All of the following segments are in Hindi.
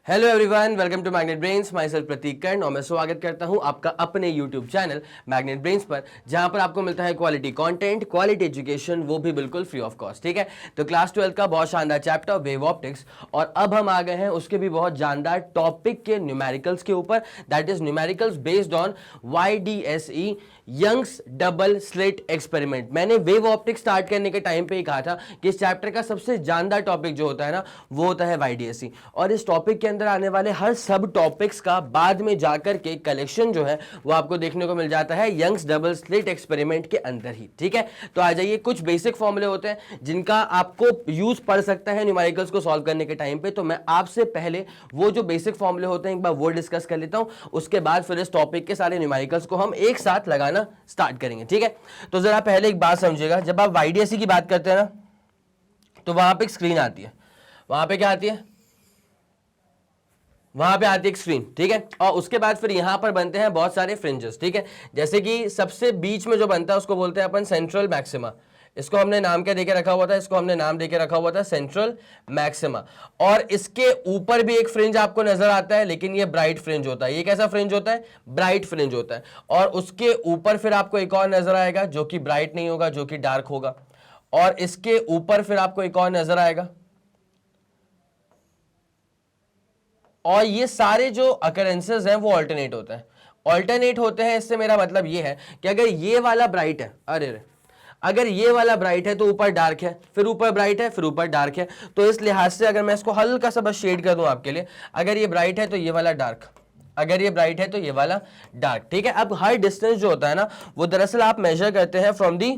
Hello everyone, welcome to magnet brains. Myself Prateek Karn और मैं स्वागत करता हूं आपका अपने यूट्यूब चैनल मैग्नेट ब्रेन्स पर, जहां पर आपको मिलता है क्वालिटी कंटेंट, क्वालिटी एजुकेशन, वो भी बिल्कुल फ्री ऑफ कॉस्ट। ठीक है, तो क्लास 12 का बहुत शानदार चैप्टर वेव ऑप्टिक्स, और अब हम आ गए हैं उसके भी बहुत जानदार टॉपिक के न्यूमेरिकल्स के ऊपर, that is numericals based on YDSE Young's double slit experiment. मैंने वेव ऑप्टिक्स स्टार्ट करने के टाइम पे ही कहा था कि इस चैप्टर का सबसे जानदार टॉपिक जो होता है ना, वो होता है YDSE, और इस टॉपिक के अंदर आने वाले हर सब टॉपिक्स का बाद में जाकर के कलेक्शन जो है वो आपको देखने को मिल जाता है यंग्स डबल स्लिट एक्सपेरिमेंट के अंदर ही। ठीक है, तो आ जाइए, कुछ बेसिक फॉर्मूले होते हैं जिनका आपको यूज पड़ सकता है न्यूमेरिकल्स को सॉल्व करने के टाइम पे, तो मैं आपसे पहले वो जो बेसिक फॉर्मूले होते हैं एक बार वो डिस्कस कर लेता हूं, उसके बाद फिर इस टॉपिक के सारे न्यूमेरिकल्स को हम एक साथ लगाना स्टार्ट करेंगे। ठीक है, तो जरा पहले एक बात समझिएगा, जब आप YDSE की बात करते हैं ना, तो वहां पे एक स्क्रीन आती है। वहां पे क्या आती है? वहां पे आती है एक स्क्रीन। ठीक है, और उसके बाद फिर यहां पर बनते हैं बहुत सारे फ्रिंजेस। ठीक है, जैसे कि सबसे बीच में जो बनता है उसको बोलते हैं अपन सेंट्रल मैक्सिमा। इसको हमने नाम क्या देके रखा हुआ था? इसको हमने नाम देके रखा हुआ था सेंट्रल मैक्सिमा। और इसके ऊपर भी एक फ्रिंज आपको नजर आता है, लेकिन ये ब्राइट फ्रिंज होता है। ये कैसा फ्रिंज होता है? ब्राइट फ्रिंज होता है। और उसके ऊपर फिर आपको एक और नजर आएगा जो कि ब्राइट नहीं होगा, जो कि डार्क होगा। और इसके ऊपर फिर आपको एक और नजर आएगा। और ये सारे जो अकरेंसेस हैं वो ऑल्टरनेट होते हैं। ऑल्टरनेट होते हैं, इससे मेरा मतलब ये है कि अगर ये वाला ब्राइट है, अगर ये वाला ब्राइट है तो ऊपर डार्क है, फिर ऊपर ब्राइट है, फिर ऊपर डार्क है। तो इस लिहाज से अगर मैं इसको हल्का सा बस शेड कर दूं आपके लिए, अगर ये ब्राइट है तो ये वाला डार्क, अगर ये ब्राइट है तो ये वाला डार्क। ठीक है, अब हर डिस्टेंस जो होता है ना, वो दरअसल आप मेजर करते हैं फ्रॉम दी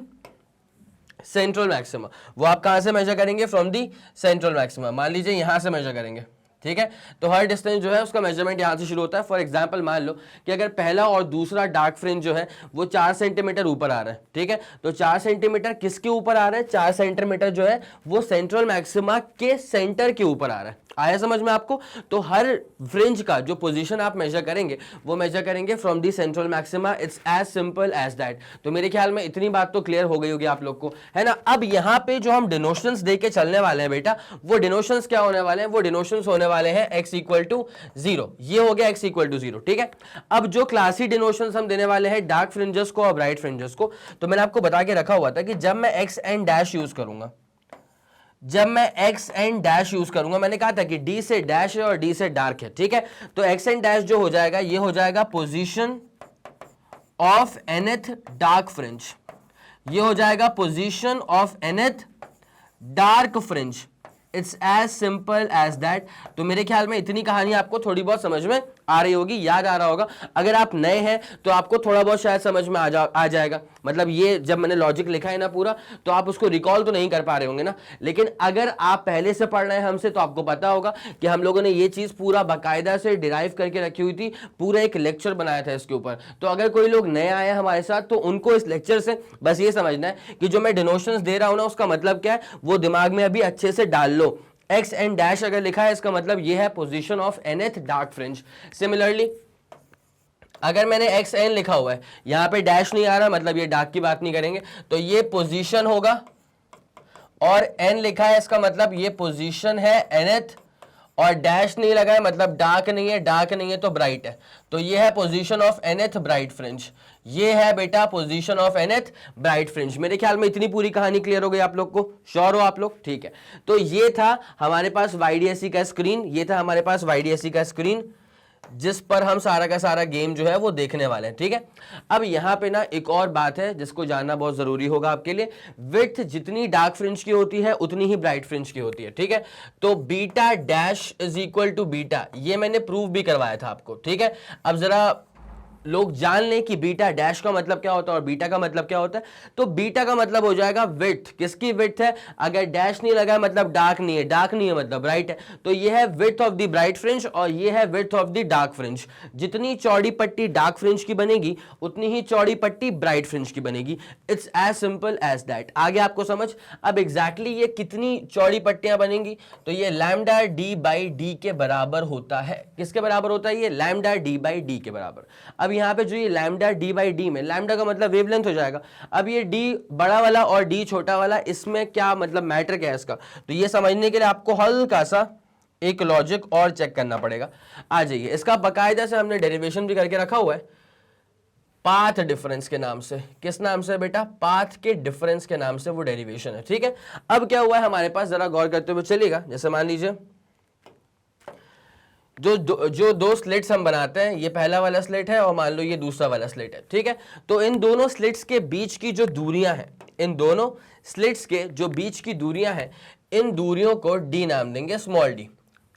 सेंट्रल मैक्सिमा। वो आप कहां से मेजर करेंगे? From the central maxima. मान लीजिए यहां से मेजर करेंगे। ठीक है, तो हर डिस्टेंस जो है उसका मेजरमेंट यहां से शुरू होता है। फॉर एग्जांपल मान लो कि अगर पहला और दूसरा डार्क फ्रिंज जो है वो 4 सेंटीमीटर ऊपर आ रहा है। ठीक है, तो 4 सेंटीमीटर किसके ऊपर आ रहा है? 4 सेंटीमीटर जो है वो सेंट्रल मैक्सिमा के सेंटर के ऊपर आ रहा है। आया समझ में आपको? तो हर फ्रिंज का जो पोजीशन आप मेजर करेंगे वो मेजर करेंगे from the central maxima. It's as simple as that. तो मेरे ख्याल में इतनी बात तो क्लियर हो गई होगी आप लोग को, है ना। अब यहां पे जो हम डिनोशंस दे के चलने वाले हैं बेटा, वो डिनोशंस क्या होने वाले हैं? वो डिनोशंस होने वाले हैं x इक्वल टू 0। ये हो गया x इक्वल टू 0। ठीक है, अब जो क्लासी डिनोशंस हम देने वाले हैं डार्क फ्रिंजेस को और ब्राइट फ्रिंजेस को, तो मैंने आपको बता के रखा हुआ था कि जब मैं x एंड डैश यूज करूंगा, जब मैं x एंड डैश यूज करूंगा, मैंने कहा था कि d से डैश है और d से डार्क है। ठीक है, तो x एंड डैश जो हो जाएगा, ये हो जाएगा position of nth dark fringe, ये हो जाएगा position of nth dark fringe. It's as simple as that. तो मेरे ख्याल में इतनी कहानी आपको थोड़ी बहुत समझ में आ रही होगी, याद आ रहा होगा। अगर आप नए हैं तो आपको थोड़ा बहुत शायद समझ में आ जाएगा। मतलब ये जब मैंने लॉजिक लिखा है ना पूरा, तो आप उसको रिकॉल तो नहीं कर पा रहे होंगे ना, लेकिन अगर आप पहले से पढ़ रहे हैं हमसे तो आपको पता होगा कि हम लोगों ने ये चीज पूरा बाकायदा से डिराइव करके रखी हुई थी, पूरा एक लेक्चर बनाया था इसके ऊपर। तो अगर कोई लोग नए आए हैं हमारे साथ, तो उनको इस लेक्चर से बस ये समझना है कि जो मैं डिनोशंस दे रहा हूं ना, उसका मतलब क्या है वो दिमाग में अभी अच्छे से डाल लो। x एंड डैश अगर लिखा है, इसका मतलब ये है position of nth dark fringe. Similarly अगर मैंने x n लिखा हुआ है, यहां पे डैश नहीं आ रहा, मतलब ये डार्क की बात नहीं करेंगे, तो ये पोजीशन होगा, और n लिखा है, इसका मतलब ये पोजीशन है nth, और डैश नहीं लगा है मतलब डार्क नहीं है, डार्क नहीं है तो ब्राइट है। तो ये है position of nth bright fringe. ये है बेटा position of nth bright fringe. मेरे ख्याल में इतनी पूरी कहानी क्लियर हो गई आप लोग को? श्योर हो आप लोग? ठीक है, तो ये था हमारे पास YDSE का स्क्रीन, ये था हमारे पास YDSE का स्क्रीन जिस पर हम सारा का सारा गेम जो है वो देखने वाले हैं। ठीक है, अब यहां पे ना एक और बात है जिसको जानना बहुत जरूरी होगा आपके लिए। विड्थ जितनी डार्क फ्रिंज की होती है उतनी ही ब्राइट फ्रिंज की होती है। ठीक है, तो beta dash is equal to beta, ये मैंने प्रूव भी करवाया था आपको। ठीक है, अब जरा लोग जान लें कि बीटा डैश का मतलब क्या होता है और बीटा का मतलब क्या होता है। तो बीटा का मतलब हो जाएगा विड्थ, किसकी विड्थ है? अगर डैश नहीं लगा मतलब डार्क नहीं है, डार्क नहीं है मतलब ब्राइट है। तो ये है width of the bright fringe और ये है width of the dark fringe. जितनी चौड़ी पट्टी डार्क फ्रिंज की बनेगी उतनी ही चौड़ी पट्टी ब्राइट फ्रिंज की बनेगी। It's as simple as that. आगे आपको समझ? अब एग्जैक्टली ये कितनी चौड़ी पट्टियां बनेंगी? तो ये लैम्डा डी बाई डी के बराबर होता है। किसके बराबर होता है? ये लैम्डा डी बाई डी के बराबर। अब यहाँ पे जो ये लैम्डा डी बाई डी में, लैम्डा का मतलब वेवलेंथ हो जाएगा। अब ये डी बड़ा वाला और डी छोटा वाला, इसमें क्या मतलब मैटर क्या है इसका? तो ये समझने के लिए आपको हल्का सा एक लॉजिक और चेक करना पड़ेगा। आ जाइए, इसका बकायदा से हमने डेरिवेशन भी करके रखा हुआ है पाथ डिफरेंस के नाम से। किस नाम से बेटा? पाथ के डिफरेंस के नाम से वो डेरिवेशन है, ठीक है। अब क्या हुआ है हमारे पास, जरा गौर करते हुए चलिएगा। जैसे मान लीजिए जो दो स्लिट्स हम बनाते हैं, ये पहला वाला स्लिट है और मान लो ये दूसरा वाला स्लिट है, ठीक है। तो इन दोनों स्लिट्स के बीच की जो दूरियां हैं, इन दोनों स्लिट्स के जो बीच की दूरियां हैं, इन दूरियों को डी नाम देंगे, स्मॉल डी।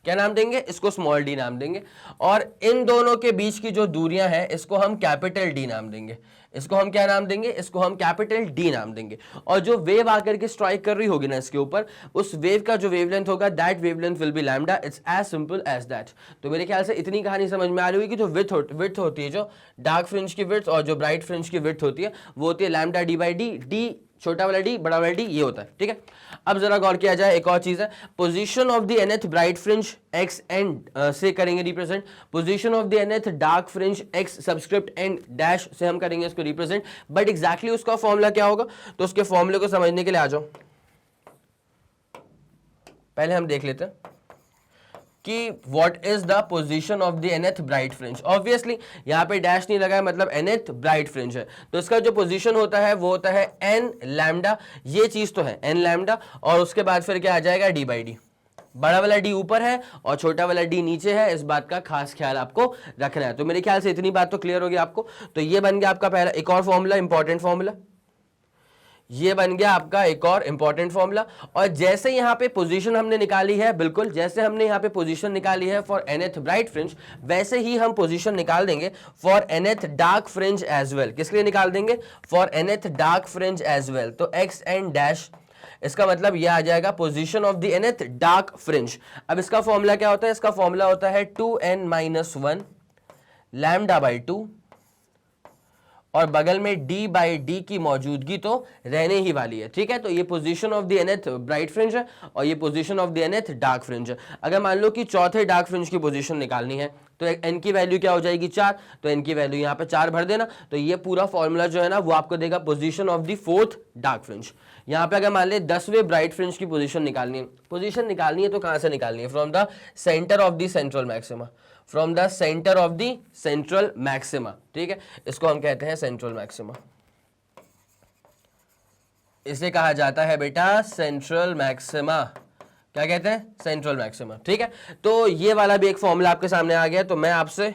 क्या नाम देंगे? इसको स्मॉल डी नाम देंगे। और इन दोनों के बीच की जो दूरियां हैं, इसको हम कैपिटल डी नाम देंगे। इसको हम क्या नाम देंगे? इसको हम कैपिटल डी नाम देंगे। और जो वेव आकर के स्ट्राइक कर रही होगी ना इसके ऊपर, उस वेव का जो वेवलेंथ होगा, that wavelength will be lambda. It's as simple as that. तो मेरे ख्याल से इतनी कहानी समझ में आ रही होगी कि जो विड्थ होती है, जो डार्क फ्रिंज की विड्थ और जो ब्राइट फ्रिंज की विड्थ होती है, वो होती है lambda D by D. D छोटा वाला डी, बड़ा वाला डी, ये होता है, ठीक है। अब जरा गौर किया जाए, एक और चीज है, position of the nth bright fringe x and से करेंगे represent, position of the nth dark fringe x subscript and dash से हम करेंगे इसको रिप्रेजेंट। बट एग्जैक्टली उसका फॉर्मूला क्या होगा, तो उसके फॉर्मूले को समझने के लिए आ जाओ। पहले हम देख लेते हैं कि what is the position of the nth bright fringe. Obviously यहाँ पे डैश नहीं लगा है, मतलब nth ब्राइट फ्रिंज है, तो इसका जो पोजीशन होता है वो होता है n लैम्डा। ये चीज तो है n लैम्डा, और उसके बाद फिर क्या आ जाएगा? D by D. बड़ा वाला डी ऊपर है और छोटा वाला डी नीचे है, इस बात का खास ख्याल आपको रखना है। तो मेरे ख्याल से इतनी बात तो क्लियर होगी आपको। तो ये बन गया आपका पहला, एक और फॉर्मूला, इंपॉर्टेंट फॉर्मूला, ये बन गया आपका एक और इंपॉर्टेंट फॉर्मूला। और जैसे यहां पे पोजीशन हमने निकाली है, बिल्कुल जैसे हमने यहां पे पोजीशन निकाली है फॉर nth ब्राइट फ्रिंज, वैसे ही हम पोजीशन निकाल देंगे for nth dark fringe as well. किस लिए निकाल देंगे? For nth dark fringe as well. तो एक्स एंड डैश, इसका मतलब यह आ जाएगा position of the nth dark fringe. अब इसका फॉर्मूला क्या होता है? इसका फॉर्मूला होता है 2n-1 लैम्डा बाई 2, और बगल में d बाई डी की मौजूदगी तो रहने ही वाली है, ठीक है। तो ये position of the nth bright fringe है और ये position of the nth dark fringe है। अगर मान लो कि चौथे डार्क फ्रिंज की पोजीशन निकालनी है, तो n की वैल्यू क्या हो जाएगी? 4। तो n की वैल्यू यहाँ पे 4 भर देना, तो ये पूरा फॉर्मूला जो है ना वो आपको देगा position of the fourth dark fringe. यहाँ पे अगर मान ले 10वें ब्राइट फ्रिंज की पोजीशन निकालनी है, तो कहाँ से निकालनी है? From the centre of the central maxima, from the centre of the central maxima, ठीक है। इसको हम कहते हैं सेंट्रल मैक्सिमा, इसे कहा जाता है बेटा सेंट्रल मैक्सिमा। क्या कहते हैं? सेंट्रल मैक्सिमा, ठीक है। तो ये वाला भी एक फॉर्मूला आपके सामने आ गया। तो मैं आपसे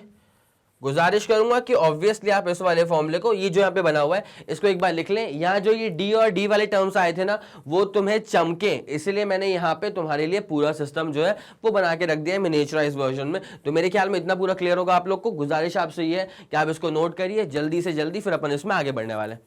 गुजारिश करूंगा कि ऑब्वियसली आप इस वाले फॉर्मूले को, ये जो यहाँ पे बना हुआ है, इसको एक बार लिख लें। यहाँ जो ये डी और डी वाले टर्म्स आए थे ना, वो तुम्हें चमके, इसलिए मैंने यहाँ पे तुम्हारे लिए पूरा सिस्टम जो है वो बना के रख दिया है मिनिएचराइज वर्जन में। तो मेरे ख्याल में इतना पूरा क्लियर होगा आप लोग को। गुजारिश आपसे ये है कि आप इसको नोट करिए जल्दी से जल्दी, फिर अपन इसमें आगे बढ़ने वाले हैं।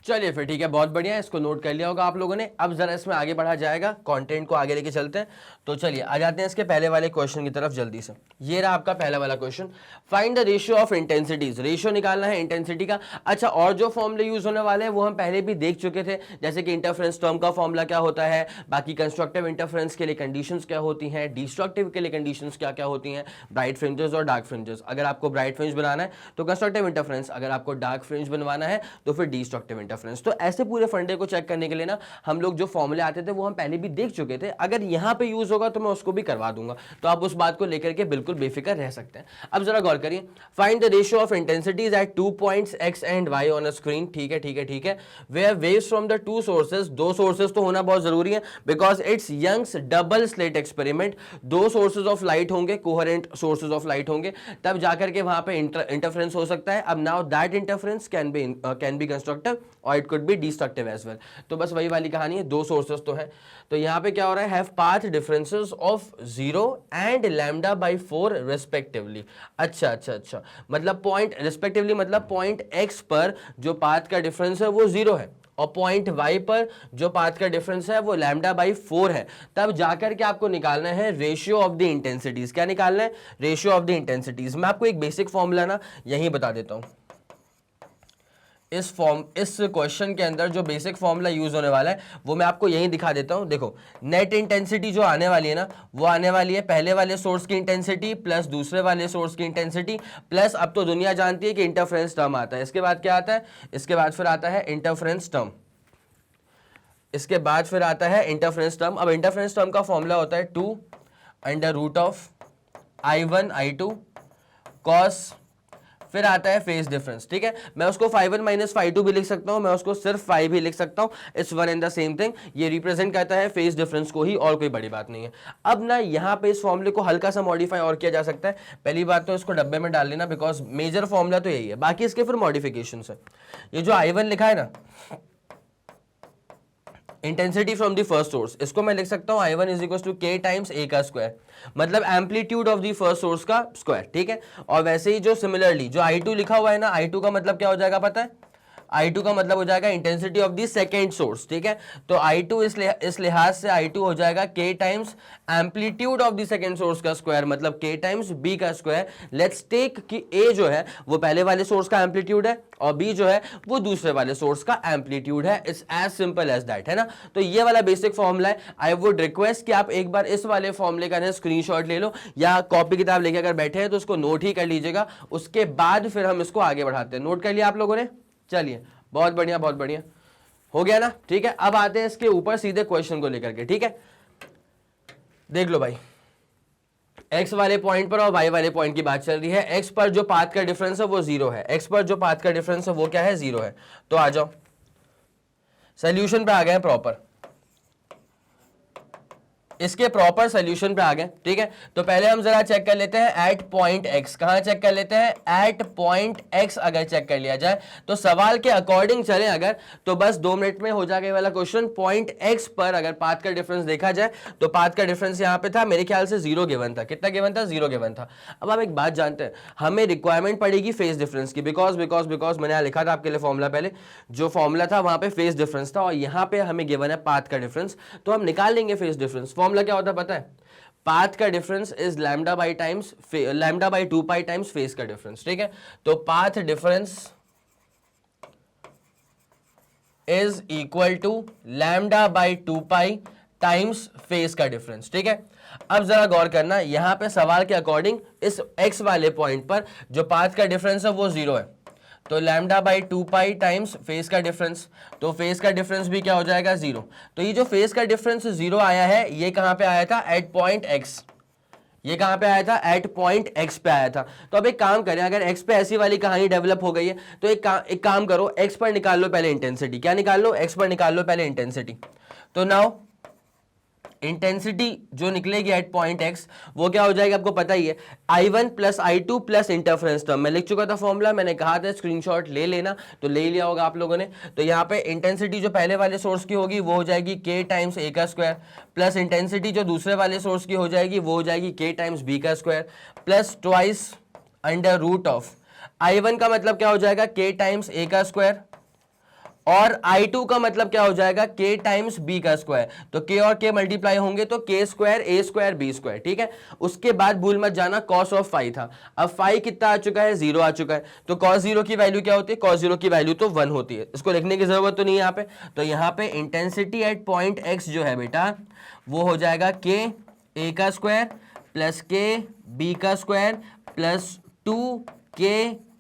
चलिए फिर ठीक है, बहुत बढ़िया, इसको नोट कर लिया होगा आप लोगों ने। अब जरा इसमें आगे बढ़ा जाएगा, कंटेंट को आगे लेके चलते हैं। तो चलिए आ जाते हैं इसके पहले वाले क्वेश्चन की तरफ जल्दी से। ये रहा आपका पहला वाला question, find the ratio of intensities. Ratio निकालना है इंटेंसिटी का। अच्छा, और जो फॉर्मूले यूज होने वाले हैं वो हम पहले भी देख चुके थे, जैसे कि इंटरफेरेंस टर्म का फॉर्मूला क्या होता है, बाकी कंस्ट्रक्टिव इंटरफेरेंस के लिए कंडीशंस क्या होती हैं, डिस्ट्रक्टिव के लिए कंडीशंस क्या क्या होती हैं, ब्राइट फ्रिंजेस और डार्क फ्रिंजेस। अगर आपको ब्राइट फ्रिंज बनाना है तो कंस्ट्रक्टिव इंटरफेरेंस, अगर आपको डार्क फ्रिंज बनवाना है तो फिर डिस्ट्रक्टिव इंटरफेरेंस। तो ऐसे पूरे फंडे को चेक करने के लिए ना हम लोग जो फॉर्मूले आते थे वो हम पहले भी देख चुके थे। अगर यहां पे यूज होगा तो मैं उसको भी करवा दूंगा, तो आप उस बात को लेकर के बिल्कुल बेफिक्र रह सकते हैं। अब जरा गौर करिए, find the ratio of intensities at 2 points x and y on a screen. ठीक है ठीक है ठीक है। Where waves from the two sources, दो सोर्सेज तो होना बहुत जरूरी है because it's Young's double slit experiment. दो सोर्सेज ऑफ लाइट होंगे, कोहेरेंट सोर्सेज ऑफ लाइट होंगे, तब जाकर के वहां पे इंटरफेरेंस हो सकता है। अब now that interference can be constructive or it could be destructive as well. तो बस वही वाली कहानी है, दो सोर्सेस तो हैं। तो यहां पे क्या हो रहा है, have path differences of 0 and lambda by 4 respectively. अच्छा अच्छा अच्छा, मतलब पॉइंट रेस्पेक्टिवली, मतलब पॉइंट x पर जो पाथ का डिफरेंस है वो 0 है और पॉइंट y पर जो पाथ का डिफरेंस है वो लैम्डा बाई 4 है। तब जाकर के आपको निकालना है रेशियो ऑफ द इंटेंसिटीज। क्या निकालना है? Ratio of the intensities. मैं आपको एक बेसिक फॉर्मूला ना यही बता देता हूं। इस क्वेश्चन के अंदर जो बेसिक फॉर्मूला यूज होने वाला है वो मैं आपको यही दिखा देता हूं। देखो, नेट इंटेंसिटी जो आने वाली है ना, वो आने वाली है पहले वाले सोर्स की इंटेंसिटी प्लस दूसरे वाले सोर्स की इंटेंसिटी प्लस, अब तो दुनिया जानती है कि इंटरफेरेंस टर्म आता है। इसके बाद क्या आता है? इसके बाद फिर आता है इंटरफेरेंस टर्म। इसके बाद फिर आता है इंटरफेरेंस टर्म। अब इंटरफेरेंस टर्म का फॉर्मूला होता है 2 under root of I1 I2 cos, फिर आता है फेज डिफरेंस। ठीक है, मैं उसको φ1 माइनस φ2 भी लिख सकता हूं, मैं उसको सिर्फ φ भी लिख सकता हूं, it's one and the same thing. ये रिप्रेजेंट करता है फेज डिफरेंस को ही, और कोई बड़ी बात नहीं है। अब ना यहाँ पे इस फॉर्मूले को हल्का सा मॉडिफाई और किया जा सकता है। पहली बात तो इसको डब्बे में डाल लेना, बिकॉज मेजर फॉर्मूला तो यही है, बाकी इसके फिर मॉडिफिकेशन है। ये जो I1 लिखा है ना, intensity from the first source, इसको मैं लिख सकता हूं I1 is equal to K times A का स्क्वायर, मतलब amplitude of the first source का स्क्वायर। ठीक है, और वैसे ही जो सिमिलरली जो I2 लिखा हुआ है ना, I2 का मतलब क्या हो जाएगा पता है? I2 का मतलब हो जाएगा intensity of the second source. ठीक है, तो I2 इस लिहाज से I2 हो जाएगा K times amplitude of the second source का स्क्वायर, मतलब K टाइम्स B का स्क्वायर। लेट्स टेक कि A जो है वो पहले वाले सोर्स का एम्पलीट्यूड है और B जो है वो दूसरे वाले सोर्स का एम्पलीट्यूड है। It's as simple as that, है ना। तो ये वाला बेसिक फॉर्मूला है। आई वुड रिक्वेस्ट कि आप एक बार इस वाले फॉर्मूले का स्क्रीनशॉट ले लो, या कॉपी किताब लेके अगर बैठे हैं तो उसको नोट ही कर लीजिएगा, उसके बाद फिर हम इसको आगे बढ़ाते हैं। नोट कर लिया आप लोगों ने? चलिए, बहुत बढ़िया, बहुत बढ़िया, हो गया ना। ठीक है, अब आते हैं इसके ऊपर सीधे क्वेश्चन को लेकर के। ठीक है, देख लो भाई, x वाले पॉइंट पर और y वाले पॉइंट की बात चल रही है। x पर जो पाथ का डिफरेंस है वो 0 है, x पर जो पाथ का डिफरेंस है वो क्या है? 0 है। तो आ जाओ, सोल्यूशन पे आ गए प्रॉपर, इसके प्रॉपर सोल्यूशन पे आ गए। ठीक है, तो पहले हम जरा चेक कर लेते हैं एट पॉइंट x। कहां चेक कर लेते हैं? एट पॉइंट x अगर चेक कर लिया जाए तो सवाल के अकॉर्डिंग चले अगर, तो बस 2 मिनट में हो जाएगा ये वाला क्वेश्चन। पॉइंट x पर अगर पाथ का डिफरेंस देखा जाए तो पाथ का डिफरेंस यहां पे था, मेरे ख्याल से 0 गिवन था। कितना गिवन था? 0 गिवन था। अब आप एक बात जानते हैं, हमें रिक्वायरमेंट पड़ेगी फेज डिफरेंस की, बिकॉज मैंने यहां लिखा था आपके लिए फॉर्मूला, पहले जो फॉर्मूला था वहां पे फेज डिफरेंस था, और यहां पे हमें गिवन है पाथ का डिफरेंस, तो हम निकाल लेंगे फेज डिफरेंस। फॉर्मूला क्या होता है पता है? पाथ का difference is lambda by 2 pi times phase का डिफरेंस। ठीक है, तो path difference is equal to lambda by 2 pi times phase का डिफरेंस। ठीक है, अब जरा गौर करना, यहां पे सवाल के अकॉर्डिंग इस x वाले पॉइंट पर जो पाथ का डिफरेंस है वो 0 है, तो lambda by 2 pi times phase का डिफरेंस, तो फेज का डिफरेंस भी क्या हो जाएगा? 0। तो ये जो फेज का डिफरेंस 0 आया है, ये कहां पे आया था? At point x। ये कहां पे आया था? एट पॉइंट x पे आया था। तो अब एक काम करें, अगर x पे ऐसी वाली कहानी डेवलप हो गई है तो एक काम करो, x पर निकाल लो पहले इंटेंसिटी। क्या निकाल लो? x पर निकाल लो पहले इंटेंसिटी। तो नाउ इंटेंसिटी जो निकलेगी एट पॉइंट x वो क्या हो जाएगी? आपको पता ही है, I1 plus I2 plus interference term. मैं लिख चुका था फॉर्मूला, मैंने कहा था स्क्रीनशॉट ले लेना, तो ले लिया होगा आप लोगों ने। तो यहाँ पे इंटेंसिटी जो पहले वाले सोर्स की होगी वो हो जाएगी K टाइम्स A का स्क्वायर, प्लस इंटेंसिटी जो दूसरे वाले सोर्स की हो जाएगी वो हो जाएगी K टाइम्स B का square, plus twice under root of I1 का मतलब क्या हो जाएगा? K टाइम्स A का स्क्वायर, और I2 का मतलब क्या हो जाएगा? K टाइम्स B का स्क्वायर। तो K और K मल्टीप्लाई होंगे तो K square A square B square. ठीक है, उसके बाद भूल मत जाना cos ऑफ फाई था। अब फाई कितना आ चुका है? 0 आ चुका है। तो cos 0 की वैल्यू क्या होती है? cos 0 की वैल्यू तो 1 होती है, इसको लिखने की जरूरत तो नहीं है यहाँ पे। तो यहाँ पे इंटेंसिटी एट पॉइंट x जो है बेटा वो हो जाएगा K A का स्क्वायर प्लस K B का square plus 2K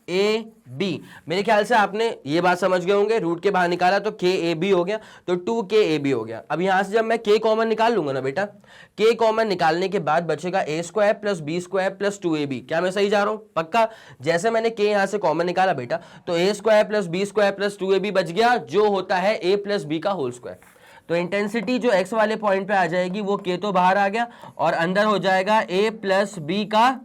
A B. मेरे ख्याल से आपने ये बात समझ गए होंगे, रूट के बाहर निकाला तो के ए बी हो गया, तो 2k ए बी हो गया। अब यहां से जब मैं k कॉमन निकाल लूंगा ना बेटा, k कॉमन निकालने के बाद बचेगा a square plus B square plus 2ab। क्या मैं सही जा रहा हूं? पक्का? जैसे मैंने k यहां से कॉमन निकाला बेटा, तो a square plus B square plus 2ab बच गया, जो होता है a प्लस बी का होल स्क्वायर। तो इंटेंसिटी जो x वाले पॉइंट पे आ जाएगी वो k तो बाहर आ गया, और अंदर हो जाएगा a प्लस बी का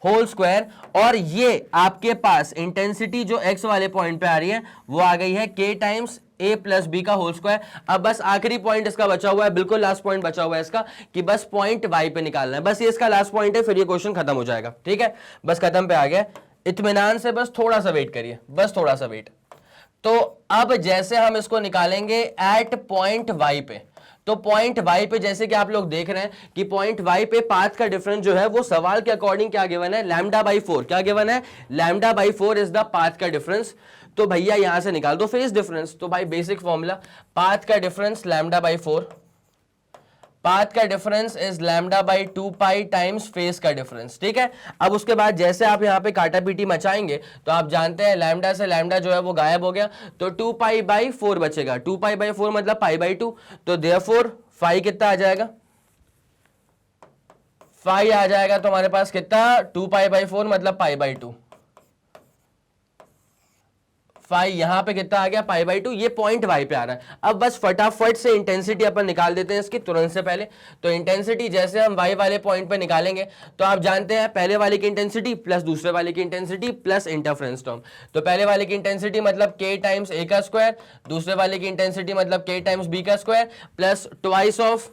होल स्क्वायर, और ये आपके पास इंटेंसिटी जो x वाले पॉइंट पे आ रही है वो आ गई है k times a plus B का होल स्क्वायर। अब बस आखिरी पॉइंट इसका बचा हुआ है, बिल्कुल लास्ट पॉइंट बचा हुआ है इसका, कि बस पॉइंट y पे निकालना है। बस ये इसका लास्ट पॉइंट है, फिर ये क्वेश्चन खत्म हो जाएगा। ठीक है, बस खत्म पे आ गया, इत्मीनान से बस थोड़ा सा वेट करिए, बस थोड़ा सा वेट। तो अब जैसे हम इसको निकालेंगे एट पॉइंट y पे, तो पॉइंट y पे जैसे कि आप लोग देख रहे हैं कि पॉइंट y पे पाथ का डिफरेंस जो है वो सवाल के अकॉर्डिंग क्या गिवन है? Lambda by 4। क्या गिवन है? Lambda by 4 is the path का डिफरेंस। तो भैया यहां से निकाल दो फेज डिफरेंस। तो भाई बेसिक फॉर्मूला, पाथ का डिफरेंस लैम्डा बाई 4, पाथ का difference is lambda by 2 pi times face का डिफरेंस, ठीक है। अब उसके बाद जैसे आप यहाँ पे काटा पीटी मचाएंगे तो आप जानते हैं लैम्डा से लैम्डा जो है वो गायब हो गया, तो 2 पाई बाई 4 बचेगा, 2 पाई बाई 4 मतलब पाई बाई 2, तो देयरफॉर फाई कितना आ जाएगा, फाई आ जाएगा तो हमारे पास कितना 2 पाई बाई 4 मतलब पाई बाई 2, फाई यहां पे कितना आ गया पाई बाई 2, ये पॉइंट वाई पे आ रहा है। अब बस फटाफट से इंटेंसिटी अपन निकाल देते हैं इसकी तुरंत से पहले। तो इंटेंसिटी जैसे हम वाई वाले पॉइंट पे निकालेंगे तो आप जानते हैं पहले वाले की इंटेंसिटी प्लस दूसरे वाले की इंटेंसिटी प्लस इंटरफेरेंस टर्म। तो पहले वाले की इंटेंसिटी मतलब k टाइम्स a का स्क्वायर, दूसरे वाले की इंटेंसिटी मतलब k टाइम्स b का square plus twice of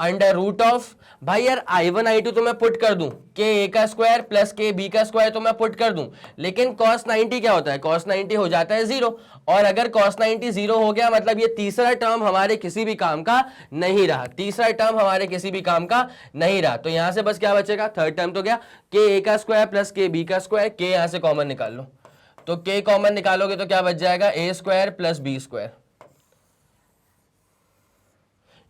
under root of, भाई यार i1 i2 तो मैं पुट कर दूं, के ए का स्क्वायर प्लस के बी का स्क्वायर तो मैं पुट कर दूं, लेकिन cos 90 क्या होता है, cos 90 हो जाता है 0, और अगर cos 90 0 हो गया मतलब ये तीसरा टर्म हमारे किसी भी काम का नहीं रहा, तीसरा टर्म हमारे किसी भी काम का नहीं रहा। तो यहां से बस क्या बचेगा, थर्ड टर्म तो गया, के ए का स्क्वायर प्लस के बी का स्क्वायर, के यहां से कॉमन निकाल लो, तो के कॉमन निकालोगे तो क्या बच जाएगा, ए स्क्वायर प्लस बी स्क्वायर।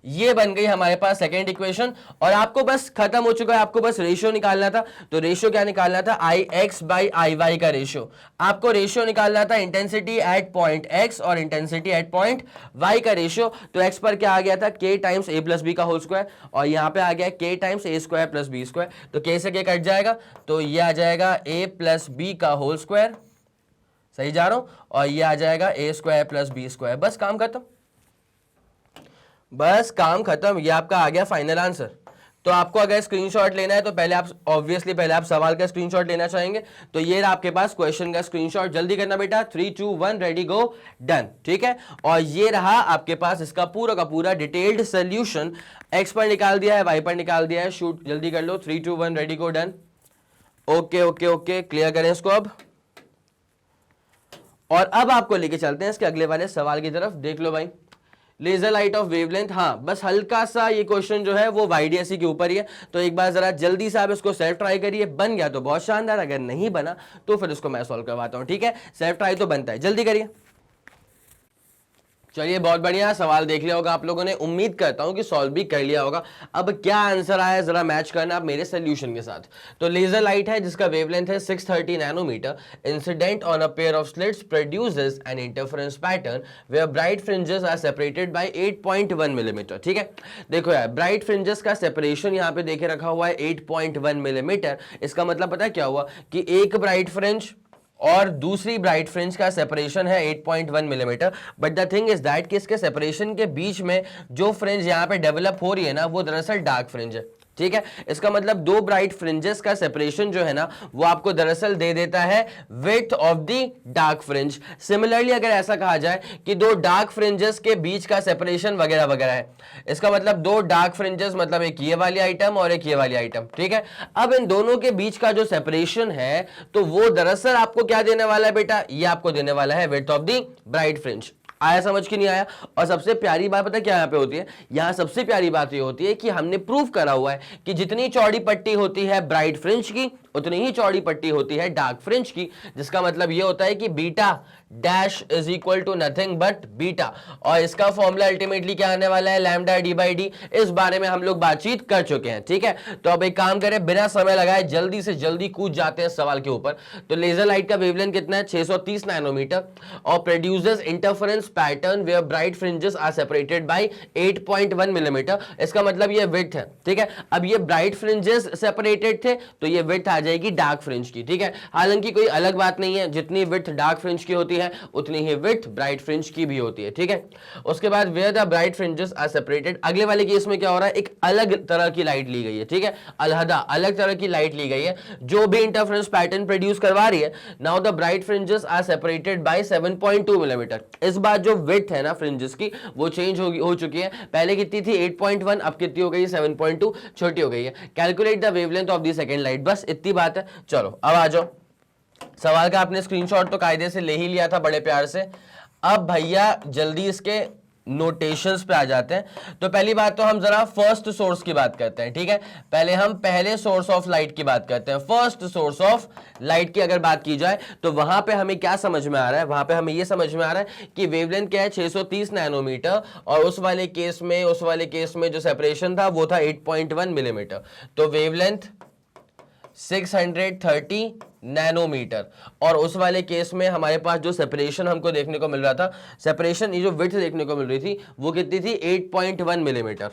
ये बन गई हमारे पास सेकेंड इक्वेशन, और आपको बस खत्म हो चुका है, आपको बस रेशियो निकालना था। तो रेशियो क्या निकालना था, आई एक्स बाई आई वाई का रेशियो, आपको रेशियो निकालना था इंटेंसिटी एट पॉइंट एक्स और इंटेंसिटी एट पॉइंट वाई का रेशियो। तो एक्स पर क्या आ गया था, के टाइम्स ए प्लस बी का होल स्क्वायर, और यहाँ पे आ गया के टाइम्स ए स्क्वायर प्लस बी स्क्वायर, तो के से के कट जाएगा तो ये आ जाएगा ए प्लस बी का होल स्क्वायर, सही जा रहा हूं, और ये आ जाएगा ए स्क्वायर प्लस बी स्क्वायर। बस काम खत्म, बस काम खत्म, ये आपका आ गया फाइनल आंसर। तो आपको अगर स्क्रीनशॉट लेना है तो पहले आप ऑब्वियसली पहले आप सवाल का स्क्रीनशॉट लेना चाहेंगे, तो ये रहा आपके पास क्वेश्चन का स्क्रीनशॉट, जल्दी करना बेटा, 3 2 1 रेडी गो डन, ठीक है। और ये रहा आपके पास इसका पूरा का पूरा डिटेल्ड सोल्यूशन, एक्स पर निकाल दिया है, वाई पर निकाल दिया है, शूट जल्दी कर लो, 3 2 1 रेडी गो done. Okay okay okay, clear करें इसको अब, और अब आपको लेके चलते हैं इसके अगले वाले सवाल की तरफ। देख लो भाई, लेजर लाइट ऑफ वेवलेंथ, हाँ बस हल्का सा ये क्वेश्चन जो है वो वाईडीएससी के ऊपर ही है, तो एक बार जरा जल्दी से आप इसको सेल्फ ट्राई करिए, बन गया तो बहुत शानदार, अगर नहीं बना तो फिर इसको मैं सॉल्व करवाता हूं, ठीक है। सेल्फ ट्राई तो बनता है, जल्दी करिए। चलिए बहुत बढ़िया, सवाल देख लिया होगा आप लोगों ने, उम्मीद करता हूं कि सॉल्व भी कर लिया होगा। अब क्या आंसर आया जरा मैच करना आप मेरे सोल्यूशन के साथ। तो लेजर लाइट है जिसका वेवलेंथ है 630 nanometre, incident on a pair of slits produces an interference pattern where bright fringes are separated by 8.1 millimetre, ठीक है। देखो यार, ब्राइट फ्रिंजेस का सेपरेशन यहाँ पे देखे रखा हुआ है 8.1 मिलीमीटर, इसका मतलब पता है क्या हुआ कि एक ब्राइट फ्रिंज और दूसरी ब्राइट फ्रिंज का सेपरेशन है 8.1 millimetre, but the thing is that कि इसके सेपरेशन के बीच में जो फ्रिंज यहाँ पे डेवलप हो रही है ना, वो दरअसल डार्क फ्रिंज है, ठीक है। इसका मतलब दो ब्राइट फ्रिंजेस का सेपरेशन जो है ना वो आपको दरअसल दे देता है width of the dark fringe. Similarly अगर ऐसा कहा जाए कि दो डार्क फ्रिंजेस के बीच का सेपरेशन वगैरह वगैरह है, इसका मतलब दो डार्क फ्रिंजेस मतलब एक ये वाली आइटम और एक ये वाली आइटम, ठीक है। अब इन दोनों के बीच का जो सेपरेशन है तो वो दरअसल आपको क्या देने वाला है बेटा, ये आपको देने वाला है width of the bright fringe. आया समझ के नहीं आया। और सबसे प्यारी बात पता क्या यहाँ पे होती है, यहाँ सबसे प्यारी बात ये होती है कि हमने प्रूव करा हुआ है कि जितनी चौड़ी पट्टी होती है ब्राइट फ्रिंज की उतनी ही चौड़ी पट्टी होती है डार्क फ्रिंज की, जिसका मतलब ये होता है कि beta dash is equal to nothing but beta, और इसका फॉर्मूला अल्टीमेटली क्या आने वाला है, लैम्डा डी बाई डी। इस बारे में हम लोग बातचीत कर चुके हैं, ठीक है। तो अब एक काम करें, बिना समय लगाए जल्दी से जल्दी कूद जाते हैं सवाल के ऊपर। तो लेजर लाइट का वेवलेंथ कितना है, 630 नैनोमीटर, और produces interference pattern where bright fringes are separated by 8.1 millimetre, इसका मतलब ये विड्थ है, ठीक है। अब ये ब्राइट फ्रिंजेस सेपरेटेड थे तो ये विड्थ आ जाएगी डार्क फ्रिंज की, ठीक है। हालांकि कोई अलग बात नहीं है, जितनी विड्थ डार्क फ्रिंज की होती है उतनी ही विड्थ ब्राइट फ्रिंज की भी होती है, ठीक है। उसके बाद where the bright fringes are separated, अगले वाले केस में क्या हो रहा है, एक अलग तरह की लाइट ली गई है, ठीक है, अलहदा अलग तरह की लाइट ली गई है जो भी इंटरफेरेंस पैटर्न प्रोड्यूस करवा रही है। Now the bright fringes are separated by 7.2 millimetre. इस बार जो विड्थ है ना फ्रिंजेस की वो चेंज हो चुकी है, पहले कितनी थी 8.1, अब कितनी हो गई 7.2, छोटी हो गई है। Calculate the wavelength of the second light, बस इतनी बात है। चलो अब आ जाओ, सवाल का आपने स्क्रीनशॉट तो कायदे से ले ही लिया था बड़े प्यार से। अब भैया जल्दी इसके नोटेशंस पे आ जाते हैं। तो पहली बात तो हम जरा फर्स्ट सोर्स की बात करते हैं, ठीक है। पहले हम पहले सोर्स ऑफ लाइट की बात करते हैं। फर्स्ट सोर्स ऑफ लाइट की अगर बात की जाए तो वहां पे हमें क्या समझ में आ रहा है, वहां पे हमें ये समझ में आ रहा है कि वेवलेंथ क्या है 630 नैनोमीटर, और उस वाले केस में जो सेपरेशन था वो था 8.1 मिलीमीटर। तो वेवलेंथ 630 नैनोमीटर, और उस वाले केस में हमारे पास जो सेपरेशन हमको देखने को मिल रहा था, सेपरेशन ये जो विड्थ देखने को मिल रही थी वो कितनी थी 8.1 मिलीमीटर।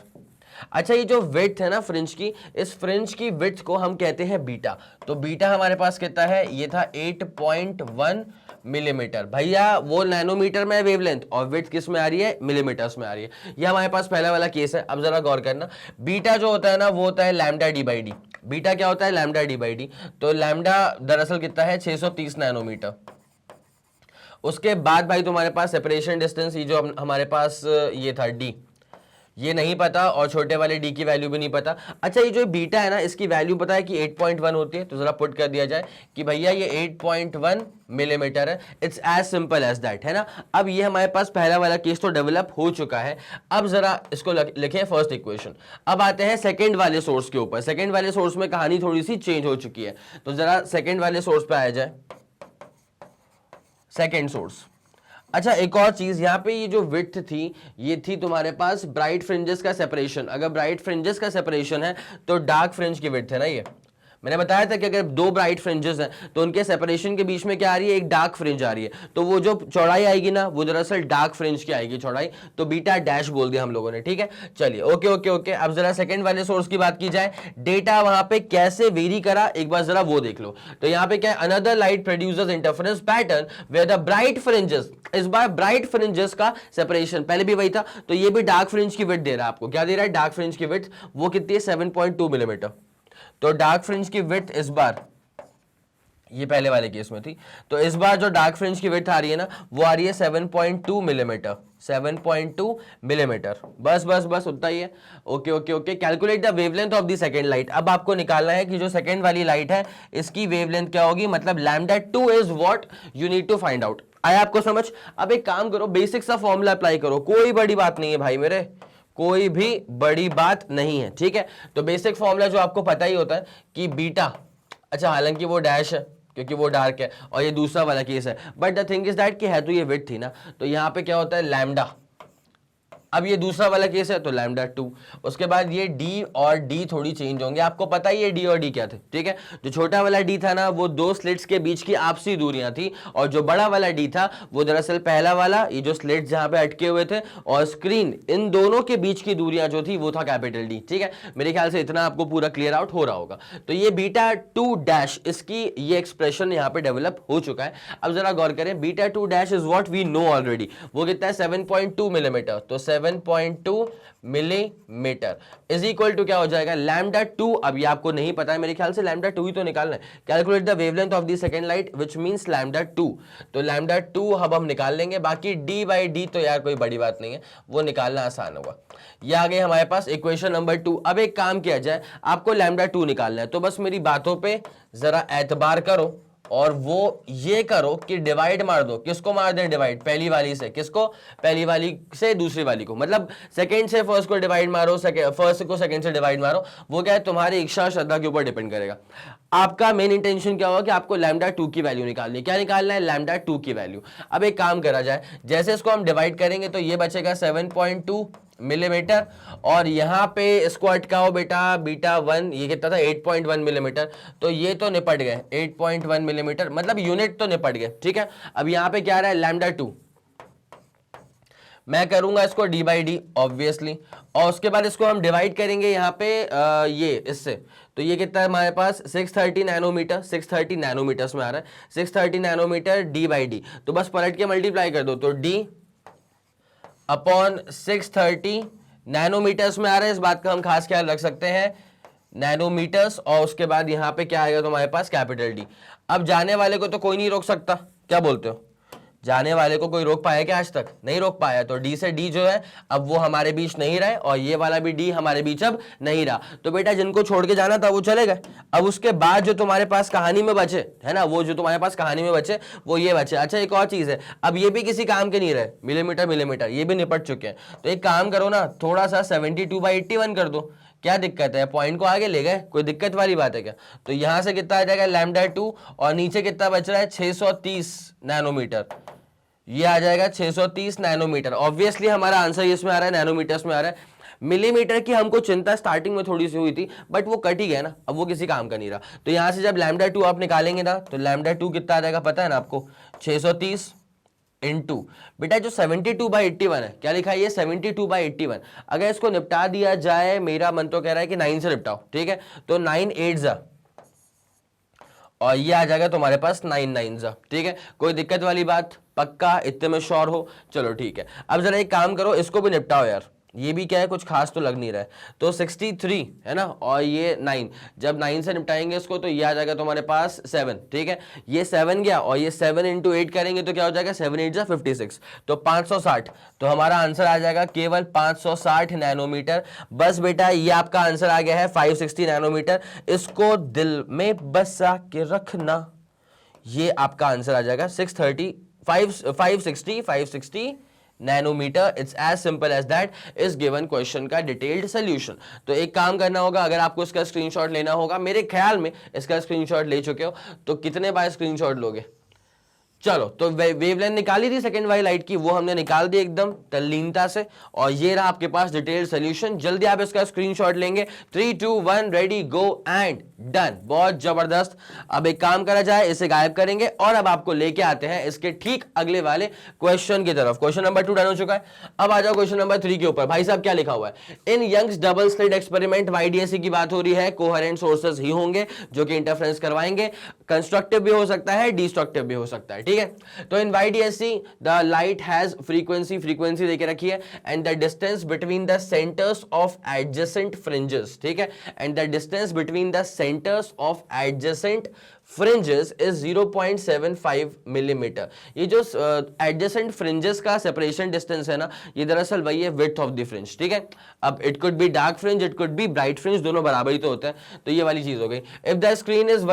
अच्छा, ये जो विड्थ है ना फ्रिंज की, इस फ्रिंज की विड्थ को हम कहते हैं बीटा। तो बीटा हमारे पास कितना है, ये था 8.1 मिलीमीटर। भैया वो नैनोमीटर में है वेवलेंथ, और विड्थ किस में आ रही है, मिलीमीटर्स में आ रही है। ये हमारे पास पहला वाला केस है। अब जरा गौर करना, बीटा जो होता है ना वो होता है lambda D by D. Beta क्या होता है, लैम्डा डी बाई डी। तो लैम्डा दरअसल कितना है 630 नैनोमीटर। उसके बाद भाई तुम्हारे पास सेपरेशन डिस्टेंस, ये जो हमारे पास ये था डी, ये नहीं पता, और छोटे वाले डी की वैल्यू भी नहीं पता। अच्छा, ये जो बीटा है ना इसकी वैल्यू पता है कि 8.1 होती है। तो जरा पुट कर दिया जाए कि भैया ये 8.1 मिलीमीटर है। It's as simple as that, है ना। अब ये हमारे पास पहला वाला केस तो डेवलप हो चुका है। अब जरा इसको लिखें फर्स्ट इक्वेशन। अब आते हैं सेकंड वाले सोर्स के ऊपर। सेकंड वाले सोर्स में कहानी थोड़ी सी चेंज हो चुकी है। तो जरा सेकंड वाले सोर्स पे आया जाए, सेकंड सोर्स। अच्छा, एक और चीज यहाँ पे, ये जो विड्थ थी ये थी तुम्हारे पास ब्राइट फ्रिंजेस का सेपरेशन। अगर ब्राइट फ्रिंजेस का सेपरेशन है तो डार्क फ्रिंज की विड्थ है ना। ये मैंने बताया था कि अगर दो ब्राइट फ्रिंजेस हैं तो उनके सेपरेशन के बीच में क्या आ रही है, एक डार्क फ्रिंज आ रही है। तो वो जो चौड़ाई आएगी ना वो दरअसल डार्क फ्रिंज की आएगी चौड़ाई। तो बीटा डैश बोल दिया हम लोगों ने, ठीक है। चलिए, ओके ओके ओके। अब जरा सेकंड वाले सोर्स की बात की जाए, डेटा वहां पे कैसे वेरी करा एक बार जरा वो देख लो। तो यहाँ पे क्या है, another light producers interference pattern where the bright fringes, इस बार ब्राइट फ्रिंजेस का सेपरेशन, पहले भी वही था। तो ये भी डार्क फ्रिंज की विड्थ दे रहा है आपको। क्या दे रहा है, डार्क फ्रिंज की विड्थ। वो कितनी है, 7.2 मिलीमीटर। तो डार्क फ्रिंज की विड्थ इस बार, ये पहले वाले केस में थी, तो इस बार जो डार्क फ्रिंज की विड्थ आ रही है ना वो आ रही है 7.2 मिलीमीटर। 7.2 मिलीमीटर, बस बस बस उतना ही है। Okay okay okay. Calculate the wavelength of the second light. अब आपको निकालना है कि जो सेकंड वाली लाइट है इसकी वेवलेंथ क्या होगी, मतलब lambda 2 is what you need to find out. आया आपको समझ। अब एक काम करो, बेसिक सा फॉर्मूला अप्लाई करो, कोई बड़ी बात नहीं है भाई मेरे, कोई भी बड़ी बात नहीं है, ठीक है। तो बेसिक फॉर्मूला जो आपको पता ही होता है कि बीटा, अच्छा हालांकि वो डैश है क्योंकि वो डार्क है और ये दूसरा वाला केस है, but the thing is that कि है तो ये विड्थ थी ना, तो यहाँ पे क्या होता है लैम्डा। अब ये दूसरा वाला केस है तो लैम्डा 2। उसके बाद ये डी और डी थोड़ी चेंज होंगे, आपको पता ही है डी और डी क्या थे, ठीक है। जो छोटा वाला डी था ना वो दो स्लिट्स के बीच की आपसी दूरियां थी, और जो बड़ा वाला डी था वो दरअसल पहला वाला, ये जो स्लिट्स जहां पे अटके हुए थे और स्क्रीन, इन दोनों के बीच की दूरियां जो थी वो था कैपिटल डी, ठीक है। मेरे ख्याल से इतना आपको पूरा क्लियर आउट हो रहा होगा। तो ये बीटा 2 डैश, इसकी ये एक्सप्रेशन यहाँ पे डेवलप हो चुका है। अब जरा गौर करें, beta 2 dash is what we know already. वो कितना है 7.2 मिलीमीटर। तो 7.2 मिलीमीटर इज इक्वल टू क्या हो जाएगा, लैम्डा 2। अब ये आपको नहीं पता है, मेरे ख्याल से लैम्डा 2 ही तो निकालना है। Calculate the wavelength of the second light which means lambda 2। तो लैम्डा 2 अब हम निकाल लेंगे, बाकी डी बाई डी तो यार कोई बड़ी बात नहीं है, वो निकालना आसान होगा। ये आ गई हमारे पास इक्वेशन नंबर 2। अब एक काम किया जाए, आपको लैम्डा 2 निकालना है, तो बस मेरी बातों पे जरा एतबार करो और वो ये करो कि डिवाइड मार दो। किसको मार दें डिवाइड, पहली वाली से। किसको, पहली वाली से दूसरी वाली को, मतलब सेकंड से फर्स्ट को डिवाइड मारो, फर्स्ट को सेकंड से डिवाइड मारो। वो क्या है, तुम्हारी इच्छा श्रद्धा के ऊपर डिपेंड करेगा। आपका मेन इंटेंशन क्या होगा कि आपको लैम्डा 2 की वैल्यू निकालनी है। क्या निकालना है, लैम्डा 2 की वैल्यू। अब एक काम करा जाए, जैसे इसको हम डिवाइड करेंगे तो ये बचेगा 7.2 मिलीमीटर, और यहाँ पे इसको अटकाओ बेटा, बीटा 1 ये कितना था 8.1 मिलीमीटर। तो ये तो निपट गए 8.1 मिलीमीटर, मतलब यूनिट तो निपट गए, ठीक है। अब यहाँ पे क्या रहा है, लैम्डा 2। मैं करूंगा इसको डी बाई डी ऑब्वियसली, और उसके बाद इसको हम डिवाइड करेंगे यहाँ पे ये इससे। तो ये कितना है हमारे पास 630 नैनोमीटर, 630 नैनोमीटर्स में आ रहा है, 630 नैनोमीटर डी बाई डी। तो बस पलट के मल्टीप्लाई कर दो, तो डी अपॉन 630 नैनोमीटर्स में आ रहा है। इस बात का हम खास ख्याल रख सकते हैं, नैनोमीटर्स, और उसके बाद यहाँ पे क्या आएगा तुम्हारे पास कैपिटल डी। अब जाने वाले को तो कोई नहीं रोक सकता, क्या बोलते हो, जाने वाले को कोई रोक पाया क्या आज तक? नहीं रोक पाया। तो डी से डी जो है अब वो हमारे बीच नहीं रहे और ये वाला भी डी हमारे बीच अब नहीं रहा। तो बेटा जिनको छोड़ के जाना था वो चले गए। अब उसके बाद जो तुम्हारे पास कहानी में बचे है ना, वो जो तुम्हारे पास कहानी में बचे वो ये बचे। अच्छा एक और चीज है, अब ये भी किसी काम के नहीं रहे, मिलीमीटर मिलीमीटर ये भी निपट चुके हैं। तो एक काम करो ना, थोड़ा सा 72/81 कर दो, क्या दिक्कत है? पॉइंट को आगे ले गए, कोई दिक्कत वाली बात है क्या? तो यहां से कितना आ जाएगा λ2 और नीचे कितना बच रहा है 630 नैनोमीटर, ये आ जाएगा 630 नैनोमीटर। ऑब्वियसली हमारा आंसर इसमें आ रहा है, नैनोमीटर्स में आ रहा है। मिलीमीटर की हमको चिंता स्टार्टिंग में थोड़ी सी हुई थी, बट वो कट ही गया ना, अब वो किसी काम का नहीं रहा। तो यहां से जब λ2 आप निकालेंगे ना तो λ2 कितना आ जाएगा पता है ना आपको, 630 इंटू बेटा जो 72/81 है, क्या लिखा है ये 72/81। अगर इसको निपटा दिया जाए, मेरा मन तो कह रहा है कि 9 से निपटाओ, ठीक है? तो 9 8 और ये आ जाएगा तुम्हारे पास 9 9, ठीक है? कोई दिक्कत वाली बात? पक्का इतने में श्योर हो? चलो ठीक है। अब जरा एक काम करो, इसको भी निपटाओ यार, ये भी क्या है कुछ खास तो लग नहीं रहा है। तो 63 है ना और ये 9, जब 9 से निपटाएंगे इसको तो ये आ जाएगा तुम्हारे पास 7, ठीक है? ये 7 गया और ये 7 इंटू 8 करेंगे तो क्या हो जाएगा 7 8 56, तो 560। तो हमारा आंसर आ जाएगा केवल 560 नैनोमीटर। बस बेटा ये आपका आंसर आ गया है 560 नैनोमीटर। इसको दिल में बसा के रखना, ये आपका आंसर आ जाएगा 560 nanometre. It's as simple as that. इस गिवन क्वेश्चन का डिटेल्ड सोल्यूशन। तो एक काम करना होगा, अगर आपको इसका स्क्रीनशॉट लेना होगा, मेरे ख्याल में इसका स्क्रीनशॉट ले चुके हो, तो कितने बार स्क्रीनशॉट लोगे? चलो तो वेवलेंथ निकाली थी सेकंड वाली लाइट की, वो हमने निकाल दी एकदम तल्लीनता से, और ये रहा आपके पास डिटेल्ड सोल्यूशन। जल्दी आप इसका स्क्रीनशॉट लेंगे। 3 2 1 रेडी गो एंड डन। बहुत जबरदस्त। अब एक काम करा जाए, इसे गायब करेंगे और अब आपको लेके आते हैं इसके ठीक अगले वाले क्वेश्चन की तरफ। क्वेश्चन नंबर 2 डन हो चुका है। अब आ जाओ क्वेश्चन नंबर 3 के ऊपर। भाई साहब क्या लिखा हुआ है? In Young's double slit experiment, YDSC की बात हो रही है, कोहेरेंट सोर्सेज ही होंगे जो कि इंटरफेरेंस करवाएंगे। कंस्ट्रक्टिव भी हो सकता है, डिस्ट्रक्टिव भी हो सकता है, ठीक है? तो in YDSC the light has frequency देके रखी है, and the distance between the centres of adjacent fringes, ठीक है? And the distance between the centres of adjacent fringes is 0.75 millimetre. ये जो एडजेसेंट फ्रिंजेस का सेपरेशन डिस्टेंस है ना, ये दरअसल वही है विड्थ ऑफ द फ्रिंज, ठीक है? अब it could be dark fringe, it could B bright fringe, दोनों बराबर ही तो होते हैं। तो ये वाली चीज हो गई। If the screen is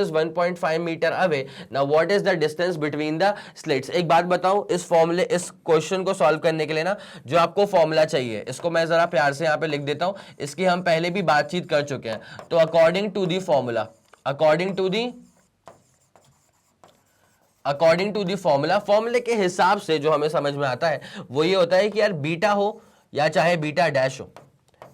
1.5 metre away, now what is the distance between the slits? एक बात बताऊं, इस क्वेश्चन को सॉल्व करने के लिए ना जो आपको फॉर्मूला चाहिए, इसको मैं जरा प्यार से यहाँ पे लिख देता हूं। इसकी हम पहले भी बातचीत कर चुके हैं। तो according to the formula, according to the फॉर्मूले के हिसाब से जो हमें समझ में आता है वो ये होता है कि यार बीटा हो या चाहे बीटा डैश हो,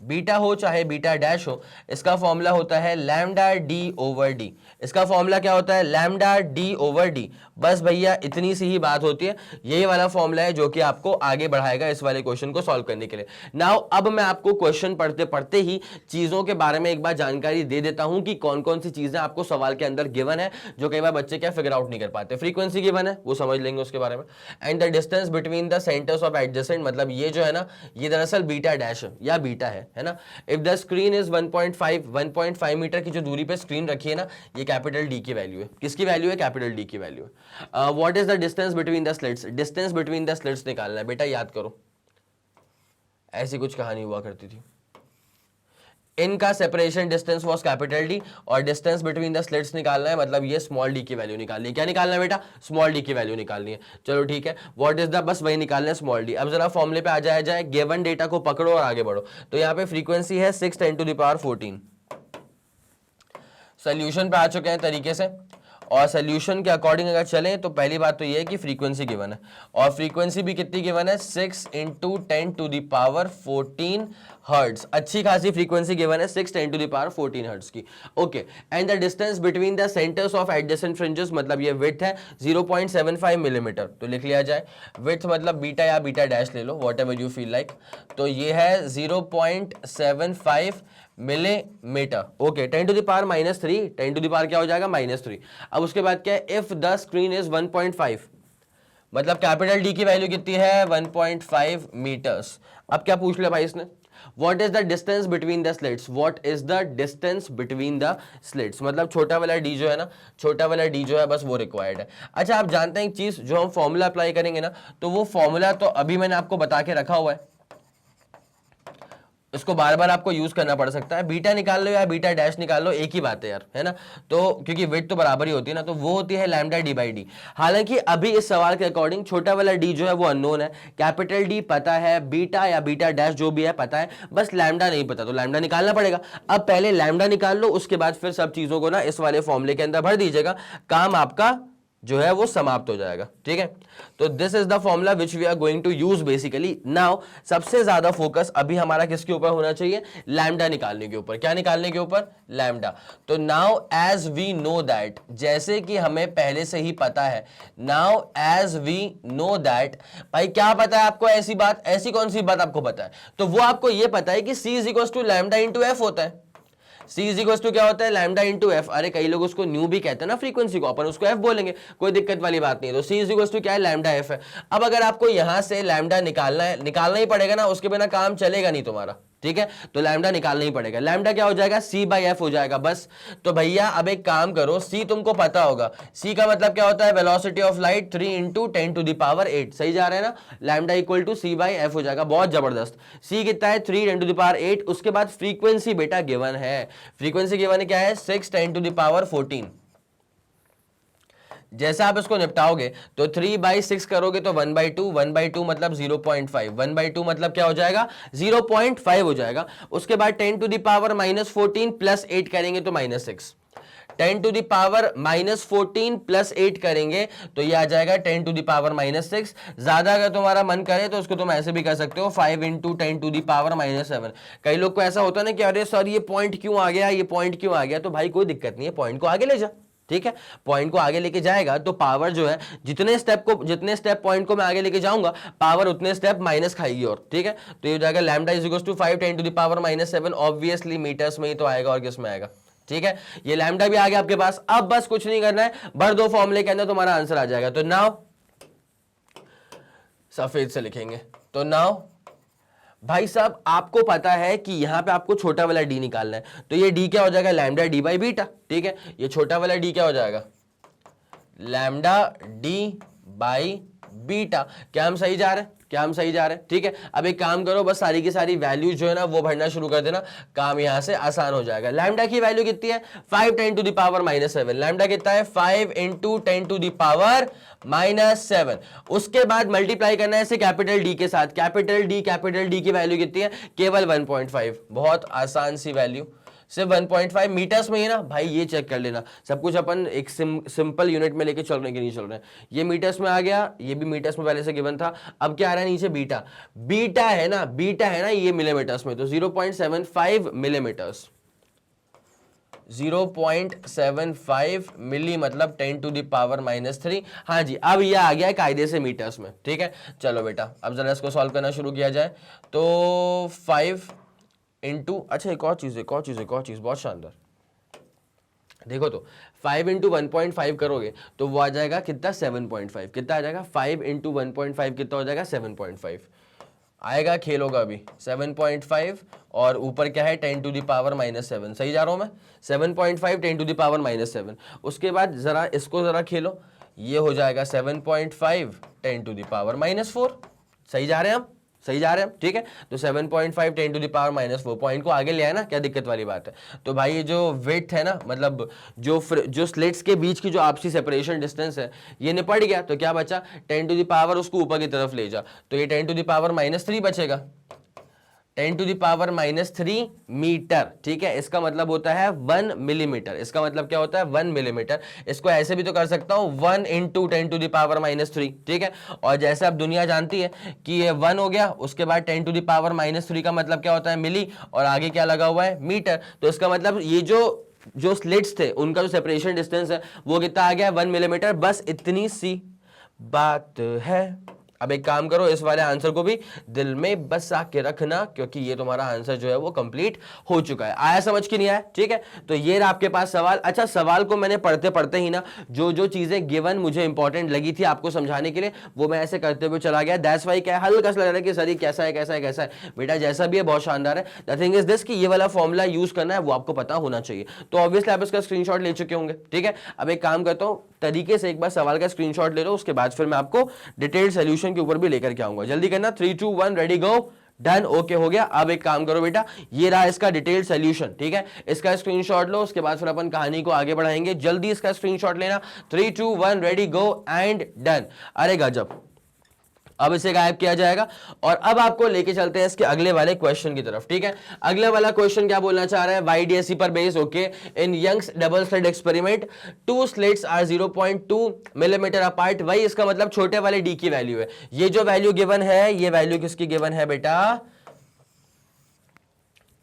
बीटा हो चाहे बीटा डैश हो, इसका फॉर्मूला होता है लैम्डा डी ओवर डी। इसका फॉर्मूला क्या होता है? Lambda D over D. बस भैया इतनी सी ही बात होती है। यही वाला फॉर्मूला है जो कि आपको आगे बढ़ाएगा इस वाले क्वेश्चन को सॉल्व करने के लिए। नाउ अब मैं आपको क्वेश्चन पढ़ते पढ़ते ही चीजों के बारे में एक बार जानकारी दे देता हूं कि कौन कौन सी चीजें आपको सवाल के अंदर गिवन है, जो कई बार बच्चे क्या फिगर आउट नहीं कर पाते। फ्रीक्वेंसी गिवन है, वो समझ लेंगे उसके बारे में। And the distance between the centres of adjacent, मतलब ये जो है ना, ये दरअसल बीटा डैश या बीटा है ना? If the screen is 1.5 metre की जो दूरी पे स्क्रीन रखी है ना, ये कैपिटल डी की वैल्यू है। किसकी वैल्यू है? कैपिटल डी की वैल्यू है। What is the distance between the slits? Distance between the slits निकालना है बेटा, याद करो, ऐसी कुछ कहानी हुआ करती थी। इनका separation distance was capital D और डिस्टेंस बिटवीन द स्लिट्स निकालना है, मतलब ये स्मॉल डी की वैल्यू निकालनी है। क्या निकालना है बेटा? स्मॉल डी की वैल्यू निकालनी है। चलो ठीक है, व्हाट इज द, बस वही निकालना है, स्मॉल डी। अब जरा फॉर्मूले पे आ जाए, गिवन डेटा को पकड़ो और आगे बढ़ो। तो यहाँ पे फ्रीक्वेंसी है 6 × 10⁻14। सोल्यूशन पे आ चुके हैं तरीके से, और सोल्यूशन के अकॉर्डिंग अगर चलें तो पहली बात तो ये है कि फ्रीक्वेंसी गिवन है, और फ्रीक्वेंसी भी कितनी गिवन है? 6 × 10⁻14 हर्ट्ज। अच्छी खासी फ्रीक्वेंसी गिवन है 6 × 10⁻14 हर्ट्ज की। Okay, and the distance between the centres of adjacent fringes, मतलब ये विड्थ है 0.75 मिलीमीटर। तो लिख लिया जाए, विड्थ मतलब बीटा या बीटा डैश ले लो, whatever you feel like. तो ये है 0.75 मिलीमीटर। ओके, 10⁻³ 10⁻³ क्या हो जाएगा? -3। अब उसके बाद क्या है? इफ द स्क्रीन इज 1.5 मतलब कैपिटल डी की वैल्यू कितनी है 1.5 मीटर्स। अब क्या पूछ लिया भाई इसने, What is the distance between the slits? What is the distance between the slits? मतलब छोटा वाला d जो है ना, छोटा वाला d जो है बस वो रिक्वायर्ड है। अच्छा आप जानते हैं एक चीज, जो हम फॉर्मूला अप्लाई करेंगे ना, तो वो फॉर्मूला तो अभी मैंने आपको बता के रखा हुआ है, इसको बार बार आपको यूज करना पड़ सकता है। बीटा निकाल लो या बीटा डैश निकाल लो, एक ही बात है यार, है ना। तो क्योंकि वेट तो बराबर ही होती है ना, तो वो होती है लैम्डा डी बाई डी। हालांकि अभी इस सवाल के अकॉर्डिंग छोटा वाला डी जो है वो अननोन है, कैपिटल डी पता है, बीटा या बीटा डैश जो भी है पता है, बस लैम्डा नहीं पता, तो लैम्डा निकालना पड़ेगा। अब पहले लैम्डा निकाल लो, उसके बाद फिर सब चीजों को ना इस वाले फॉर्मूले के अंदर भर दीजिएगा, काम आपका जो है वो समाप्त हो जाएगा। ठीक है, तो this is the formula which we are going to use basically now. सबसे ज्यादा फोकस अभी हमारा किसके ऊपर होना चाहिए, लैम्डा निकालने के ऊपर। क्या निकालने के ऊपर, लैम्डा। तो now as we know that, जैसे कि हमें पहले से ही पता है, now as we know that, भाई क्या पता है आपको, ऐसी बात, ऐसी कौन सी बात आपको पता है, तो वो आपको ये पता है कि c is equal to lambda into F होता है। C इज इक्वल टू क्या होता है, लैम्डा इंटू एफ। अरे कई लोग उसको न्यू भी कहते हैं ना फ्रीक्वेंसी को, अपन उसको एफ बोलेंगे, कोई दिक्कत वाली बात नहीं है। तो C इज इक्वल टू क्या है, लैम्डा एफ है। अब अगर आपको यहां से लैम्डा निकालना है, निकालना ही पड़ेगा ना, उसके बिना काम चलेगा नहीं तुम्हारा। ठीक है, तो लैम्डा निकालना ही पड़ेगा। लैम्डा क्या हो जाएगा, C बाई एफ हो जाएगा बस। तो भैया अब एक काम करो, C तुमको पता होगा, C का मतलब क्या होता है, velocity of light 3 into 10 to the power 8। सही जा रहे हैं ना, lambda equal to C by F हो जाएगा। बहुत जबरदस्त। C कितना है, 3 10 टू द पावर 8। उसके बाद फ्रीक्वेंसी बेटा गिवन है, फ्रीक्वेंसी गिवन है क्या है, 6 10 टू द पावर 14। जैसे आप इसको निपटाओगे तो 3/6 करोगे तो 1/2, 1/2 मतलब 0.5, 1/2 मतलब क्या हो जाएगा, 0.5 हो जाएगा। उसके बाद 10 टू द पावर -14 प्लस 8 करेंगे तो -6, 10 टू द पावर -14 प्लस 8 करेंगे तो ये आ जाएगा 10 टू द पावर -6। ज्यादा अगर तुम्हारा मन करे तो उसको तुम ऐसे भी कर सकते हो, 5 इंटू 10 टू द पावर -7। कई लोग को ऐसा होता है ना कि अरे सर ये पॉइंट क्यों आ गया, ये पॉइंट क्यों आ गया, तो भाई कोई दिक्कत नहीं है, पॉइंट को आगे ले जा। ठीक है, पॉइंट को आगे लेके जाएगा तो पावर जो है, जितने स्टेप पॉइंट को मैं आगे लेके जाऊंगा, पावर उतने स्टेप माइनस खाएगी। और ठीक है, तो ये हो जाएगा lambda is equal to 5 10 to the power -7। Obviously metres में ही तो आएगा, और किस में आएगा। ठीक है, ये लैम्डा भी आ गया आपके पास। अब बस कुछ नहीं करना है, भर दो फॉर्मूले के अंदर, तुम्हारा आंसर आ जाएगा। तो नाउ सफेद से लिखेंगे, तो नाउ भाई साहब आपको पता है कि यहां पे आपको छोटा वाला डी निकालना है, तो ये डी क्या हो जाएगा, लैम्डा डी बाई बीटा। ठीक है, ये छोटा वाला डी क्या हो जाएगा, लैम्डा डी बाई बीटा। क्या हम सही जा रहे हैं, क्या हम सही जा रहे हैं। ठीक है, अब एक काम करो, बस सारी की सारी वैल्यू जो है ना वो भरना शुरू कर देना, काम यहां से आसान हो जाएगा। लैम्डा की वैल्यू कितनी है, 5 10 टू द पावर -7। लैम्डा कितना है, 5 इंटू 10 टू द पावर -7। उसके बाद मल्टीप्लाई करना है इसे कैपिटल डी के साथ। कैपिटल डी की वैल्यू कितनी है, केवल 1.5। बहुत आसान सी वैल्यू, सिर्फ 1.5 मीटर्स में ही ना भाई, ये चेक कर लेना। सब कुछ अपन एक सिंपल यूनिट में लेके चल रहे हैं कि नहीं चल रहे हैं। ये मीटर्स में आ गया, ये भी मीटर्स में पहले से गिवन था। अब क्या आ रहा है नीचे, बीटा। बीटा है ना ये मिलीमीटर्स में, तो 0.75 मिलीमीटर्स, 0.75 मिली मतलब 10 टू द पावर -3। हाँ जी, अब ये आ गया है कायदे से मीटर्स में। ठीक है, चलो बेटा अब जरा इसको सॉल्व करना शुरू किया जाए। तो 5 इंटू, अच्छा एक और चीज बहुत शानदार, देखो तो 5 इंटू 1.5 करोगे तो वो आ जाएगा कितना, 7.5। कितना आ जाएगा, 5 इंटू 1.5 कितना हो जाएगा, 7.5 आएगा। खेल होगा अभी 7.5 और ऊपर क्या है, 10 टू द पावर -7। सही जा रहा हूं मैं, 7.5 10 टू द पावर -7। उसके बाद जरा इसको जरा खेलो, ये हो जाएगा 7.5 10 टू द पावर -4। सही जा रहे हैं हम, सही जा रहे हैं। ठीक है, तो 7.5 10 टू द पावर -4, पॉइंट को आगे ले आए ना, क्या दिक्कत वाली बात है। तो भाई ये जो विड्थ है ना, मतलब जो स्लिट्स के बीच की जो आपसी सेपरेशन डिस्टेंस है, ये निपट गया। तो क्या बचा, 10 टू द पावर उसको ऊपर की तरफ ले जा, तो ये 10 टू द पावर -3 बचेगा, 10 टू द पावर -3 मीटर। ठीक है, इसका मतलब होता है 1 मिलीमीटर। इसका मतलब क्या होता है, 1 मिलीमीटर। इसको ऐसे भी तो कर सकता हूं, 1 इंटू 10 टू द पावर -3। ठीक है, और जैसे अब दुनिया जानती है कि ये 1 हो गया, उसके बाद 10 टू द पावर -3 का मतलब क्या होता है, मिली, और आगे क्या लगा हुआ है, मीटर। तो इसका मतलब ये जो स्लिट्स थे उनका जो सेपरेशन डिस्टेंस है वो कितना आ गया, 1 मिलीमीटर। बस इतनी सी बात है, अब एक काम करो, इस वाले आंसर को भी दिल में बसा के रखना, क्योंकि ये तुम्हारा आंसर जो है वो कंप्लीट हो चुका है। आया समझ की नहीं आया? ठीक है, तो ये रहा आपके पास सवाल। अच्छा, सवाल को मैंने पढ़ते पढ़ते ही ना जो जो चीजें गिवन मुझे इंपॉर्टेंट लगी थी आपको समझाने के लिए, वो मैं ऐसे करते हुए चला गया। दैट्स वाई क्या हल्का सा लग रहा है कि सर ये कैसा है कैसा है कैसा है। बेटा जैसा भी है बहुत शानदार है। द थिंग इज दिस कि ये वाला फॉर्मूला यूज करना है वो आपको पता होना चाहिए। तो ऑब्वियसली आप इसका स्क्रीनशॉट ले चुके होंगे। ठीक है, अब एक काम करता हूं, तरीके से एक बार सवाल का स्क्रीनशॉट ले लो, उसके बाद फिर मैं आपको डिटेल्ड सॉल्यूशन के ऊपर भी लेकर के आऊंगा। जल्दी करना, 3 2 1 रेडी गो, डन, ओके हो गया। अब एक काम करो बेटा, ये रहा इसका डिटेल्ड सॉल्यूशन। ठीक है, इसका स्क्रीनशॉट लो, उसके बाद फिर अपन कहानी को आगे बढ़ाएंगे। जल्दी इसका स्क्रीनशॉट लेना, 3 2 1 रेडी गो एंड डन। अरे गजब, अब इसे गायब किया जाएगा और अब आपको लेके चलते हैं इसके अगले वाले क्वेश्चन की तरफ। ठीक है, अगले वाला क्वेश्चन क्या बोलना चाह रहा है? YDSE पर base, okay. In Young's double slit experiment 2 slits are 0.2 millimetre apart. वही इसका मतलब छोटे वाले डी की वैल्यू है। ये जो वैल्यू गिवन है, ये वैल्यू किसकी गिवन है बेटा?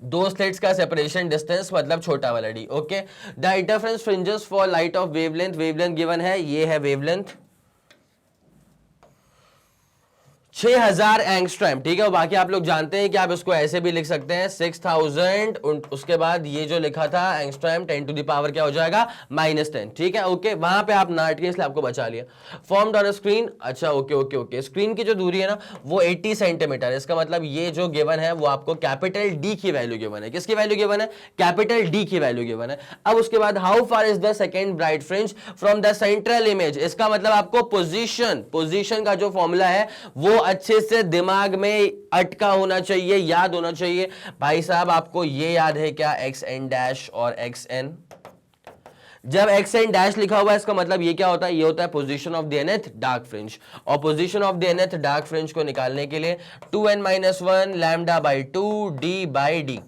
2 स्लिट्स का सेपरेशन डिस्टेंस मतलब छोटा वाला D, okay. The interference fringes for light of wavelength, wavelength given है, ये है वेवलेंथ 6000 एंगस्ट्रॉम। ठीक है, और बाकी आप लोग जानते हैं कि आप इसको ऐसे भी लिख सकते हैं 6000, उसके बाद ये जो लिखा था एंगस्ट्रॉम 10 टू द पावर क्या हो जाएगा? -10। ठीक है, ओके, वहां पे आप ना अटके इसलिए आपको बचा लिया। फॉर्म्ड ऑन स्क्रीन, अच्छा ओके ओके ओके। स्क्रीन की जो दूरी है ना वो 80 सेंटीमीटर। इसका मतलब ये जो गिवन है वो आपको कैपिटल डी की वैल्यू गिवन है। किसकी वैल्यू गिवन है? कैपिटल डी की वैल्यू गिवन है। अब उसके बाद how far is the second bright fringe from the central image. इसका मतलब आपको पोजीशन का जो फॉर्मूला है वो अच्छे से दिमाग में अटका होना चाहिए, याद होना चाहिए। भाई साहब आपको ये याद है क्या? XN डैश और XN। जब XN डैश लिखा हुआ है इसका मतलब ये क्या होता है? ये होता है position of the nth dark fringe. और position of the nth dark fringe को निकालने के लिए 2n-1 lambda by 2 d by d,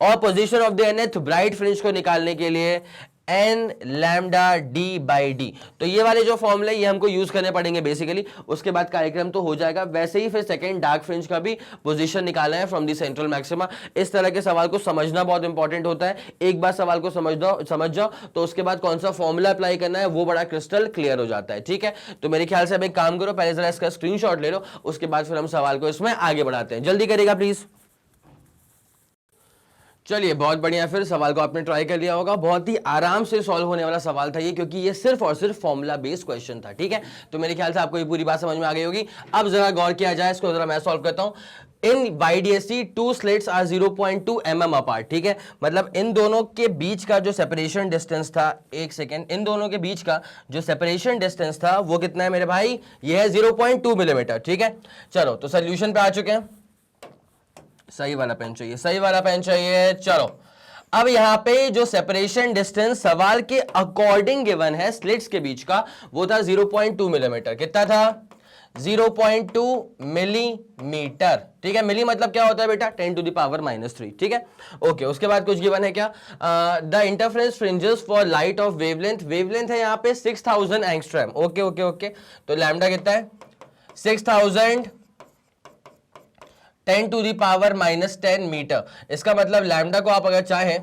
और position of the nth bright fringe को निकालने के लिए n lambda d by d। तो ये वाले जो फॉर्मूले ये हमको यूज करने पड़ेंगे बेसिकली। उसके बाद कार्यक्रम तो हो जाएगा। वैसे ही फिर सेकंड डार्क फ्रिंज का भी पोजीशन निकालना है फ्रॉम द सेंट्रल मैक्सिमा। इस तरह के सवाल को समझना बहुत इंपॉर्टेंट होता है। एक बार सवाल को समझ जाओ तो उसके बाद कौन सा फॉर्मूला अप्लाई करना है वो बड़ा क्रिस्टल क्लियर हो जाता है। ठीक है, तो मेरे ख्याल से अब एक काम करो, पहले जरा इसका स्क्रीनशॉट ले लो, उसके बाद फिर हम सवाल को इसमें आगे बढ़ाते हैं। जल्दी करेगा प्लीज। चलिए बहुत बढ़िया, फिर सवाल को आपने ट्राई कर लिया होगा। बहुत ही आराम से सॉल्व होने वाला सवाल था ये, क्योंकि ये सिर्फ और सिर्फ फॉर्मूला बेस्ड क्वेश्चन था। ठीक है, तो मेरे ख्याल से आपको ये पूरी बात समझ में आ गई होगी। अब जरा गौर किया जाए, इसको जरा मैं सॉल्व करता हूं। In YDSE 2 slits are 0.2 mm apart. ठीक है, मतलब इन दोनों के बीच का जो सेपरेशन डिस्टेंस था, एक सेकेंड, इन दोनों के बीच का जो सेपरेशन डिस्टेंस था वो कितना है मेरे भाई? ये है 0.2 मिलीमीटर। ठीक है, चलो तो सोल्यूशन पे आ चुके हैं। सही वाला पेन चाहिए, सही वाला पेन चाहिए। चलो, अब यहां पे जो सेपरेशन डिस्टेंस सवाल के अकॉर्डिंग गिवन है स्लिट्स के बीच का, वो था 0.2 मिलीमीटर। कितना था? 0.2 मिलीमीटर। ठीक है, मिली मतलब क्या होता है बेटा? 10 टू द पावर -3। ठीक है, ओके। उसके बाद कुछ गिवन है क्या? The interference fringes for light of wavelength, wavelength है यहां पे 6000 एंगस्ट्रॉम। ओके ओके ओके, तो लैम्डा कितना है? 6000 10 टू दी पावर -10 मीटर। इसका मतलब लैम्डा को आप अगर चाहें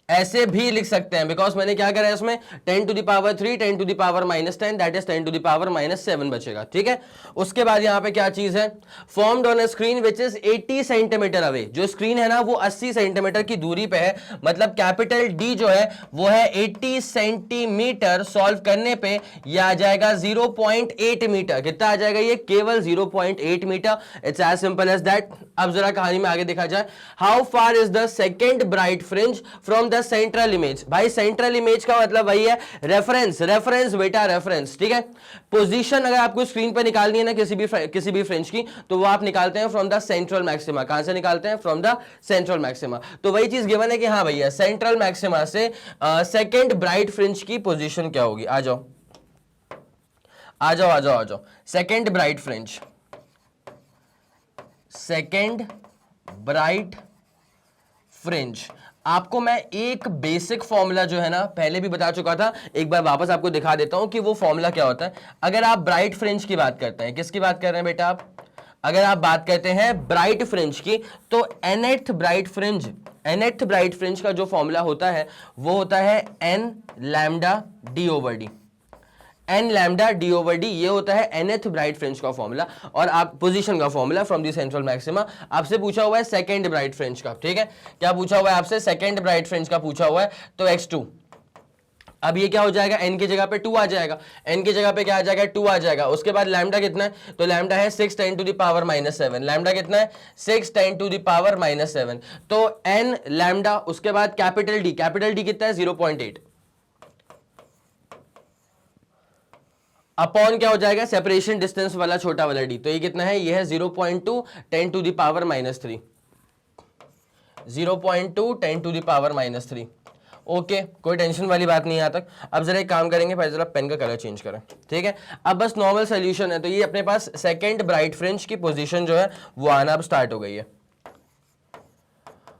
ऐसे भी लिख सकते हैं, बिकॉज मैंने क्या करा है इसमें 10 to the power 3 10 to the power -10 that is 10 to the power -7 बचेगा। ठीक है, उसके बाद यहां पे क्या चीज है? Formed on a screen which is 80 centimetre away. जो स्क्रीन है ना वो 80 सेंटीमीटर की दूरी पे है, मतलब कैपिटल डी जो है वो है 80 सेंटीमीटर। सॉल्व करने पे ये आ जाएगा 0.8 मीटर। कितना आ जाएगा ये? केवल 0.8 metre. It's as simple as that. अब जरा कहानी में आगे देखा जाए। How far is the second bright fringe from the central image. भाई सेंट्रल इमेज का मतलब वही है रेफरेंस, रेफरेंस बेटा, रेफरेंस। ठीक है, पोजीशन अगर आपको स्क्रीन पर निकालनी है ना किसी भी फ्रिंज की, तो वो आप निकालते हैं फ्रॉम द सेंट्रल मैक्सिमा। कहां से निकालते हैं? From the central maxima. तो वही चीज गिवन है कि हाँ भैया सेंट्रल मैक्सिमा से सेकेंड ब्राइट फ्रिंज की पोजीशन क्या होगी? आ जाओ आ जाओ आ जाओ आ जाओ। Second bright fringe, second bright fringe. आपको मैं एक बेसिक फॉर्मूला जो है ना पहले भी बता चुका था, एक बार वापस आपको दिखा देता हूं कि वो फॉर्मूला क्या होता है। अगर आप ब्राइट फ्रिंज की बात करते हैं, किसकी बात कर रहे हैं बेटा आप? अगर आप बात करते हैं ब्राइट फ्रिंज की, तो nth ब्राइट फ्रिंज का जो फॉर्मूला होता है वो होता है n lambda d over d। N lambda D over D, ये होता है nth ब्राइट फ्रिंज का फॉर्मूला और आप पोजीशन का formula from the central maxima. आपसे पूछा हुआ है सेकंड ब्राइट फ्रिंज का, ठीक है, क्या पूछा हुआ है आपसे, सेकंड ब्राइट फ्रिंज का पूछा हुआ है, तो x2। अब ये क्या हो जाएगा, n की जगह पे 2 आ जाएगा, n की जगह पे क्या आ जाएगा, 2 आ जाएगा। उसके बाद लैम्डा कितना है, तो लैम्डा है 6 10 टू द पावर -7, लैम्डा कितना है 6 10 टू द पावर -7, तो n लैम्डा, उसके बाद कैपिटल D, कैपिटल D कितना है 0.8 अपॉन क्या हो जाएगा, सेपरेशन डिस्टेंस वाला छोटा वाला d, तो ये कितना है, ये है 0.2 10 to the power -3, 0.2 10 to the power -3। Okay कोई टेंशन वाली बात नहीं है यहाँ तक। अब जरा एक काम करेंगे, पहले जरा पेन का कलर चेंज करें, ठीक है। अब बस नॉर्मल सोल्यूशन है, तो ये अपने पास सेकंड ब्राइट फ्रिंज की पोजीशन जो है वो आना अब स्टार्ट हो गई है।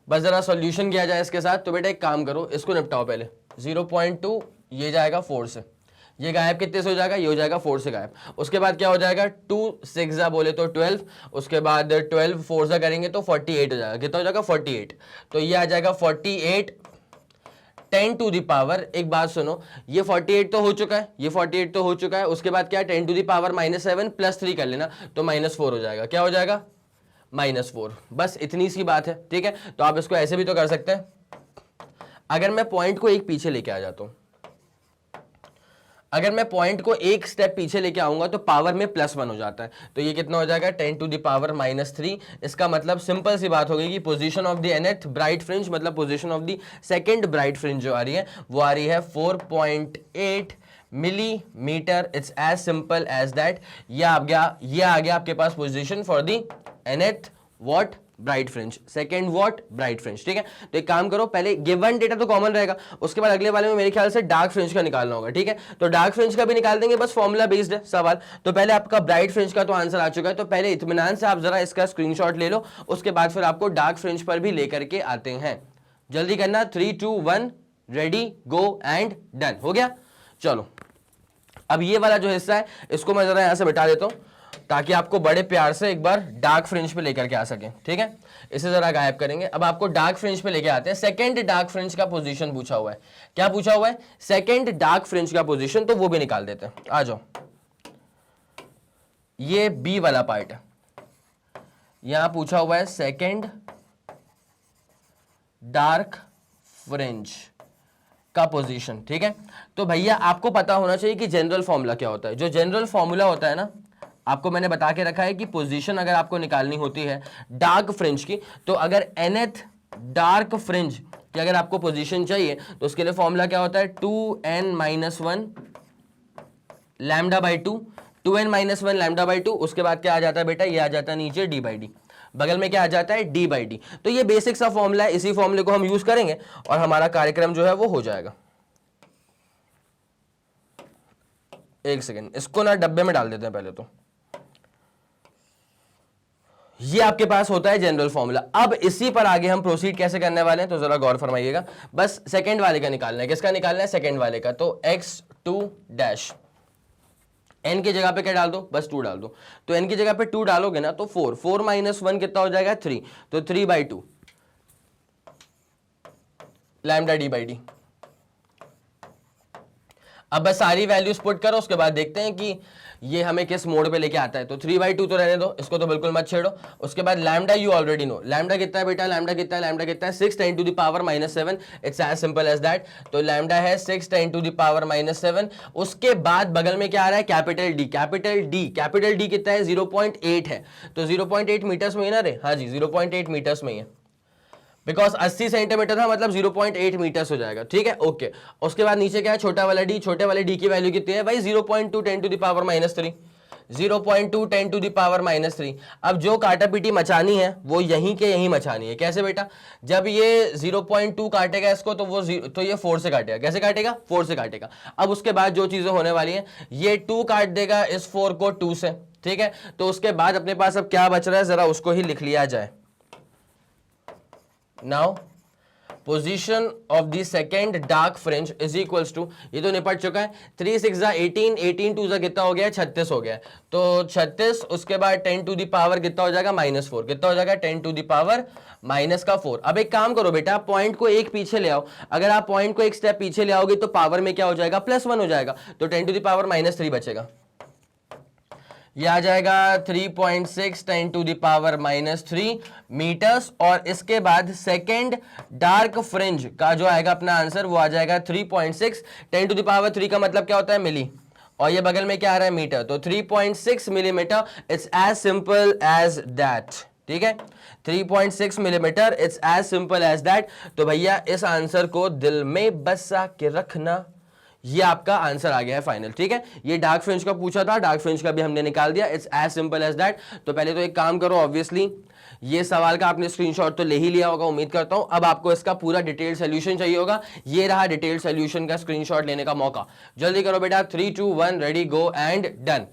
बस जरा सॉल्यूशन किया जाए इसके साथ। तो बेटा एक काम करो, इसको निपटाओ पहले। 0.2 ये जाएगा 4 से, ये गायब कितने से हो जाएगा, ये हो जाएगा 4 से गायब। उसके बाद क्या हो जाएगा, 2 6 बोले तो 12, उसके बाद 12 4 करेंगे तो 48 हो जाएगा। कितना हो जाएगा 48, तो ये आ जाएगा 48 10 टू द पावर, एक बात सुनो, ये 48 तो हो चुका है, ये 48 तो हो चुका है। उसके बाद क्या है 10 टू द पावर -7 +3 कर लेना, तो -4 हो जाएगा। क्या हो जाएगा -4, बस इतनी सी बात है, ठीक है। तो आप इसको ऐसे भी तो कर सकते हैं। अगर मैं पॉइंट को एक पीछे लेके आ जाता हूं, अगर मैं पॉइंट को एक स्टेप पीछे लेके आऊंगा तो पावर में +1 हो जाता है, तो ये कितना हो जाएगा 10 टू द पावर -3। इसका मतलब सिंपल सी बात हो गई कि position of the nth bright fringe, मतलब position of the second bright fringe जो आ रही है वो आ रही है 4.8 millimetre. It's as simple as that. ये आ गया आपके पास position for the nth what bright fringe, second what bright fringe, ठीक है। तो एक काम करो, पहले गिवन डेटा तो कॉमन रहेगा, उसके बाद अगले वाले में मेरे ख्याल से डार्क फ्रिंज का निकालना होगा, ठीक है। तो डार्क फ्रिंज का भी निकाल देंगे, बस फॉर्मूला बेस्ड है सवाल। तो पहले आपका ब्राइट फ्रिंज का तो आंसर आ चुका है, तो पहले इत्मीनान से आप जरा इसका स्क्रीनशॉट ले लो, उसके बाद फिर आपको डार्क फ्रिंज पर भी लेकर के आते हैं। जल्दी करना, 3 2 1 रेडी गो एंड डन। हो गया, चलो अब ये वाला जो हिस्सा है इसको मैं जरा यहां से मिटा देता हूं, ताकि आपको बड़े प्यार से एक बार डार्क फ्रिंज पे लेकर के आ सके, ठीक है। इसे जरा गायब करेंगे। अब आपको डार्क फ्रिंज पे लेके आते हैं। सेकंड डार्क फ्रिंज का पोजीशन पूछा हुआ है, क्या पूछा हुआ है, सेकंड डार्क फ्रिंज का पोजीशन, तो वो भी निकाल देते हैं। आ जाओ, ये बी वाला पार्ट है, यहां पूछा हुआ है सेकंड डार्क फ्रिंज का पोजीशन, ठीक है। तो भैया आपको पता होना चाहिए कि जनरल फॉर्मूला क्या होता है। जो जनरल फॉर्मूला होता है ना, आपको मैंने बता के रखा है कि पोजीशन अगर आपको निकालनी होती है डार्क फ्रिंज की, तो अगर nth डार्क फ्रिंज की अगर आपको पोजीशन चाहिए तो उसके लिए फॉर्मूला क्या होता है, 2n-1 lambda by 2, 2n-1 lambda by 2। उसके बाद क्या आ जाता है बेटा, ये आ जाता है नीचे d/d, बगल में क्या आ जाता है d/d। तो ये बेसिक सा फॉर्मूला है, इसी फॉर्मूले को हम यूज करेंगे और हमारा कार्यक्रम जो है वो हो जाएगा। एक सेकेंड, इसको ना डब्बे में डाल देते हैं पहले। तो ये आपके पास होता है जनरल फॉर्मूला। अब इसी पर आगे हम प्रोसीड कैसे करने वाले हैं, तो जरा गौर फरमाइएगा। बस सेकंड वाले का निकालना है। किसका निकालना है, सेकंड वाले का। तो x2 डैश, n की जगह पे क्या डाल दो, बस 2 डाल दो। तो n की जगह पे 2 डालोगे ना तो 4 -1 कितना हो जाएगा 3, तो 3/2 लैम्डा d/d। अब बस सारी वैल्यूज पुट करो, उसके बाद देखते हैं कि ये हमें किस मोड पे लेके आता है। तो 3/2 तो रहने दो, इसको तो बिल्कुल मत छेड़ो। उसके बाद lambda you already know, lambda कितना है बेटा, लैम्डा कितना है, लैम्डा कितना है 6 10 to the power -7। It's as simple as that. तो लैम्डा है 6 10 टू द पावर -7। उसके बाद बगल में क्या आ रहा है, capital D, capital D, capital D कितना है 0.8 है। तो 0.8 मीटर्स में ही ना रे, हाँ जी 0.8 मीटर्स में ही है, बिकॉज 80 सेंटीमीटर था, मतलब 0.8 मीटर्स हो जाएगा, ठीक है। ओके, उसके बाद नीचे क्या है, छोटा वाला डी, छोटे वाले डी की वैल्यू कितनी है भाई 0.2 10 to the power -3, 0.2 10 to the power -3। अब जो काटा पीटी मचानी है वो यहीं के यहीं मचानी है। कैसे बेटा, जब ये 0.2 काटेगा इसको तो वो तो ये 4 से काटेगा। कैसे काटेगा, 4 से काटेगा। अब उसके बाद जो चीजें होने वाली हैं, ये 2 काट देगा इस 4 को 2 से, ठीक है। तो उसके बाद अपने पास अब क्या बच रहा है, जरा उसको ही लिख लिया जाए। Now position of the second dark fringe is equals to, ये तो निपट चुका है, 3 6 जा 18, 18 2 जा कितना हो गया 36 हो गया, तो 36, उसके बाद 10 टू द पावर कितना हो जाएगा -4, कितना हो जाएगा 10 टू द पावर -4। अब एक काम करो बेटा, पॉइंट को एक पीछे ले आओ, अगर आप पॉइंट को एक स्टेप पीछे ले आओगे तो पावर में क्या हो जाएगा +1 हो जाएगा, तो 10 टू द पावर -3 बचेगा, ये आ जाएगा 3.6 10 टू द पावर -3 मीटर्स। और इसके बाद सेकेंड डार्क फ्रिंज का जो आएगा अपना आंसर वो आ जाएगा 3.6 10 टू द पावर 3 का मतलब क्या होता है मिली, और ये बगल में क्या आ रहा है मीटर, तो 3.6 millimetre, it's as simple as that, ठीक है 3.6 millimetre, it's as simple as that. तो भैया इस आंसर को दिल में बसा के रखना, ये आपका आंसर आ गया है फाइनल, ठीक है। ये डार्क फ्रिंज का पूछा था, डार्क फ्रिंज का भी हमने निकाल दिया, it's as simple as that. तो पहले तो एक काम करो, ऑब्वियसली ये सवाल का आपने स्क्रीनशॉट तो ले ही लिया होगा, उम्मीद करता हूं। अब आपको इसका पूरा डिटेल सोल्यूशन चाहिए होगा, ये रहा डिटेल सोल्यूशन का स्क्रीनशॉट लेने का मौका, जल्दी करो बेटा, 3 2 1 रेडी गो एंड डन।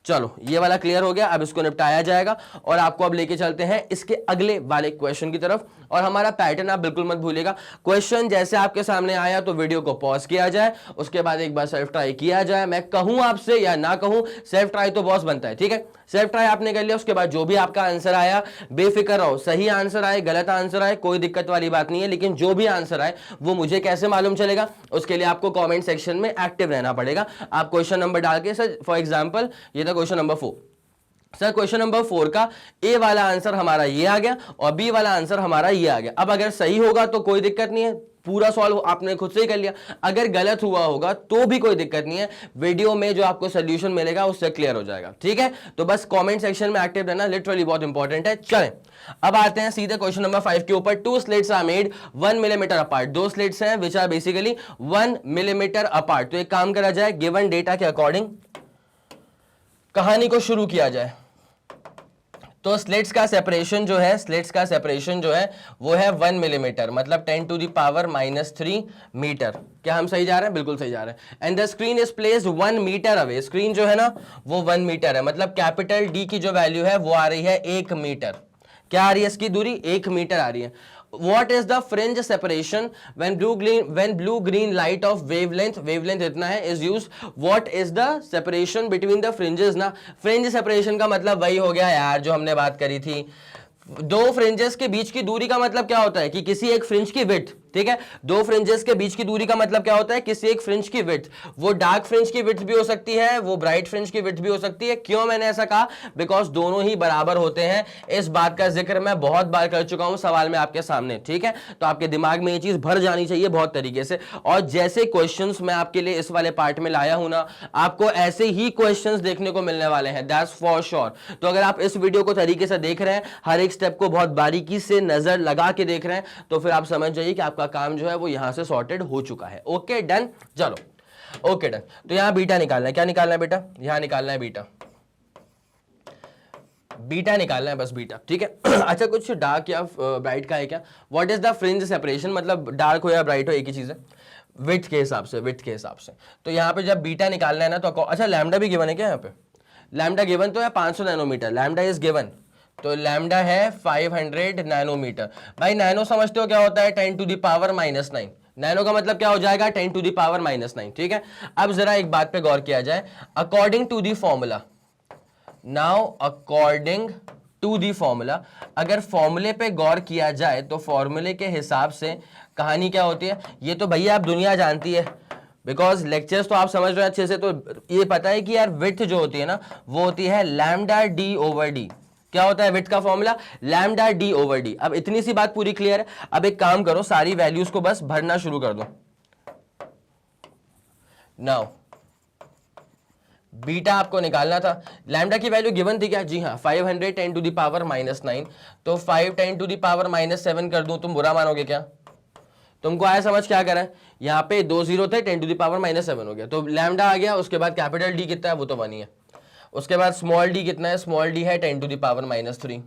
चलो ये वाला क्लियर हो गया, अब इसको निपटाया जाएगा और आपको अब लेके चलते हैं इसके अगले वाले क्वेश्चन की तरफ। और हमारा पैटर्न आप बिल्कुल मत भूलिएगा, क्वेश्चन जैसे आपके सामने आया तो वीडियो को पॉज किया जाए, उसके बाद एक बार सेल्फ ट्राई किया जाए, मैं कहूं आपसे या ना कहूं सेल्फ ट्राई तो बॉस बनता है, ठीक है। सेल्फ ट्राई आपने कर लिया, उसके बाद जो भी आपका आंसर आया बेफिक्र रहो, सही आंसर आए गलत आंसर आए कोई दिक्कत वाली बात नहीं है, लेकिन जो भी आंसर आए वो मुझे कैसे मालूम चलेगा, उसके लिए आपको कॉमेंट सेक्शन में एक्टिव रहना पड़ेगा। आप क्वेश्चन नंबर डाल के, सर फॉर एग्जाम्पल ये था question number 4, sir question number 4 का ए वाला आंसर हमारा ये आ गया और बी वाला आंसर हमारा ये आ गया। अब अगर सही होगा तो कोई दिक्कत नहीं है, पूरा सॉल्व आपने खुद से ही कर लिया, अगर गलत हुआ होगा तो भी कोई दिक्कत नहीं है, वीडियो में जो आपको सोल्यूशन मिलेगा उससे क्लियर हो जाएगा, ठीक है। तो बस कमेंट सेक्शन में एक्टिव रहना, लिटरली बहुत इंपॉर्टेंट है। चलें अब आते हैं सीधे क्वेश्चन नंबर 5 के ऊपर। 2 slits are made 1 millimetre apart, 2 slits हैं which are basically 1 millimetre apart. तो एक काम करा जाए, गिवन डेटा के अकॉर्डिंग कहानी को शुरू किया जाए। तो स्लिट्स का सेपरेशन जो है, स्लिट्स का सेपरेशन जो है वो है 1 मिलीमीटर, मतलब 10 टू द पावर -3 मीटर। क्या हम सही जा रहे हैं? बिल्कुल सही जा रहे हैं। And the screen is placed 1 metre away, screen जो है ना वो 1 मीटर है, मतलब कैपिटल डी की जो वैल्यू है वो आ रही है 1 मीटर। क्या आ रही है इसकी दूरी? 1 मीटर आ रही है। What is the fringe separation when blue green light of wavelength इतना है is used? What is the separation between the fringes? ना fringe separation का मतलब वही हो गया यार जो हमने बात करी थी, दो फ्रिंजेस के बीच की दूरी का मतलब क्या होता है कि किसी एक फ्रिंज की विड्थ, ठीक है, दो फ्रिंजेस के बीच की दूरी का मतलब क्या होता है किसी एक फ्रिंज की विड्थ। वो डार्क फ्रिंज की विड्थ भी हो सकती है, वो ब्राइट फ्रिंज की विड्थ भी हो सकती है। क्यों मैंने ऐसा कहा? बिकॉज दोनों ही बराबर होते हैं। इस बात का जिक्र मैं बहुत बार कर चुका हूं सवाल में आपके सामने, ठीक है। तो आपके दिमाग में ये चीज भर जानी चाहिए बहुत तरीके से। और जैसे क्वेश्चंस मैं आपके लिए इस वाले पार्ट में लाया हूं ना, आपको ऐसे ही क्वेश्चंस देखने को मिलने वाले हैं, दैट्स फॉर श्योर। तो अगर आप इस वीडियो को तरीके से देख रहे हैं, हर एक स्टेप को बहुत बारीकी से नजर लगा के देख रहे हैं, तो फिर आप समझ जाइए कि आपका काम जो है वो यहां से सॉर्टेड हो चुका है। ओके डन, चलो ओके डन। तो यहां बीटा निकालना है, क्या निकालना है बेटा? यहां निकालना है बीटा, बीटा निकालना है बस, बीटा, ठीक है। अच्छा कुछ डार्क या ब्राइट का है क्या? What is the fringe separation, मतलब डार्क हो या ब्राइट हो एक ही चीज है, विड्थ के हिसाब से, विड्थ के हिसाब से। तो यहाँ पे जब बीटा निकालना है ना तो अच्छा लैम्डा भी गिवन है क्या? यहाँ पे लैम्डा गिवन तो है 500 नैनोमीटर, लैम्डा इज गिवन, तो लैम्डा है 500 नैनोमीटर। भाई नैनो समझते हो क्या होता है? 10 टू द पावर -9, नैनो का मतलब क्या हो जाएगा? 10 टू द पावर -9, ठीक है। अब जरा एक बात पे गौर किया जाए, according to the formula, now according to the formula, अगर फॉर्मूले पे गौर किया जाए तो फॉर्मूले के हिसाब से कहानी क्या होती है, ये तो भैया आप दुनिया जानती है, बिकॉज लेक्चर्स तो आप समझ रहे हैं अच्छे से। तो ये पता है कि यार विड्थ जो होती है ना वो होती है लैम्डा डी ओवर डी। क्या होता है विड्थ का formula? Lambda D over D. अब इतनी सी बात पूरी क्लियर है। अब एक काम करो, सारी वैल्यूज को बस भरना शुरू कर दो। नाउ बीटा आपको निकालना था, लैम्डा की वैल्यू गिवन थी क्या? जी हाँ, 500 10 टू द पावर -9, तो 5 10 टू द पावर -7 कर दूं, तुम बुरा मानोगे क्या? तुमको आया समझ? क्या करें, यहाँ पे 2 0 थे, 10 टू द पावर -7 हो गया, तो लैम्डा आ गया। उसके बाद कैपिटल डी कितना है वो तो 1 ही है। उसके बाद स्मॉल डी कितना है? स्मॉल डी है 10 टू द पावर -3,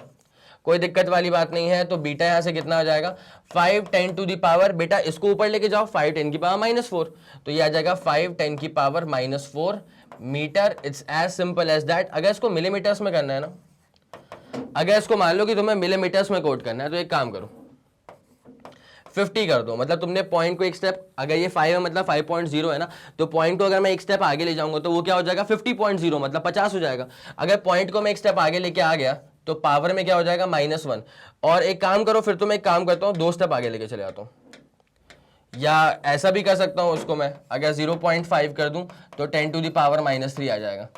कोई दिक्कत वाली बात नहीं है। तो बीटा यहाँ से कितना आ जाएगा? 5 10 टू द पावर, बेटा इसको ऊपर लेके जाओ, 5 10 की पावर -4, तो ये आ जाएगा 5 10 की power -4 metre. It's as simple as that. अगर इसको मिलीमीटर्स में करना है ना, अगर इसको मान लो कि तुम्हें मिलीमीटर्स में कोट करना है, तो एक काम करो, 50 कर दो, मतलब तुमने पॉइंट को एक स्टेप, अगर ये 5 है मतलब 5.0 है ना, तो पॉइंट को अगर मैं एक स्टेप आगे ले जाऊंगा तो वो क्या हो जाएगा 50.0, मतलब 50 हो जाएगा। अगर पॉइंट को मैं एक स्टेप आगे लेके आ गया तो पावर में क्या हो जाएगा -1। और एक काम करो फिर, तो मैं एक काम करता हूँ 2 स्टेप आगे लेके चले जाता हूँ, या ऐसा भी कर सकता हूँ उसको मैं, अगर 0.5 कर दूं तो 10⁻³ आ जाएगा।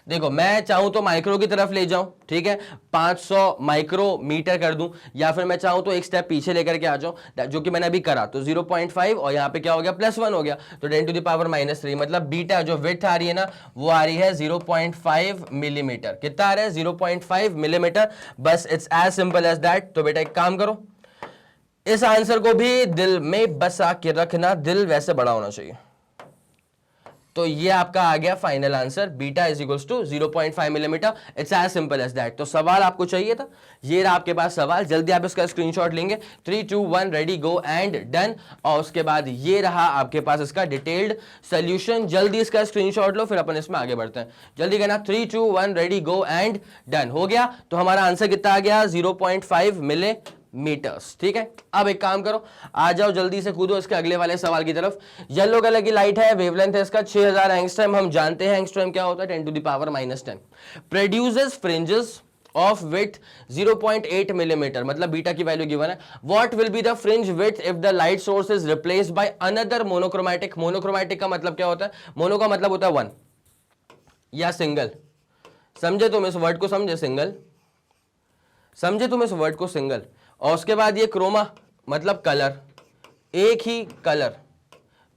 देखो मैं चाहूं तो माइक्रो की तरफ ले जाऊं, ठीक है, 500 माइक्रोमीटर कर दूं, या फिर मैं चाहूं तो एक स्टेप पीछे लेकर के आ जाऊं, जो कि मैंने अभी करा। तो 0.5 और यहाँ पे क्या हो गया +1 हो गया, तो 10⁻³ मतलब बीटा जो विड्थ आ रही है ना, वो आ रही है 0.5 मिलीमीटर। कितना आ रहा है 0.5 मिलीमीटर, बस it's as simple as that. तो बेटा एक काम करो, इस आंसर को भी दिल में बसा के रखना, दिल वैसे बड़ा होना चाहिए। तो ये आपका आ गया final answer, beta is equals to 0.5 millimetre. It's as simple as that. तो सवाल आपको चाहिए था, ये रहा आपके पास सवाल, जल्दी आप इसका स्क्रीनशॉट लेंगे। 3 2 1 रेडी गो एंड डन। और उसके बाद ये रहा आपके पास इसका डिटेल्ड सोल्यूशन, जल्दी इसका स्क्रीनशॉट लो, फिर अपन इसमें आगे बढ़ते हैं। जल्दी कहना 3 2 1 रेडी गो एंड डन। हो गया, तो हमारा आंसर कितना आ गया 0.5 मिलीमीटर्स। ठीक है, अब एक काम करो, आ जाओ जल्दी से कूदो इसके अगले वाले सवाल की तरफ। येलो कलर की लाइट है, वेवलेंथ है इसका 6000 एंगस्ट्रॉम। हम जानते हैं एंगस्ट्रॉम क्या होता है, 10⁻⁻10। Produces fringes of width 0.8 millimetre, मतलब बीटा की वैल्यू गिवन है। What will be the fringe width if the light source is replaced by another monochromatic. Monochromatic का मतलब क्या होता है, मोनो का मतलब होता है 1 या सिंगल। समझे तुम इस वर्ड को, समझे सिंगल, समझे तुम इस वर्ड को सिंगल। और उसके बाद ये क्रोमा मतलब कलर, एक ही कलर,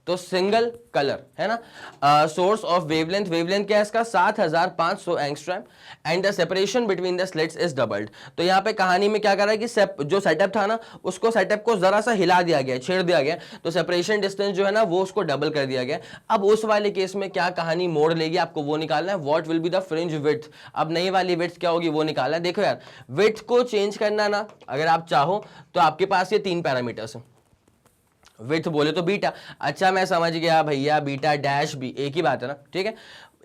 तो सिंगल कलर है ना। सोर्स ऑफ वेवलेंथ, वेवलेंथ क्या है इसका 7500 angstrom and the separation between the slits is doubled. तो यहाँ पे कहानी में क्या कर रहा है कि जो सेटअप था ना, उसको सेटअप को जरा सा हिला दिया गया, छेड़ दिया गया, तो सेपरेशन डिस्टेंस जो है ना वो उसको डबल कर दिया गया। अब उस वाले केस में क्या कहानी मोड़ लेगी, आपको वो निकालना है। What will be the fringe width, अब नई वाली विड्थ क्या होगी वो निकालना है। देखो यार, विड्थ को चेंज करना ना अगर आप चाहो तो आपके पास ये 3 पैरामीटर्स हैं। विड्थ बोले तो बीटा, अच्छा मैं समझ गया भैया, बीटा डैश भी एक ही बात है ना, ठीक है,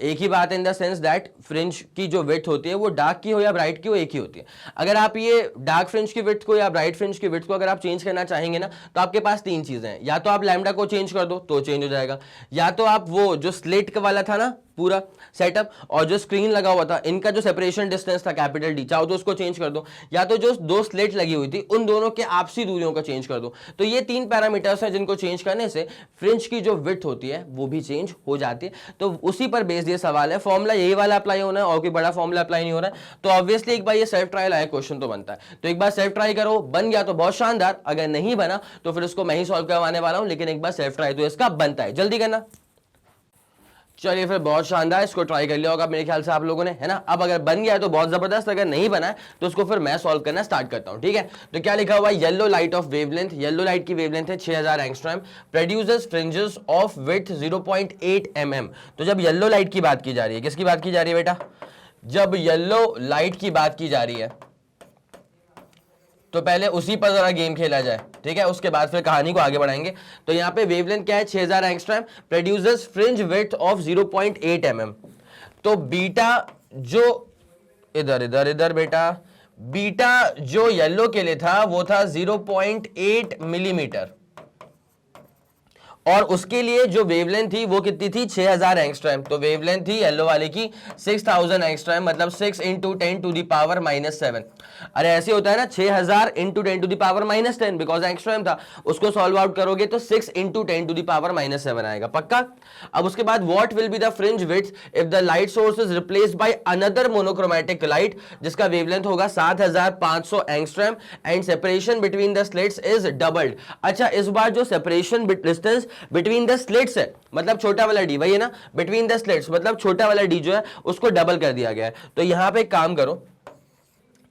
एक ही बात है in the sense that fringe की जो विड्थ होती है वो डार्क की हो या ब्राइट की हो एक ही होती है। अगर आप ये डार्क फ्रिंज की विड्थ को या ब्राइट फ्रिंज की विड्थ को अगर आप चेंज करना चाहेंगे ना, तो आपके पास 3 चीजें हैं। या तो आप लैम्डा को चेंज कर दो तो चेंज हो जाएगा, या तो आप वो जो स्लिट वाला था ना पूरा सेटअप और जो स्क्रीन लगा हुआ था, इनका जो सेपरेशन डिस्टेंस था कैपिटल डी, चाहो तो उसको चेंज कर दो, या तो जो 2 स्लिट लगी हुई थी उन दोनों के आपसी दूरियों को चेंज कर दो। तो ये 3 पैरामीटर्स हैं जिनको चेंज करने से फ्रिंज की जो विड्थ होती है वो भी चेंज हो जाती है। तो उसी पर बेस्ड ये सवाल है, फॉर्मूला यही वाला अप्लाई होना है और कोई बड़ा फॉर्मूला अप्लाई नहीं हो रहा है। तो ऑब्वियसली एक बार ये सेल्फ ट्रायल आया क्वेश्चन तो बनता है, तो एक बार सेल्फ ट्राई करो, बन गया तो बहुत शानदार, अगर नहीं बना तो फिर उसको मैं ही सॉल्व करवाने वाला हूं, लेकिन एक बार सेल्फ ट्राई तो इसका बनता है, जल्दी करना। चलिए फिर, बहुत शानदार, इसको ट्राई कर लिया होगा मेरे ख्याल से आप लोगों ने, है ना। अब अगर बन गया है तो बहुत जबरदस्त, अगर नहीं बना है तो उसको फिर मैं सॉल्व करना स्टार्ट करता हूं, ठीक है। तो क्या लिखा हुआ है, yellow light of wavelength, yellow light की वेवलेंथ है 6000 angstrom, produces fringes of width 0.8 mm। तो जब येलो लाइट की बात की जा रही है, किसकी बात की जा रही है बेटा, जब येलो लाइट की बात की जा रही है तो पहले उसी पर जरा गेम खेला जाए, ठीक है, उसके बाद फिर कहानी को आगे बढ़ाएंगे। तो यहाँ पे वेवलेंथ क्या है 6000 angstrom, produces fringe width of 0.8 mm। तो बीटा जो इधर इधर इधर बेटा, बीटा जो येलो के लिए था वो था 0.8 मिलीमीटर, और उसके लिए जो वेवलेंथ थी वो कितनी थी 6000 एंगस्ट्रॉम। तो वेवलेंथ थी येलो वाले की 6000 एंगस्ट्रॉम, मतलब 6 × 10⁻⁻7। अरे ऐसे होता है ना, 6000 × 10⁻⁻10, बिकॉज एंगस्ट्रॉम था, उसको सॉल्व आउट करोगे तो 6 × 10⁻⁻7 आएगा, पक्का। अब उसके बाद what will be the fringe width if the light source is replaced by another monochromatic light, जिसका वेवलेंथ होगा 7500 angstrom and separation between the slits is doubled. अच्छा, इस बार जो separation distance between the slits है, मतलब छोटा वाला डी, वही है ना, बिटवीन द स्लिट्स मतलब छोटा वाला डी जो है उसको डबल कर दिया गया है। तो यहां पे काम करो,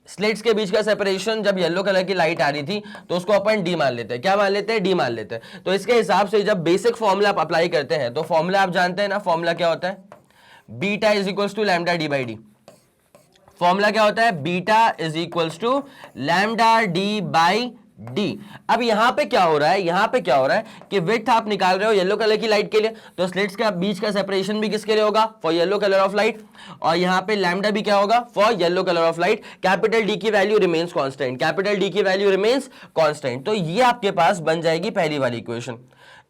स्लिट्स के बीच का सेपरेशन जब येलो कलर की लाइट आ रही थी तो उसको अपन डी मान लेते हैं, क्या मान लेते हैं, डी मान लेते हैं। तो इसके हिसाब से जब बेसिक फॉर्मूला आप अप्लाई करते हैं तो फॉर्मूला आप जानते हैं ना, फॉर्मूला क्या होता है, beta is equals to lambda D by D. Formula क्या होता है, beta is equals to lambda D by D. अब यहां पे क्या हो रहा है, यहां पे क्या हो रहा है कि विड्थ आप निकाल रहे हो येलो कलर की लाइट के लिए, तो स्लिट्स के बीच का सेपरेशन भी किसके लिए होगा, for yellow colour of light, और यहां पे लैम्डा भी क्या होगा, for yellow colour of light. Capital D की value remains constant, capital D की वैल्यू रिमेन्स कांस्टेंट। तो ये आपके पास बन जाएगी पहली वाली इक्वेशन।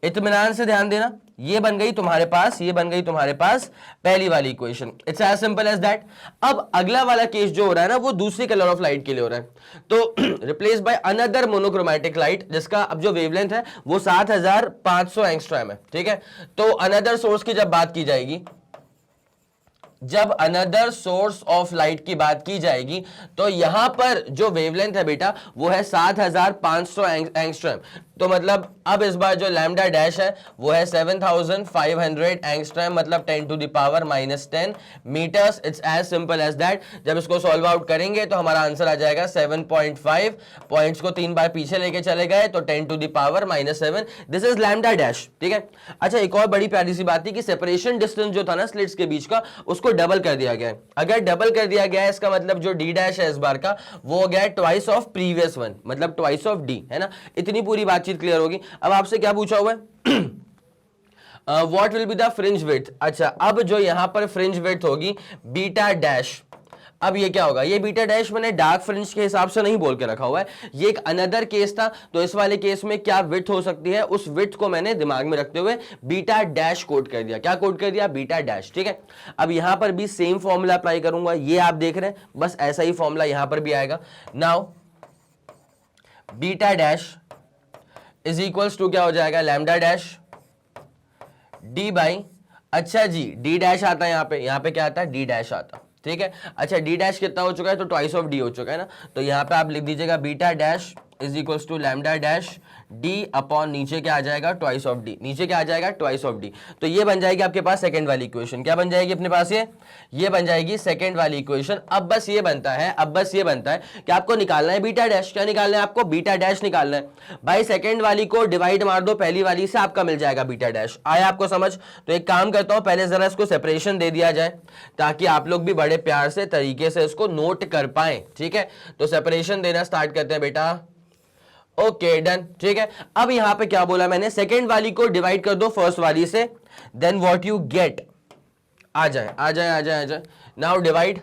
इत्मीनान से ध्यान देना, ये बन गई तुम्हारे पास, ये बन गई तुम्हारे पास पहली वाली equation. It's as simple as that. अब अगला वाला केस जो हो रहा है ना, वो दूसरी कलर ऑफ लाइट के लिए हो रहा है, तो replace by another monochromatic light, जिसका अब जो वेवलेंथ है वो 7500 एंगस्ट्रॉम है, ठीक है। तो अनदर सोर्स की जब बात की जाएगी, जब अनदर सोर्स ऑफ लाइट की बात की जाएगी, तो यहां पर जो वेवलेंथ है बेटा वो है 7500 एंगस्ट्रॉम। तो मतलब अब इस बार जो लैम्डा डैश है वो है 7500 एंगस्ट्रॉम, मतलब 10 to the power -10 metres. It's as simple as that. जब इसको सॉल्व आउट करेंगे तो हमारा आंसर आ जाएगा 7.5, पॉइंट्स को 3 बार पीछे लेके चले गए तो 10 to the power -7। This is lambda dash, ठीक है। अच्छा, एक और बड़ी प्यारी सी बात थी कि सेपरेशन डिस्टेंस जो था ना स्लिट्स के बीच का, उसको डबल कर दिया गया है। अगर डबल कर दिया गया है, इसका मतलब जो डी डैश है इस बार का वो हो गया है ट्वाइस ऑफ प्रीवियस वन, मतलब ट्वाइस ऑफ डी, है ना। इतनी पूरी बातचीत क्लियर होगी। अब आपसे क्या पूछा हुआ है, what will be the fringe width. अच्छा, अब जो यहां पर फ्रिंज विड्थ होगी बीटा डैश, अब ये क्या होगा, ये बीटा डैश मैंने डार्क फ्रिंज के हिसाब से नहीं बोल के रखा हुआ है, ये एक अनदर केस था। तो इस वाले केस में क्या विड्थ हो सकती है, उस विड्थ को मैंने दिमाग में रखते हुए बीटा डैश कोड कर दिया। क्या कोड कर दिया, बीटा डैश, ठीक है। अब यहां पर भी सेम फॉर्मूला अप्लाई करूंगा, ये आप देख रहे हैं, बस ऐसा ही फॉर्मूला यहां पर भी आएगा। Now beta dash is equals to क्या हो जाएगा, लैम्डा डैश डी बाई, अच्छा जी डी डैश आता है यहाँ पे क्या आता है, डी डैश आता, ठीक है। अच्छा, डी डैश कितना हो चुका है, तो ट्वाइस ऑफ डी हो चुका है ना। तो यहाँ पे आप लिख दीजिएगा beta dash is equals to lambda dash D upon नीचे क्या आ जाएगा, ट्वाइस ऑफ डी, नीचे क्या आ जाएगा, ट्वाइस ऑफ डी। तो ये बन जाएगी आपके पास सेकंड वाली इक्वेशन। क्या बन जाएगी अपने पास, ये बन जाएगी सेकंड वाली इक्वेशन। अब बस ये बनता है कि आपको निकालना है बीटा डैश। क्या निकालना है आपको, बीटा डैश निकालना है भाई। सेकंड वाली को डिवाइड मार दो पहली वाली से, आपका मिल जाएगा बीटा डैश। आया आपको समझ। तो एक काम करता हूं, पहले जरा इसको सेपरेशन दे दिया जाए ताकि आप लोग भी बड़े प्यार से तरीके से इसको नोट कर पाए, ठीक है। तो सेपरेशन देना स्टार्ट करते हैं बेटा। ओके डन, ठीक है। अब यहां पे क्या बोला मैंने, सेकेंड वाली को डिवाइड कर दो फर्स्ट वाली से, देन व्हाट यू गेट, आ जाए। नाउ डिवाइड,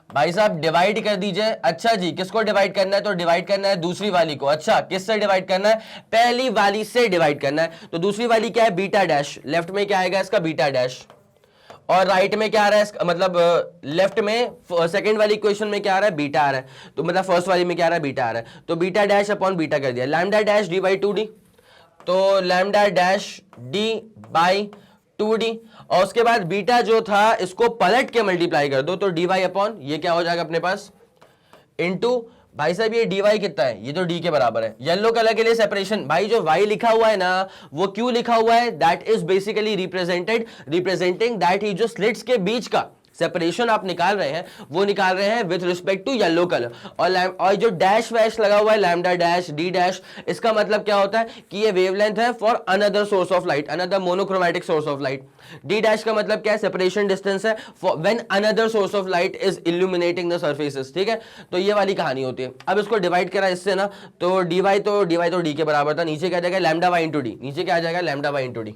भाई साहब डिवाइड कर दीजिए। अच्छा जी, किसको डिवाइड करना है, तो डिवाइड करना है दूसरी वाली को। अच्छा, किससे डिवाइड करना है, पहली वाली से डिवाइड करना है। तो दूसरी वाली क्या है, बीटा डैश। लेफ्ट में क्या आएगा इसका, बीटा डैश, और राइट में क्या आ रहा है, मतलब लेफ्ट में सेकंड वाली इक्वेशन में क्या आ रहा है, बीटा आ रहा है। तो मतलब फर्स्ट वाली में क्या आ रहा है, बीटा आ रहा है। तो बीटा डैश अपॉन बीटा कर दिया, lambda dash D by 2d। तो lambda dash D by 2d, और उसके बाद बीटा जो था इसको पलट के मल्टीप्लाई कर दो, तो डी वाई अपॉन ये क्या हो जाएगा अपने पास, इनटू भाई साहब ये डी वाई कितना है, ये तो डी के बराबर है। येलो कलर के लिए सेपरेशन, भाई जो वाई लिखा हुआ है ना वो क्यों लिखा हुआ है, that is basically representing that he जो स्लिट्स के बीच का सेपरेशन आप निकाल रहे हैं वो निकाल रहे हैं with respect to yellow colour. और जो डैश वैश लगा हुआ है लैम्डा डैश डी डैश, इसका मतलब क्या होता है कि ये वेवलेंथ है for another source of light, another monochromatic source of light. D dash का मतलब क्या है, सेपरेशन डिस्टेंस है when another source of light is illuminating the surfaces, ठीक है। तो ये वाली कहानी होती है। अब इसको डिवाइड करा इससे ना, तो डी वाई तो डी के बराबर था, नीचे क्या जाएगा लैम्डा वाई इंटू डी, नीचे क्या आ जाएगा lambda Y into D.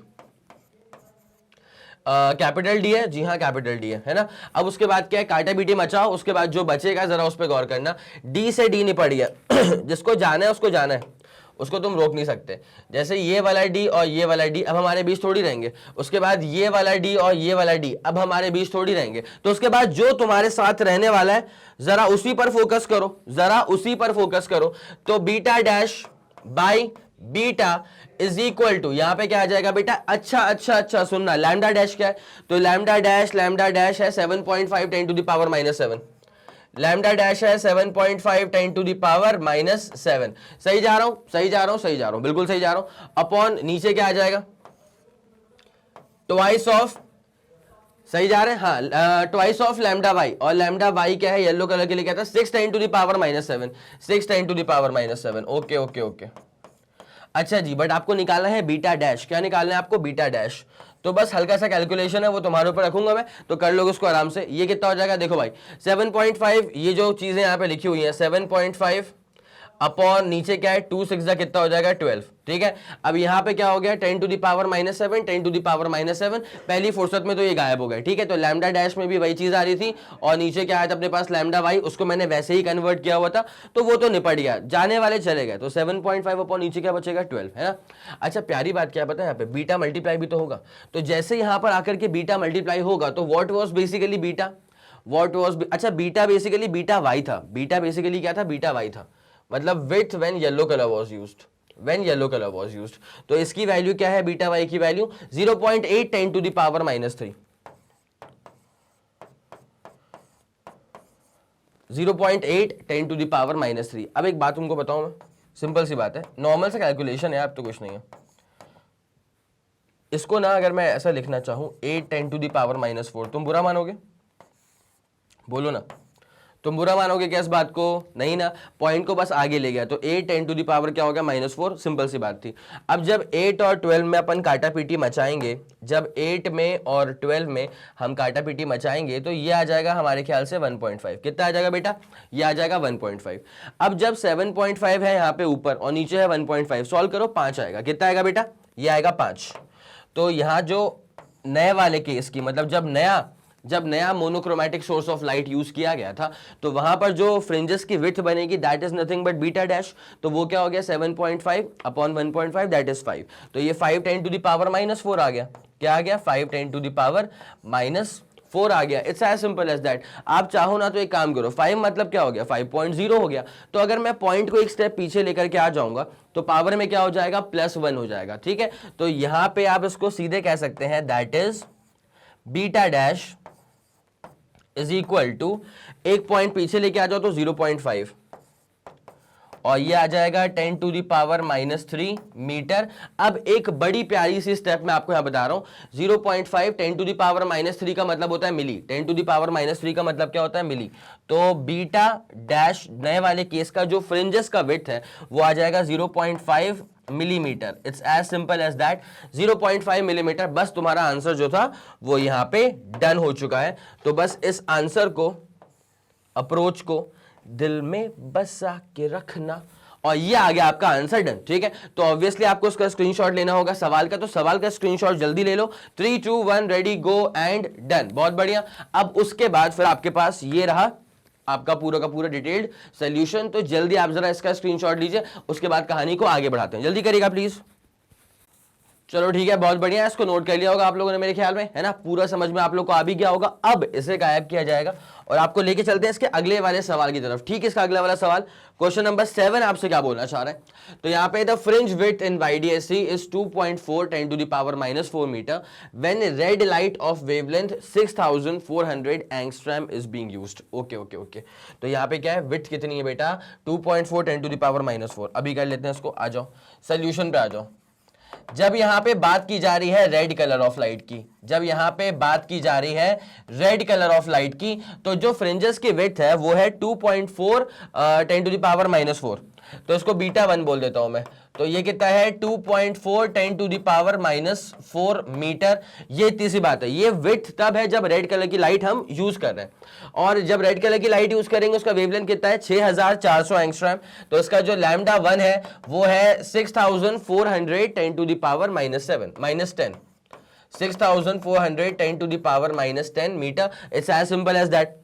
Capital D है, जी हाँ कैपिटल डी है ना। अब उसके बाद क्या है, काटा बीटी मचाओ, उसके बाद जो बचेगा जरा उस पर गौर करना। डी से डी नहीं पड़ी है जिसको जाना है उसको जाना है, उसको तुम रोक नहीं सकते। जैसे ये वाला डी और ये वाला डी अब हमारे बीच थोड़ी रहेंगे, उसके बाद ये वाला डी और ये वाला डी अब हमारे बीच थोड़ी रहेंगे। तो उसके बाद जो तुम्हारे साथ रहने वाला है जरा उसी पर फोकस करो, जरा उसी पर फोकस करो। तो beta dash by beta is equal to, यहां पे क्या आ जाएगा बेटा, अच्छा सुनना, लैम्डा डैश क्या है, तो लैम्डा डैश है 7.5 10 to the power -7। Lambda dash है 7.5 10 टू द पावर -7। सही जा रहा हूं, बिल्कुल सही जा रहा हूं। अपॉन नीचे क्या आ जाएगा, ट्वाइस ऑफ, सही जा रहे हैं, हाँ ट्वाइस ऑफ लैम्डा वाई, और लैम्डा वाई क्या है येलो कलर के लिए क्या था, 6 10 to the power -7, 6 10 to the power -7। Okay. अच्छा जी, बट आपको निकालना है बीटा डैश। क्या निकालना है आपको, बीटा डैश। तो बस हल्का सा कैलकुलेशन है वो तुम्हारे ऊपर रखूंगा मैं, तो कर लोगे उसको आराम से। ये कितना हो जाएगा, देखो भाई 7.5, ये जो चीजें यहाँ पे लिखी हुई हैं 7.5 अपॉन नीचे क्या है 2 6 कितना हो जाएगा 12, ठीक है। अब यहाँ पे क्या हो गया 10 to the power -7, 10 to the power -7, पहली फुर्सत में तो ये गायब हो गए, ठीक है। तो लैम्डा डैश में भी वही चीज आ रही थी और नीचे क्या आया था अपने पास लैम्डा वाई, उसको मैंने वैसे ही कन्वर्ट किया हुआ था तो वो तो निपट गया, जाने वाले चले गए। तो 7.5 अपॉन नीचे क्या बचेगा 12, है ना। अच्छा प्यारी बात क्या पता है, यहाँ पे बीटा मल्टीप्लाई भी तो होगा, तो जैसे यहाँ पर आकर के बीटा मल्टीप्लाई होगा तो what was basically beta, what was, अच्छा बीटा बेसिकली बीटा वाई था, बीटा बेसिकली क्या था बीटा वाई था, मतलब with when yellow colour was used, when yellow colour was used. तो इसकी वैल्यू क्या है बीटा वाई की value 0.8 10 to the power -3, 0.8 10 to the power -3। अब एक बात तुमको बताऊं मैं, सिंपल सी बात है, नॉर्मल से कैलकुलेशन है, अब तो कुछ नहीं है। इसको ना अगर मैं ऐसा लिखना चाहूं 8 10 टू द पावर -4, तुम बुरा मानोगे? बोलो ना, तुम बुरा मानोगे क्या इस बात को? नहीं ना, पॉइंट को बस आगे ले गया। तो 8 10 टू द पावर क्या हो गया -4, सिंपल सी बात थी। अब जब 8 और 12 में अपन काटा पीटी मचाएंगे, जब 8 में और 12 में हम काटा पीटी मचाएंगे तो ये आ जाएगा हमारे ख्याल से 1.5, कितना आ जाएगा बेटा, ये आ जाएगा 1.5। अब जब 7.5 है यहाँ पे ऊपर और नीचे है 1.5, सॉल्व करो 5 आएगा, कितना आएगा बेटा, ये आएगा 5। तो यहाँ जो नए वाले केस की, मतलब जब नया monochromatic source of light use किया गया था तो वहां पर जो फ्रिंजेस की विड्थ बनेगी that is nothing but beta dash, तो वो क्या हो गया 7.5 अपॉन 1.5 दैट इज 5। तो ये 5 10 टू द पावर -4 आ गया, क्या आ गया 5 10 टू द पावर -4 आ गया। It's as simple as that. आप चाहो ना तो एक काम करो, 5 मतलब क्या हो गया 5.0 हो गया, तो अगर मैं पॉइंट को एक स्टेप पीछे लेकर के आ जाऊंगा तो पावर में क्या हो जाएगा +1 हो जाएगा, ठीक है। तो यहां पे आप इसको सीधे कह सकते हैं that is beta dash is equal to, एक पॉइंट पीछे लेके आ जाओ तो 0.5 और ये आ जाएगा 10 टू द पावर -3 मीटर। अब एक बड़ी प्यारी सी स्टेप मैं आपको यहां बता रहा हूं, 0.5 10 टू द पावर -3 का मतलब होता है मिली, 10 टू द पावर -3 का मतलब क्या होता है मिली। तो बीटा डैश नए वाले केस का जो फ्रिंजेस का विड्थ है वो आ जाएगा 0.5 millimetre. It's as simple as that, 0.5 millimetre. बस तुम्हारा आंसर जो था वो यहां पे डन हो चुका है। तो बस इस आंसर को, अप्रोच को दिल में बसा के रखना और ये आ गया आपका आंसर डन, ठीक है। तो ऑब्वियसली आपको उसका स्क्रीनशॉट लेना होगा सवाल का, तो सवाल का स्क्रीनशॉट जल्दी ले लो, 3 2 1 रेडी गो एंड डन। बहुत बढ़िया। अब उसके बाद फिर आपके पास ये रहा आपका पूरा का पूरा डिटेल्ड सॉल्यूशन। तो जल्दी आप जरा इसका स्क्रीनशॉट लीजिए, उसके बाद कहानी को आगे बढ़ाते हैं, जल्दी करिएगा प्लीज। चलो ठीक है, बहुत बढ़िया, इसको नोट कर लिया होगा आप लोगों ने मेरे ख्याल में, है ना, पूरा समझ में आप लोग को आ भी गया होगा। अब इसे गायब किया जाएगा और आपको लेके चलते हैं इसके अगले वाले सवाल की तरफ, ठीक है। इसका अगला वाला सवाल क्वेश्चन नंबर 7 आपसे क्या बोलना चाह रहा है, तो यहाँ पे the fringe width in YDSC is 2.4 10 to the power -4 metre when red light of wavelength 6400 angstrom is being used. Okay okay okay, तो यहाँ पे क्या है विड्थ कितनी है बेटा 2.4 10 टू द पावर -4। अभी कर लेते हैं इसको, आ जाओ सोल्यूशन पे आ जाओ। जब यहां पे बात की जा रही है रेड कलर ऑफ लाइट की, जब यहां पे बात की जा रही है रेड कलर ऑफ लाइट की, तो जो फ्रिंजेस की विड्थ है वो है 2.4 10 टू द पावर -4, तो इसको बीटा 1 बोल देता हूं मैं। तो ये कितना है 2.4 10 टू द पावर -4 मीटर। ये इतनी सी बात है, ये विड्थ तब है जब रेड कलर की लाइट हम यूज कर रहे हैं, और जब रेड कलर की लाइट यूज करेंगे उसका वेवलेंथ कितना है 6400 एंगस्ट्रॉम। तो इसका जो लैम्डा 1 है वो है 6400 10 to the power -10, 6400 10 to the power -10 metre. It's as simple as that.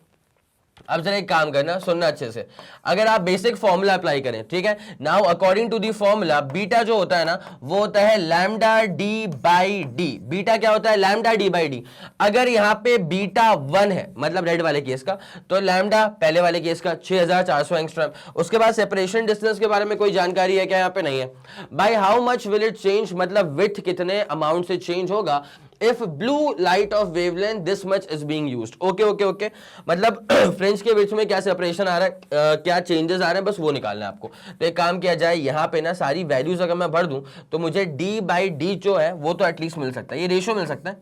अब जरा एक काम करना, सुनना अच्छे से, अगर आप बेसिक फॉर्मूला अप्लाई करें, ठीक है, now according to the formula beta जो होता है ना वो होता है lambda D by D. Beta क्या होता है लैम्डा डी बाई डी। अगर यहाँ पे बीटा 1 है मतलब रेड वाले केस का, तो लैम्डा पहले वाले केस का 6400 एंगस्ट्रॉम। उसके बाद सेपरेशन डिस्टेंस के बारे में कोई जानकारी है क्या यहाँ पे? नहीं है। Bye how much will it change, मतलब विड्थ कितने अमाउंट से चेंज होगा if blue light of wavelength this much is being used। Okay okay okay, मतलब फ्रिंज के बीच में क्या सेपरेशन आ रहा है, क्या चेंजेस आ रहे हैं, बस वो निकालना है आपको। तो एक काम किया जाए, यहाँ पे ना सारी वैल्यूज अगर मैं भर दूं तो मुझे d बाई डी जो है वो तो एटलीस्ट मिल सकता है, ये रेशियो मिल सकता है।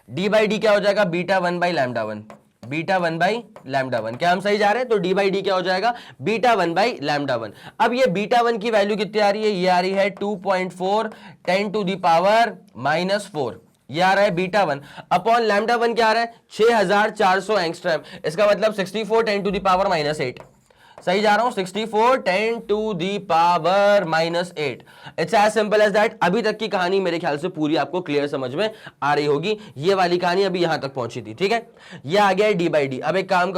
d बाई डी क्या हो जाएगा beta 1 by lambda 1, beta 1 by lambda 1। क्या हम सही जा रहे हैं? तो d बाई डी क्या हो जाएगा बीटा 1 बाई लैम्डा 1। अब ये बीटा 1 की वैल्यू कितनी आ रही है? ये आ रही है 2.4 10 टू द पावर -4, ये आ रहा है बीटा 1 अपॉन लैम्डा 1 क्या आ रहा है 6400 एंगस्ट्रॉम। इसका मतलब 64 10 टू द पावर -8, सही जा रहा हूं, 64 10 to the power -8। It's as simple as that. अभी तक की कहानी मेरे ख्याल से पूरी आपको क्लियर समझ में आ रही होगी। ये वाली कहानी अभी यहां तक पहुंची थी, ठीक है। ये आ गया डी बाई डी। अब एक काम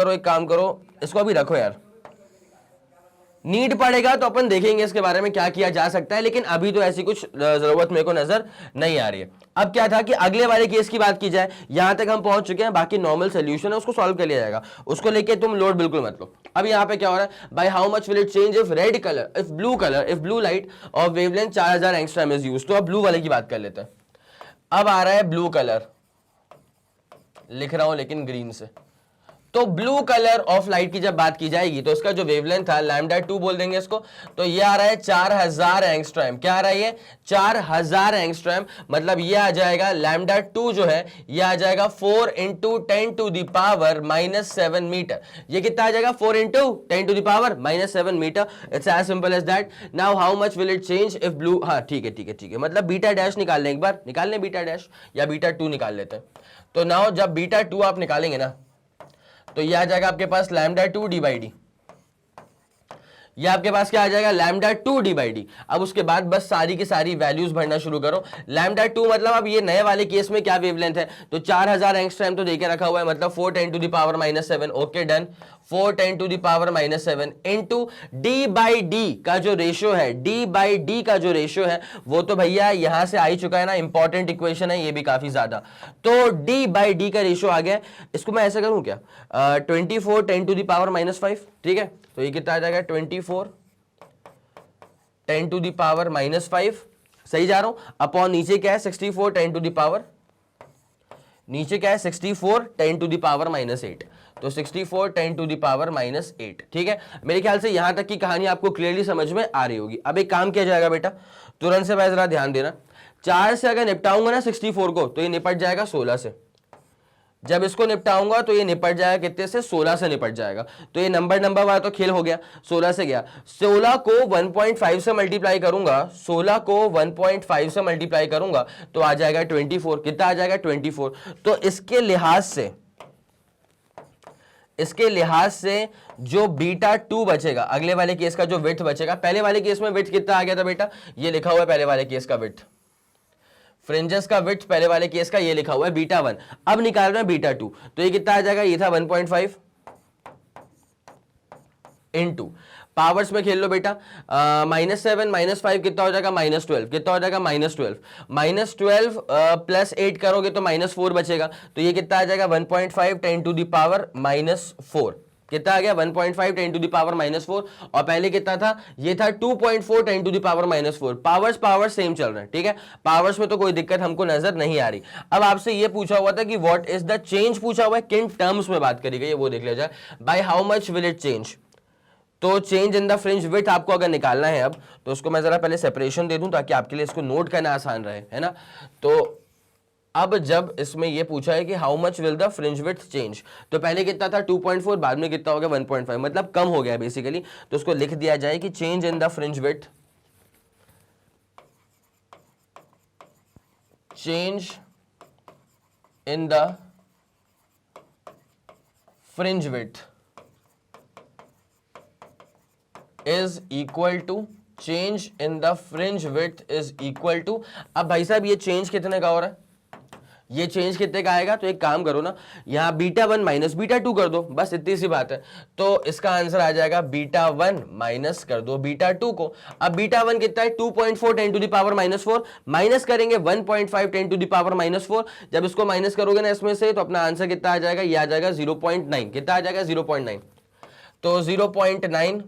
करो, इसको अभी रखो यार, नीड पड़ेगा तो अपन देखेंगे इसके बारे में क्या किया जा सकता है, लेकिन अभी तो ऐसी कुछ जरूरत मेरे को नजर नहीं आ रही है। अब क्या था कि अगले वाले केस की बात की जाए, यहां तक हम पहुंच चुके हैं, बाकी नॉर्मल सोल्यूशन है उसको सॉल्व कर लिया जाएगा, उसको लेके तुम लोड बिल्कुल मत लो। अब यहां पे क्या हो रहा है, bye how much will it change if red colour, if blue light of wavelength 4000 angstrom is used. तो अब ब्लू वाले की बात कर लेते हैं। अब आ रहा है ब्लू कलर, लिख रहा हूं लेकिन ग्रीन से। तो ब्लू कलर ऑफ लाइट की जब बात की जाएगी तो इसका जो वेवलेंथ था λ2 बोल देंगे इसको, तो ये आ रहा है 4000 एंगस्ट्रॉम। क्या आ रहा है ये 4000 एंगस्ट्रॉम, मतलब ये आ जाएगा λ2 जो है ये आ जाएगा 4 × 10 टू द पावर -7 मीटर। ये कितना आ जाएगा 4 × 10 to the power -7 metre. It's as simple as that. Now how much will it change if blue, हाँ ठीक है, मतलब बीटा डैश निकाल लें, एक बार निकाल लें बीटा डैश या बीटा 2 निकाल लेते हैं। तो नाउ जब बीटा 2 आप निकालेंगे ना तो ये आ जाएगा आपके पास λ2 डी बाई डी। ये आपके पास क्या आ जाएगा λ2 डी बाई डी। अब उसके बाद बस सारी की सारी वैल्यूज भरना शुरू करो। λ2 मतलब अब ये नए वाले केस में क्या वेवलेंथ है, तो 4000 एंगस्ट्रॉम तो देके रखा हुआ है, मतलब 4 × 10 to the power -7। Okay done, 4 × 10 to the power -7 into D by D का जो रेशियो है, डी बाई डी का जो रेशियो है वो तो भैया यहां से आ ही चुका है ना, इंपॉर्टेंट इक्वेशन है ये भी काफी ज्यादा। तो डी बाई डी का रेशियो आ गया। इसको मैं ऐसा करूं क्या, 24 10 टू द पावर -5, ठीक है। तो ये कितना आ जाएगा 24 10 टू द पावर -5, सही जा रहा हूं। अपॉन नीचे क्या है 64 10 टू द पावर, नीचे क्या है 64 10 टू द पावर -8, तो 64 10 टू द पावर -8, ठीक है। मेरे ख्याल से यहां तक की कहानी आपको क्लियरली समझ में आ रही होगी। अब एक काम किया जाएगा बेटा, तुरंत से मैं जरा ध्यान देना, 4 से अगर निपटाऊंगा ना 64 को तो ये निपट जाएगा 16 से। जब इसको निपटाऊंगा तो ये निपट जाएगा कितने से, 16 से निपट जाएगा। तो ये नंबर वाला तो खेल हो गया, 16 से गया। 16 को 1.5 से मल्टीप्लाई करूंगा, 16 को 1.5 से मल्टीप्लाई करूंगा तो आ जाएगा 24। कितना आ जाएगा 24। तो इसके लिहाज से जो बीटा 2 बचेगा, अगले वाले केस का जो विड्थ बचेगा, पहले वाले केस में विड्थ कितना आ गया था बेटा, ये लिखा हुआ है पहले वाले केस का विड्थ, फ्रिंजेस का विड्थ पहले वाले केस का ये लिखा हुआ है बीटा 1। अब निकाल रहे हैं बीटा 2, तो ये कितना आ जाएगा, ये था 1.5 इनटू पावर्स में खेल लो बेटा, -7 -5 कितना हो जाएगा -12, कितना हो जाएगा -12 प्लस 8 करोगे तो -4 बचेगा। तो ये कितना आ जाएगा 1.5 10 टू द पावर -4, कितना आ गया 1.5 10 टू द पावर -4, और पहले कितना था, ये था 2.4 10 to the power -4। Powers same चल रहे हैं, ठीक है, पावर्स में तो कोई दिक्कत हमको नजर नहीं आ रही। अब आपसे ये पूछा हुआ था कि व्हाट इज द चेंज, पूछा हुआ है किन टर्म्स में बात करी गई है वो देख लिया जाए। By how much will it change, तो change in the fringe width आपको अगर निकालना है अब, तो उसको मैं जरा पहले सेपरेशन दे दूं ताकि आपके लिए इसको नोट करना आसान रहे, है ना। तो अब जब इसमें ये पूछा है कि how much will the fringe width change, तो पहले कितना था 2.4, बाद में कितना हो गया 1.5, मतलब कम हो गया बेसिकली। तो उसको लिख दिया जाए कि change in the fringe width, change in the fringe width is equal to, change in the fringe width is equal to. अब भाई साहब ये चेंज कितने का हो रहा है, ये चेंज कितने का आएगा, तो एक काम करो ना, यहां बीटा 1 माइनस बीटा 2 कर दो, बस इतनी सी बात है। तो इसका आंसर आ जाएगा बीटा 1 माइनस कर दो बीटा 2 को। अब बीटा 1 कितना है 2.4 10 टू द पावर -4, माइनस करेंगे 1.5 10 टू द पावर -4। जब इसको माइनस करोगे ना इसमें से, तो अपना आंसर कितना आ जाएगा, ये आ जाएगा 0.9। कितना आ जाएगा 0.9, तो 0.9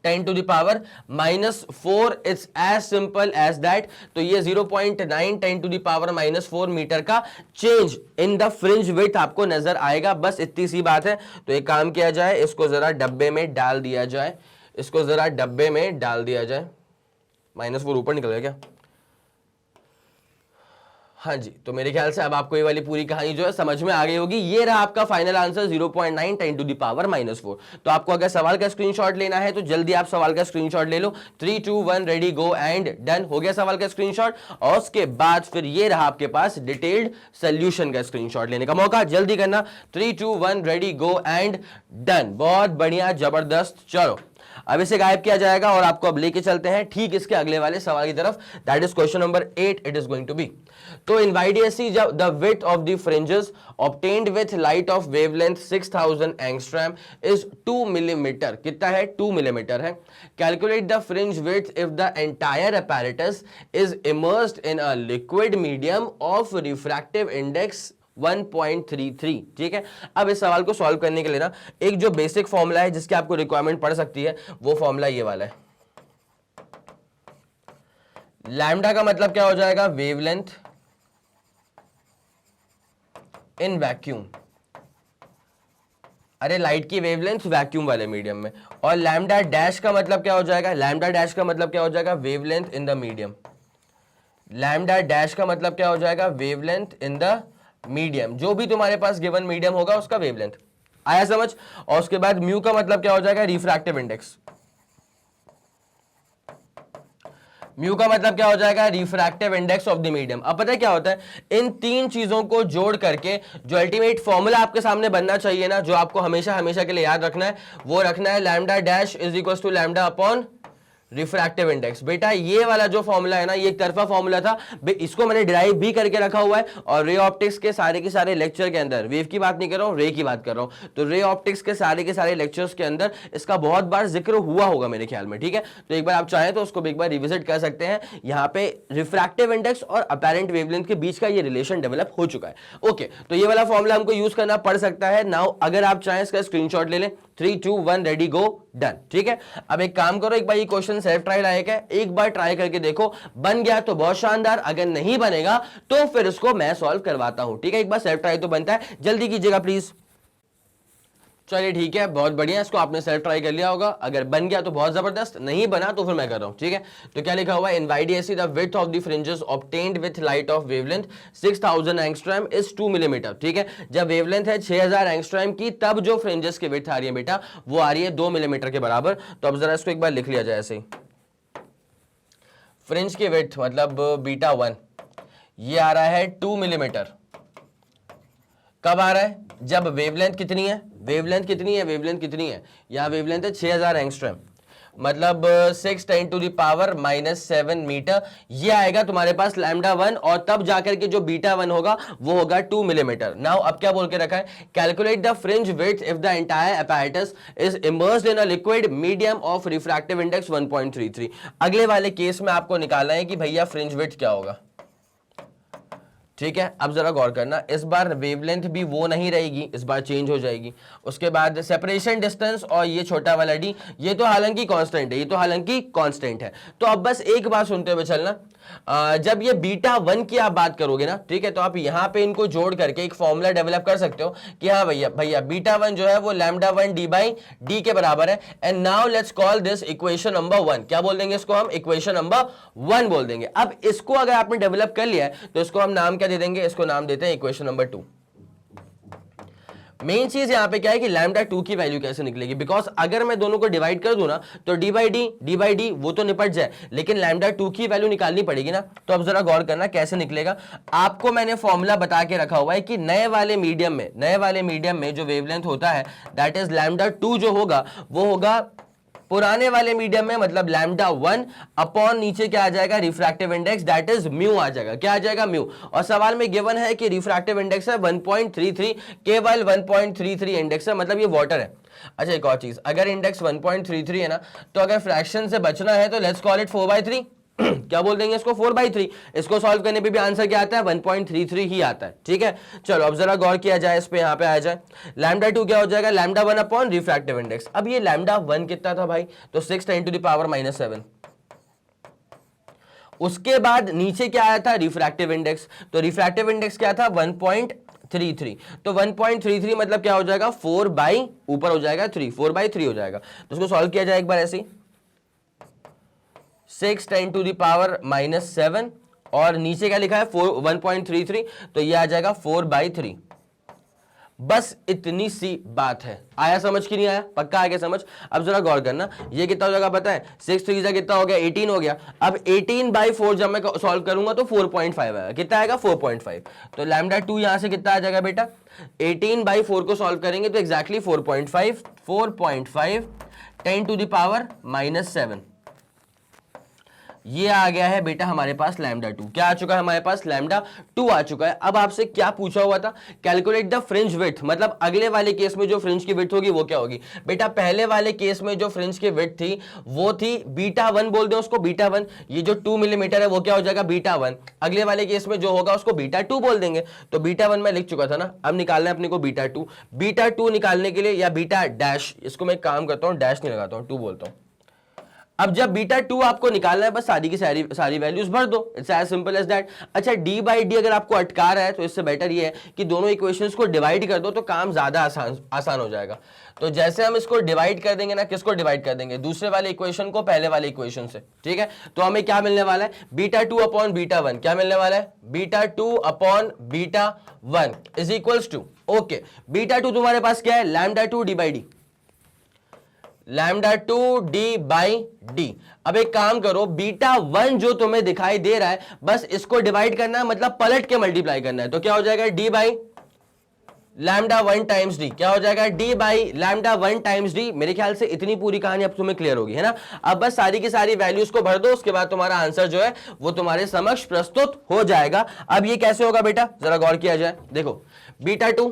10 to the power -4, it's as simple as that. तो ये 0.9 10 टू द पावर -4 मीटर का change in the fringe width आपको नजर आएगा, बस इतनी सी बात है। तो एक काम किया जाए, इसको जरा डब्बे में डाल दिया जाए, इसको जरा डब्बे में डाल दिया जाए। -4 ऊपर निकल गया क्या, हाँ जी, तो मेरे ख्याल से अब आपको ये वाली पूरी कहानी जो है समझ में आ गई होगी। ये रहा आपका final answer 0.9 10 to the power -4। तो आपको अगर सवाल का स्क्रीनशॉट लेना है तो जल्दी आप सवाल का स्क्रीनशॉट ले लो। 3 2 1 रेडी गो एंड डन। हो गया सवाल का स्क्रीनशॉट, और उसके बाद फिर ये रहा आपके पास डिटेल्ड सोल्यूशन का स्क्रीनशॉट लेने का मौका। जल्दी करना। 3 2 1 रेडी गो एंड डन। बहुत बढ़िया, जबरदस्त। चलो अब इसे गायब किया जाएगा और आपको अब लेके चलते हैं ठीक इसके अगले वाले सवाल की तरफ। That is question number 8। It is going to be, तो इन YDSC जब the width of the fringes obtained with light of wavelength 6000 angstrom is 2 millimetre. कितना है? 2 मिलीमीटर है। Calculate the fringe width if the entire apparatus is immersed in a liquid medium of refractive index 1.33। ठीक है, अब इस सवाल को सॉल्व करने के लिए ना एक जो बेसिक फॉर्मूला है जिसकी आपको रिक्वायरमेंट पड़ सकती है, वो फॉर्मूला ये वाला है। लैम्डा का मतलब क्या हो जाएगा? Wavelength in vacuum. अरे लाइट की वेवलेंथ वैक्यूम वाले मीडियम में। और लैम्डा डैश का मतलब क्या हो जाएगा? लैम्डा डैश का मतलब क्या हो जाएगा? Wavelength in the medium. Lambda dash का मतलब क्या हो जाएगा? Wavelength in the medium. जो भी तुम्हारे पास गिवन मीडियम होगा उसका वेवलेंथ। आया समझ? और उसके बाद म्यू का मतलब क्या हो जाएगा? Refractive index. म्यू का मतलब क्या हो जाएगा? Refractive index of the medium. अब पता है क्या होता है, इन तीन चीजों को जोड़ करके जो अल्टीमेट फॉर्मूला आपके सामने बनना चाहिए ना, जो आपको हमेशा हमेशा के लिए याद रखना है, वो रखना है lambda dash is equal to lambda upon refractive index. बेटा ये वाला जो फॉर्मूला है ना, ये एक तरफा फॉर्मूला था, इसको मैंने डिराइव भी करके रखा हुआ है। और रे ऑप्टिक्स के सारे लेक्चर के अंदर, वेव की बात नहीं कर रहा हूं, रे की बात कर रहा हूं, तो रे ऑप्टिक्स के सारे लेक्चर्स के अंदर इसका बहुत बार जिक्र हुआ होगा मेरे ख्याल में। ठीक है, तो एक बार आप चाहें तो उसको एक बार रिविजिट कर सकते हैं। यहाँ पे रिफ्रैक्टिव इंडेक्स और अपैरेंट वेवलेंथ के बीच का ये रिलेशन डेवलप हो चुका है। ओके, तो ये वाला फॉर्मूला हमको यूज करना पड़ सकता है। नाउ अगर आप चाहें इसका स्क्रीनशॉट ले लें। 3 2 1 रेडी गो डन। ठीक है, अब एक काम करो, एक बार ये क्वेश्चन सेल्फ ट्राई लायक है, एक बार ट्राई करके देखो। बन गया तो बहुत शानदार, अगर नहीं बनेगा तो फिर इसको मैं सॉल्व करवाता हूं। ठीक है, एक बार सेल्फ ट्राई तो बनता है, जल्दी कीजिएगा प्लीज। चलिए ठीक है, बहुत बढ़िया, इसको आपने सेल्फ ट्राई कर लिया होगा। अगर बन गया तो बहुत जबरदस्त, नहीं बना तो फिर मैं कर रहा हूं। ठीक है, तो क्या लिखा हुआ है? इन YDSC the width of the fringes obtained with light of wavelength 6000 angstrom is 2 millimetre. ठीक है, जब वेवलेंथ है 6000 एंगस्ट्रॉम की, तब जो फ्रिंजेस की विड्थ आ रही है बेटा, वो आ रही है 2 मिलीमीटर के बराबर। तो अब जरा इसको एक बार लिख लिया जाए ऐसे ही। फ्रिंज की विड्थ मतलब बीटा 1, ये आ रहा है 2 मिलीमीटर। कब आ रहा है? जब वेवलेंथ कितनी है? वेवलेंथ कितनी है? वेवलेंथ कितनी है? यहां वेवलेंथ है 6000 एंगस्ट्रॉम, मतलब 6 10 टू द पावर -7 मीटर। ये आएगा तुम्हारे पास लैम्डा 1, और तब जाकर के जो बीटा 1 होगा वो होगा 2 मिलीमीटर। नाउ अब क्या बोल के रखा है? Calculate the fringe width if the entire apparatus is immersed in a liquid medium of refractive index 1.33। अगले वाले केस में आपको निकालना है कि भैया फ्रिंज विड्थ क्या होगा। ठीक है, अब जरा गौर करना, इस बार वेवलेंथ भी वो नहीं रहेगी, इस बार चेंज हो जाएगी। उसके बाद सेपरेशन डिस्टेंस और ये छोटा वाला डी, ये तो हालांकि कांस्टेंट है, ये तो हालांकि कांस्टेंट है। तो अब बस एक बात सुनते हुए चलना, जब ये बीटा 1 की आप बात करोगे ना, ठीक है, तो आप यहां पे इनको जोड़ करके एक फॉर्मूला डेवलप कर सकते हो कि हाँ भैया बीटा 1 जो है वो लैम्डा 1 डी बाई डी के बराबर है। And now let's call this equation number 1। क्या बोल देंगे इसको हम? इक्वेशन नंबर 1 बोल देंगे। अब इसको अगर आपने डेवलप कर लिया है तो इसको हम नाम क्या दे देंगे? इसको नाम देते हैं इक्वेशन नंबर 2। मेन चीज यहां पे क्या है कि लैम्डा 2 की वैल्यू कैसे निकलेगी, बिकॉज अगर मैं दोनों को डिवाइड कर दूं ना तो डी बाई डी वो तो निपट जाए, लेकिन लैम्डा 2 की वैल्यू निकालनी पड़ेगी ना। तो अब जरा गौर करना कैसे निकलेगा। आपको मैंने फॉर्मूला बता के रखा हुआ है कि नए वाले मीडियम में जो वेवलेंथ होता है दैट इज लैम्डा 2 जो होगा वो होगा पुराने वाले मीडियम में, मतलब लैम्डा 1 अपॉन नीचे क्या आ जाएगा? Refractive index that is mu आ जाएगा। क्या आ जाएगा? म्यू। और सवाल में गिवन है कि रिफ्रैक्टिव इंडेक्स है 1.33, केवल 1.33 इंडेक्स है, मतलब ये वाटर है। अच्छा एक और चीज, अगर इंडेक्स 1.33 है ना, तो अगर फ्रैक्शन से बचना है तो लेट्स कॉल इट 4/3। क्या बोल देंगे इसको? 4/3। इसको सॉल्व करने पे भी आंसर क्या आता है? 1.33 ही आता है। ठीक है, चलो अब जरा गौर किया जाए इस पे, यहां पे आ जाए। लैम्डा 2 क्या हो जाएगा? Lambda 1 upon refractive index. अब ये लैम्डा 1 कितना था भाई? तो 6 10 टू द पावर -7। उसके बाद नीचे क्या आया था? Refractive index. तो रिफ्रैक्टिव इंडेक्स क्या था? 1.33। तो 1.33 मतलब क्या हो जाएगा? 4 बाई ऊपर हो जाएगा 3, 4/3 हो जाएगा। तो उसको सॉल्व किया जाए एक बार ऐसे ही। 6 10 टू द पावर -7 और नीचे क्या लिखा है 1.33, तो ये आ जाएगा 4/3। बस इतनी सी बात है। आया समझ की नहीं आया? पक्का आ गया समझ? अब जरा गौर करना, ये कितना हो जाएगा पता है? 6 3 कितना हो गया? 18 हो गया। अब 18/4 जब मैं सॉल्व करूंगा तो 4.5 आएगा। कितना आएगा? 4.5। तो लैम्डा 2 यहां से कितना आ जाएगा बेटा? 18/4 को सॉल्व करेंगे तो एग्जैक्टली 4.5 10⁻⁻7 ये आ गया है बेटा हमारे पास लैम्डा 2। क्या आ चुका है हमारे पास? लैम्डा 2 आ चुका है। अब आपसे क्या पूछा हुआ था? कैलकुलेट द फ्रिंज विड्थ, मतलब अगले वाले केस में जो फ्रिंज की विड्थ होगी वो क्या होगी बेटा? पहले वाले केस में जो फ्रिंज की विड्थ थी वो थी β1, बोल दे उसको β1। ये जो 2 मिलीमीटर है वो क्या हो जाएगा? β1। अगले वाले केस में जो होगा उसको β2 बोल देंगे। तो β1 मैं लिख चुका था ना, अब निकालना है अपने को β2। β2 निकालने के लिए, या बीटा डैश, इसको मैं काम करता हूं, डैश नहीं लगाता हूं, 2 बोलता हूं। अब जब β2 आपको निकालना है, बस सारी की सारी वैल्यूज भर दो। It's as simple as that. अच्छा, d/d अगर आपको अटका रहा है तो इससे बेटर ये है कि दोनों इक्वेशंस को डिवाइड कर दो, तो काम ज्यादा आसान हो जाएगा। तो जैसे हम इसको डिवाइड कर देंगे ना, किसको डिवाइड कर देंगे? दूसरे वाले इक्वेशन को पहले वाले इक्वेशन से, ठीक है? तो हमें क्या मिलने वाला है? β2/β1। क्या मिलने वाला है? β2/β1 इज इक्वल्स टू, ओके, β2 तुम्हारे पास क्या है? Lambda 2 d/d, lambda 2 d/d। अब एक काम करो, β1 जो तुम्हें दिखाई दे रहा है बस इसको डिवाइड करना है, मतलब पलट के मल्टीप्लाई करना है। तो क्या हो जाएगा? d/λ1 times d। क्या हो जाएगा? d/λ1 times d। मेरे ख्याल से इतनी पूरी कहानी अब तुम्हें क्लियर होगी, है ना? अब बस सारी की सारी वैल्यूज को भर दो, उसके बाद तुम्हारा आंसर जो है वो तुम्हारे समक्ष प्रस्तुत हो जाएगा। अब ये कैसे होगा बेटा? जरा गौर किया जाए। देखो, β2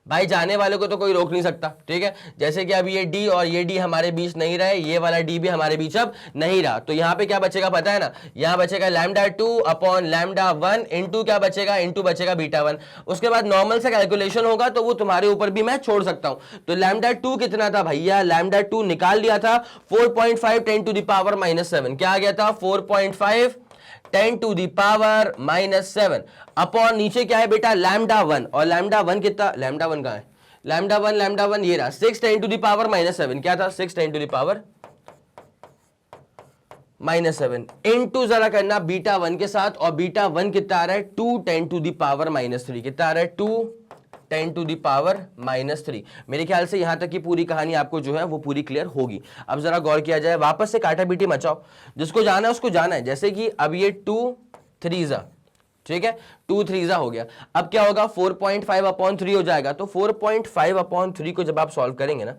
भाई जाने वाले को तो कोई रोक नहीं सकता, ठीक है? जैसे कि अब ये d और ये d हमारे बीच नहीं रहे, ये वाला d भी हमारे बीच अब नहीं रहा, तो यहां पे क्या बचेगा पता है ना? यहां बचेगा λ2/λ1 इंटू क्या बचेगा? इंटू बचेगा β1। उसके बाद नॉर्मल से कैलकुलेशन होगा तो वो तुम्हारे ऊपर भी मैं छोड़ सकता हूं। तो λ2 कितना था भैया? λ2 निकाल लिया था 4.5 10⁻⁻7। क्या आ गया था? 4.5 10⁻⁻7 अपॉन नीचे क्या है बेटा? λ1। और λ1 कितना? λ1 कहां है? λ1 ये रहा 6 10⁻⁻7। क्या था? 6 10⁻⁻7 इंटू जरा करना β1 के साथ, और β1 कितना आ रहा है? 2 10⁻3। कितना आ रहा है? 2 10⁻3। मेरे ख्याल से यहां तक की पूरी कहानी आपको जो है वो पूरी क्लियर होगी। अब जरा गौर किया जाए, वापस से काटा पीटी मचाओ, जिसको जाना है उसको जाना है। जैसे कि अब ये 2 3 ठीक है, 2 3 हो गया। अब क्या होगा? 4.5/3 हो जाएगा। तो 4.5/3 को जब आप सॉल्व करेंगे ना,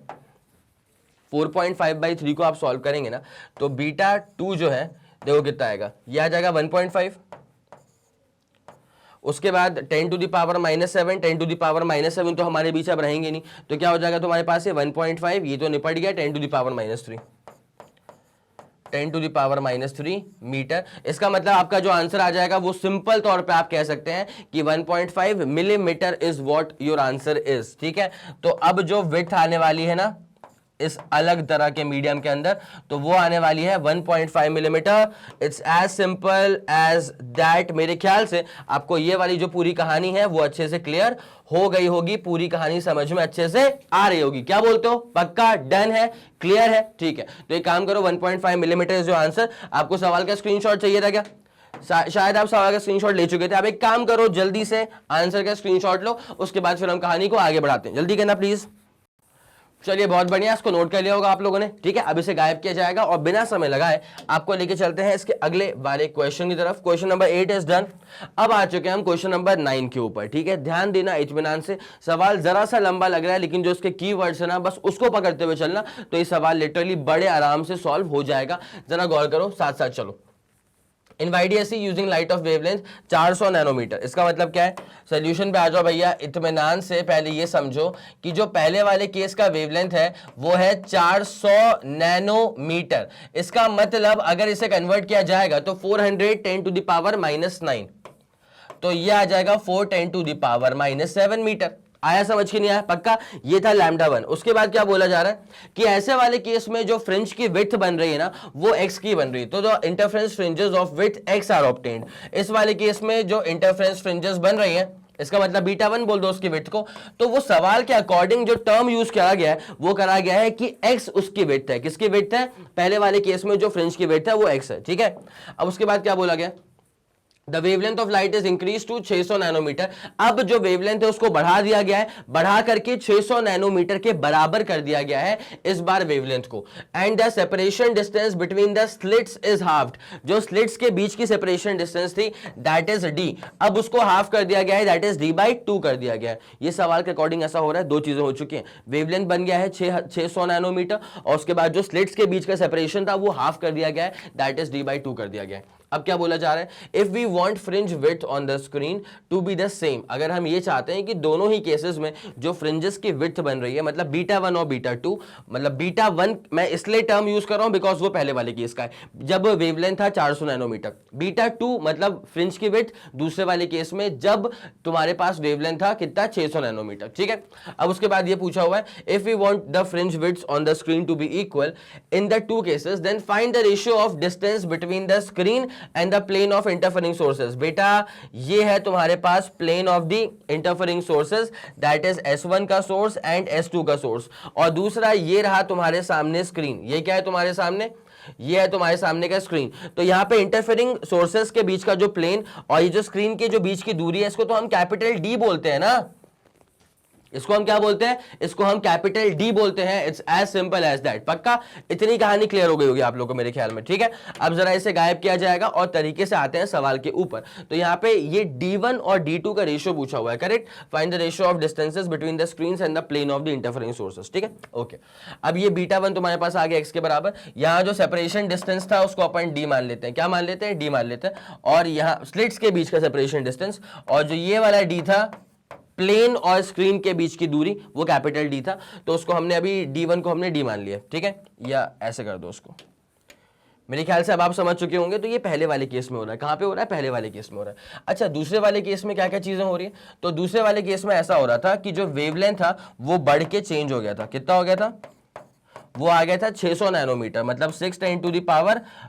4.5/3 को आप सॉल्व करेंगे ना, तो β2 जो है देखो कितना आएगा? ये आ जाएगा 1.5। उसके बाद 10⁻⁻7 10⁻⁻7 तो हमारे बीच अब रहेंगे नहीं, तो क्या हो जाएगा तुम्हारे पास? 1.5, ये तो निपट गया 10⁻⁻3 10⁻⁻3 मीटर। इसका मतलब आपका जो आंसर आ जाएगा वो सिंपल तौर पे आप कह सकते हैं कि 1.5 millimetre is what your answer is, ठीक है? तो अब जो विड्थ आने वाली है ना इस अलग तरह के मीडियम के अंदर, तो वो आने वाली है 1.5 millimetre. It's as simple as that. मेरे ख्याल से आपको ये वाली जो पूरी कहानी है वो अच्छे से क्लियर हो गई होगी, पूरी कहानी समझ में अच्छे से आ रही होगी। क्या बोलते हो? पक्का डन है, क्लियर है? ठीक है, तो एक काम करो, 1.5 मिलीमीटर जो आंसर। आपको सवाल का स्क्रीनशॉट चाहिए था क्या? शायद आप सवाल का स्क्रीनशॉट ले चुके थे। आप एक काम करो, जल्दी से आंसर का स्क्रीनशॉट लो, उसके बाद फिर हम कहानी को आगे बढ़ाते हैं। जल्दी करना प्लीज। चलिए, बहुत बढ़िया, इसको नोट कर लिया होगा आप लोगों ने, ठीक है? अब इसे गायब किया जाएगा और बिना समय लगाए आपको लेके चलते हैं इसके अगले वाले क्वेश्चन की तरफ। Question number 8 is done. अब आ चुके हैं हम क्वेश्चन नंबर 9 के ऊपर, ठीक है? ध्यान देना इत्मीनान से। सवाल जरा सा लंबा लग रहा है, लेकिन जो इसके कीवर्ड्स है ना, बस उसको पकड़ते हुए चलना, तो ये सवाल लिटरली बड़े आराम से सॉल्व हो जाएगा। जरा गौर करो, साथ साथ चलो। In YDSC using light of wavelength 400 nanometre, इसका मतलब क्या है? सोल्यूशन पे आ जाओ भैया। इत्मीनान से पहले ये समझो कि जो पहले वाले केस का वेवलेंथ है वो है 400 नैनोमीटर। इसका मतलब अगर इसे कन्वर्ट किया जाएगा तो 400 10⁻⁻9, तो ये आ जाएगा 4 10⁻⁻7 मीटर। आया समझ के नहीं आया? पक्का। ये था λ1। उसके बाद क्या बोला जा रहा है कि ऐसे वाले केस में जो फ्रिंज की विड्थ बन रही है ना वो x की बन रही है, तो जो interference fringes of width x are obtained. इस वाले केस में जो इंटरफ्रेंस फ्रिंजेस बन रही हैं इसका मतलब बीटा वन बोल दो उसकी विड्थ को। तो वो सवाल के अकॉर्डिंग जो टर्म यूज करा गया है वो करा गया है कि x उसकी विड्थ है। किसकी विड्थ है? पहले वाले केस में जो फ्रिंज की विड्थ है वो x है, ठीक है। अब उसके बाद क्या बोला गया? The wavelength of light is increase to 600 nanometre. अब जो वेवलेंथ है उसको बढ़ा दिया गया है, बढ़ा करके 600 नैनोमीटर के बराबर कर दिया गया है इस बार वेवलेंथ को। And the separation distance between the slits is halved. जो स्लिट्स के बीच की सेपरेशन डिस्टेंस थी दैट इज d, अब उसको हाफ कर दिया गया है, दैट इज d/2 कर दिया गया है। ये सवाल के अकॉर्डिंग ऐसा हो रहा है, दो चीजें हो चुकी हैं। वेवलेंथ बन गया है 600 नैनोमीटर और उसके बाद जो स्लिट्स के बीच का सेपरेशन था वो हाफ कर दिया गया है, दैट इज d/2 कर दिया गया है। अब क्या बोला जा रहा है? If we want fringe width on the screen to be the same, अगर हम ये चाहते हैं कि दोनों ही केसेस में जो फ्रिंजेस की विड्थ बन रही है, मतलब बीटा वन और बीटा टू, मतलब बीटा वन मैं इसलिए टर्म यूज कर रहा हूं बिकॉज वो पहले वाले केस का है जब वेवलेंथ था 400 नैनोमीटर, बीटा टू मतलब फ्रिंज की विड्थ दूसरे वाले केस में जब तुम्हारे पास वेवलेंथ था कितना, 600 नैनोमीटर, ठीक है। अब उसके बाद ये पूछा हुआ है if we want the fringe width on the screen to be equal in the two cases then find the ratio of distance between the screen and the plane of interfering sources. बेटा ये है तुम्हारे पास plane of the interfering sources, that is S1 का सोर्स एंड S2 का सोर्स, और दूसरा ये रहा तुम्हारे सामने स्क्रीन। ये क्या है तुम्हारे सामने? ये है तुम्हारे सामने का स्क्रीन। तो यहां पे इंटरफेरिंग सोर्सेज के बीच का जो प्लेन और ये जो स्क्रीन के जो बीच की दूरी है इसको तो हम कैपिटल D बोलते हैं ना। इसको हम क्या बोलते हैं? इसको हम कैपिटल D बोलते हैं। It's as simple as that. पक्का इतनी कहानी क्लियर हो गई होगी आप लोगों को मेरे ख्याल में, ठीक है। अब जरा इसे गायब किया जाएगा और तरीके से आते हैं सवाल के ऊपर। तो यहाँ पे ये D1 और D2 का रेशियो पूछा हुआ है, correct. Find the ratio of distances between the screens and the plane of the interfering sources, ठीक है, ओके। अब ये बीटा वन तुम्हारे पास आ गया x के बराबर। यहाँ जो सेपरेशन डिस्टेंस था उसको अपन D मान लेते हैं। क्या मान लेते हैं? D मान लेते हैं। और यहाँ स्लिट्स के बीच का सेपरेशन डिस्टेंस, और जो ये वाला D था प्लेन और स्क्रीन के बीच की दूरी, वो कैपिटल D था। तो उसको हमने अभी D1 को हमने D मान लिया, ठीक है। या ऐसे कर दो उसको। मेरे ख्याल से अब आप समझ चुके होंगे। तो ये पहले वाले केस में हो रहा है। कहां पे हो रहा है? पहले वाले केस में हो रहा है। अच्छा, दूसरे वाले केस में क्या क्या चीजें हो रही है? तो दूसरे वाले केस में ऐसा हो रहा था कि जो वेवलेंथ था वो बढ़ के चेंज हो गया था। कितना हो गया था? वो आ गया था 600 नैनोमीटर, मतलब 6 ×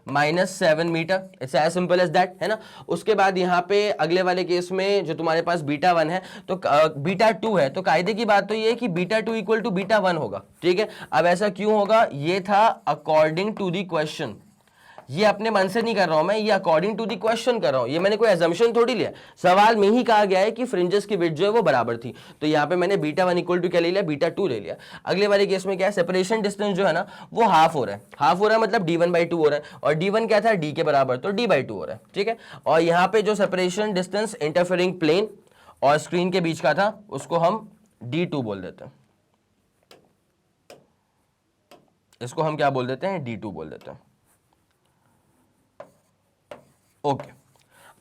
10⁻⁻7 metre. It's as simple as that, है ना। उसके बाद यहाँ पे अगले वाले केस में जो तुम्हारे पास बीटा वन है तो बीटा टू है, तो कायदे की बात तो ये है कि beta two equal to beta one होगा, ठीक है। अब ऐसा क्यों होगा? ये था अकॉर्डिंग टू द क्वेश्चन। ये अपने मन से नहीं कर रहा हूं मैं, ये अकॉर्डिंग टू द क्वेश्चन कर रहा हूं। ये मैंने कोई एजम्पशन थोड़ी लिया, सवाल में ही कहा गया है कि फ्रिंजेस की विड्थ जो है वो बराबर थी। तो यहाँ पे मैंने बीटा वन इक्वल टू क्या ले लिया? बीटा टू ले लिया। अगले वाले केस में क्या है? सेपरेशन डिस्टेंस जो है ना वो हाफ हो रहा है। हाफ हो रहा है मतलब D1/2 हो रहा है, और D1 क्या था? D के बराबर, तो D/2 हो रहा है, ठीक है। और यहाँ पे जो सेपरेशन डिस्टेंस इंटरफेरिंग प्लेन और स्क्रीन के बीच का था उसको हम D2 बोल देते हैं। इसको हम क्या बोल देते हैं? D2 बोल देते हैं, ओके।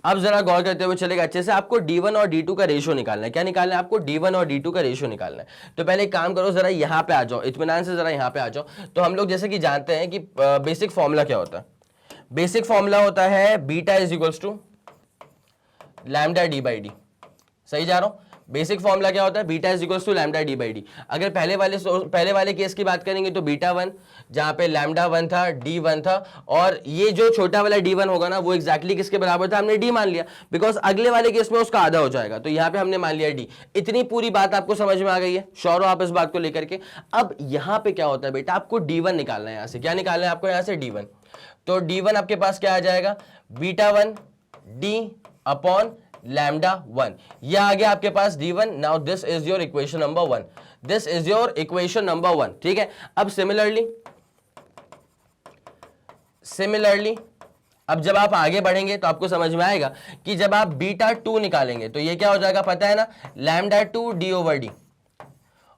अब जरा गौर करते हुए चलेगा अच्छे से। आपको D1 और D2 का रेशियो निकालना है। क्या निकालना है आपको? D1 और D2 का रेशियो निकालना है। तो पहले एक काम करो, जरा यहाँ पे आ जाओ, इत्मीनान से जरा यहाँ पे आ जाओ। तो हम लोग जैसे कि जानते हैं कि बेसिक फॉर्मूला क्या होता है। बेसिक फॉर्मूला होता है beta is equals to lambda D/D। सही जा रहा हूं? बेसिक फॉर्मूला क्या होता है? Beta is equals to lambda D/D। अगर पहले वाले केस की बात करेंगे तो बीटा वन, जहां पे लैम्डा वन था, D1 था, और ये जो छोटा वाला D1 होगा ना वो एक्जैक्टली किसके बराबर था? हमने D मान लिया, बिकॉज अगले वाले केस में उसका आधा हो जाएगा। तो यहाँ पे हमने मान लिया D। इतनी पूरी बात आपको समझ में आ गई है? श्योर हो आप इस बात को लेकर के? अब यहाँ पे क्या होता है बेटा? आपको D1 निकालना है। यहाँ से क्या निकालना है आपको? यहाँ से D1। तो D1 आपके पास क्या आ जाएगा? Beta one D/ lambda one. यह आ गया आपके पास D1। Now this is your equation number one. This is your equation number one, ठीक है। अब सिमिलरली अब जब आप आगे बढ़ेंगे तो आपको समझ में आएगा कि जब आप बीटा टू निकालेंगे तो ये क्या हो जाएगा पता है ना? Lambda two D/D।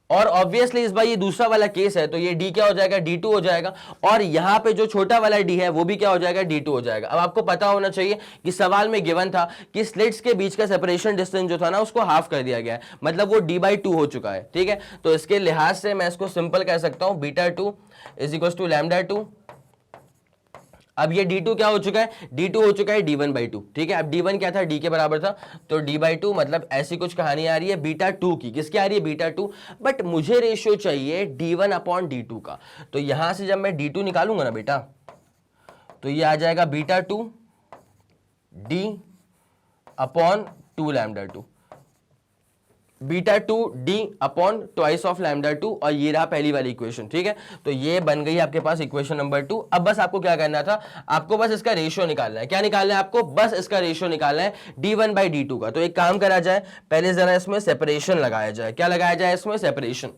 और ऑब्वियसली इस बार ये दूसरा वाला केस है तो ये D क्या हो जाएगा? D2 हो जाएगा। और यहां पे जो छोटा वाला D है वो भी क्या हो जाएगा? D2 हो जाएगा। अब आपको पता होना चाहिए कि सवाल में गिवन था कि स्लिट्स के बीच का सेपरेशन डिस्टेंस जो था ना उसको हाफ कर दिया गया है, मतलब वो D/2 हो चुका है, ठीक है। तो इसके लिहाज से मैं इसको सिंपल कह सकता हूं beta two is equal to lambda two. अब ये D2 क्या हो चुका है? D2 हो चुका है D1/2, ठीक है। अब D1 क्या था? D के बराबर था, तो D/2 मतलब ऐसी कुछ कहानी आ रही है बीटा टू की। किसकी आ रही है? Beta two. बट मुझे रेशियो चाहिए D1/D2 का। तो यहां से जब मैं D2 निकालूंगा ना बेटा तो ये आ जाएगा beta two D/2 lambda two. Beta two D upon twice of lambda two, और ये रहा पहली वाली इक्वेशन, ठीक है। तो ये बन गई आपके पास इक्वेशन नंबर 2। अब बस आपको क्या करना था, आपको बस इसका रेशियो निकालना है। क्या निकालना है आपको, बस इसका रेशियो निकालना है d1/d2 का। तो एक काम करा जाए, पहले जरा इसमें सेपरेशन लगाया जाए। क्या लगाया जाए इसमें, सेपरेशन,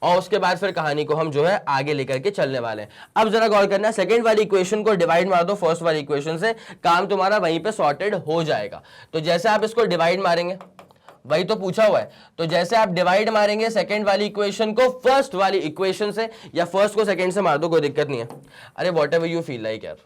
और उसके बाद फिर कहानी को हम जो है आगे लेकर के चलने वाले हैं। अब जरा गौर करना, सेकंड वाली इक्वेशन को डिवाइड मार दो फर्स्ट वाली इक्वेशन से, काम तुम्हारा वहीं पे सॉर्टेड हो जाएगा। तो जैसे आप इसको डिवाइड मारेंगे, वही तो पूछा हुआ है, तो जैसे आप डिवाइड मारेंगे सेकंड वाली इक्वेशन को फर्स्ट वाली इक्वेशन से, या फर्स्ट को सेकंड से मार दो, कोई दिक्कत नहीं है। अरे what ever you feel like यार,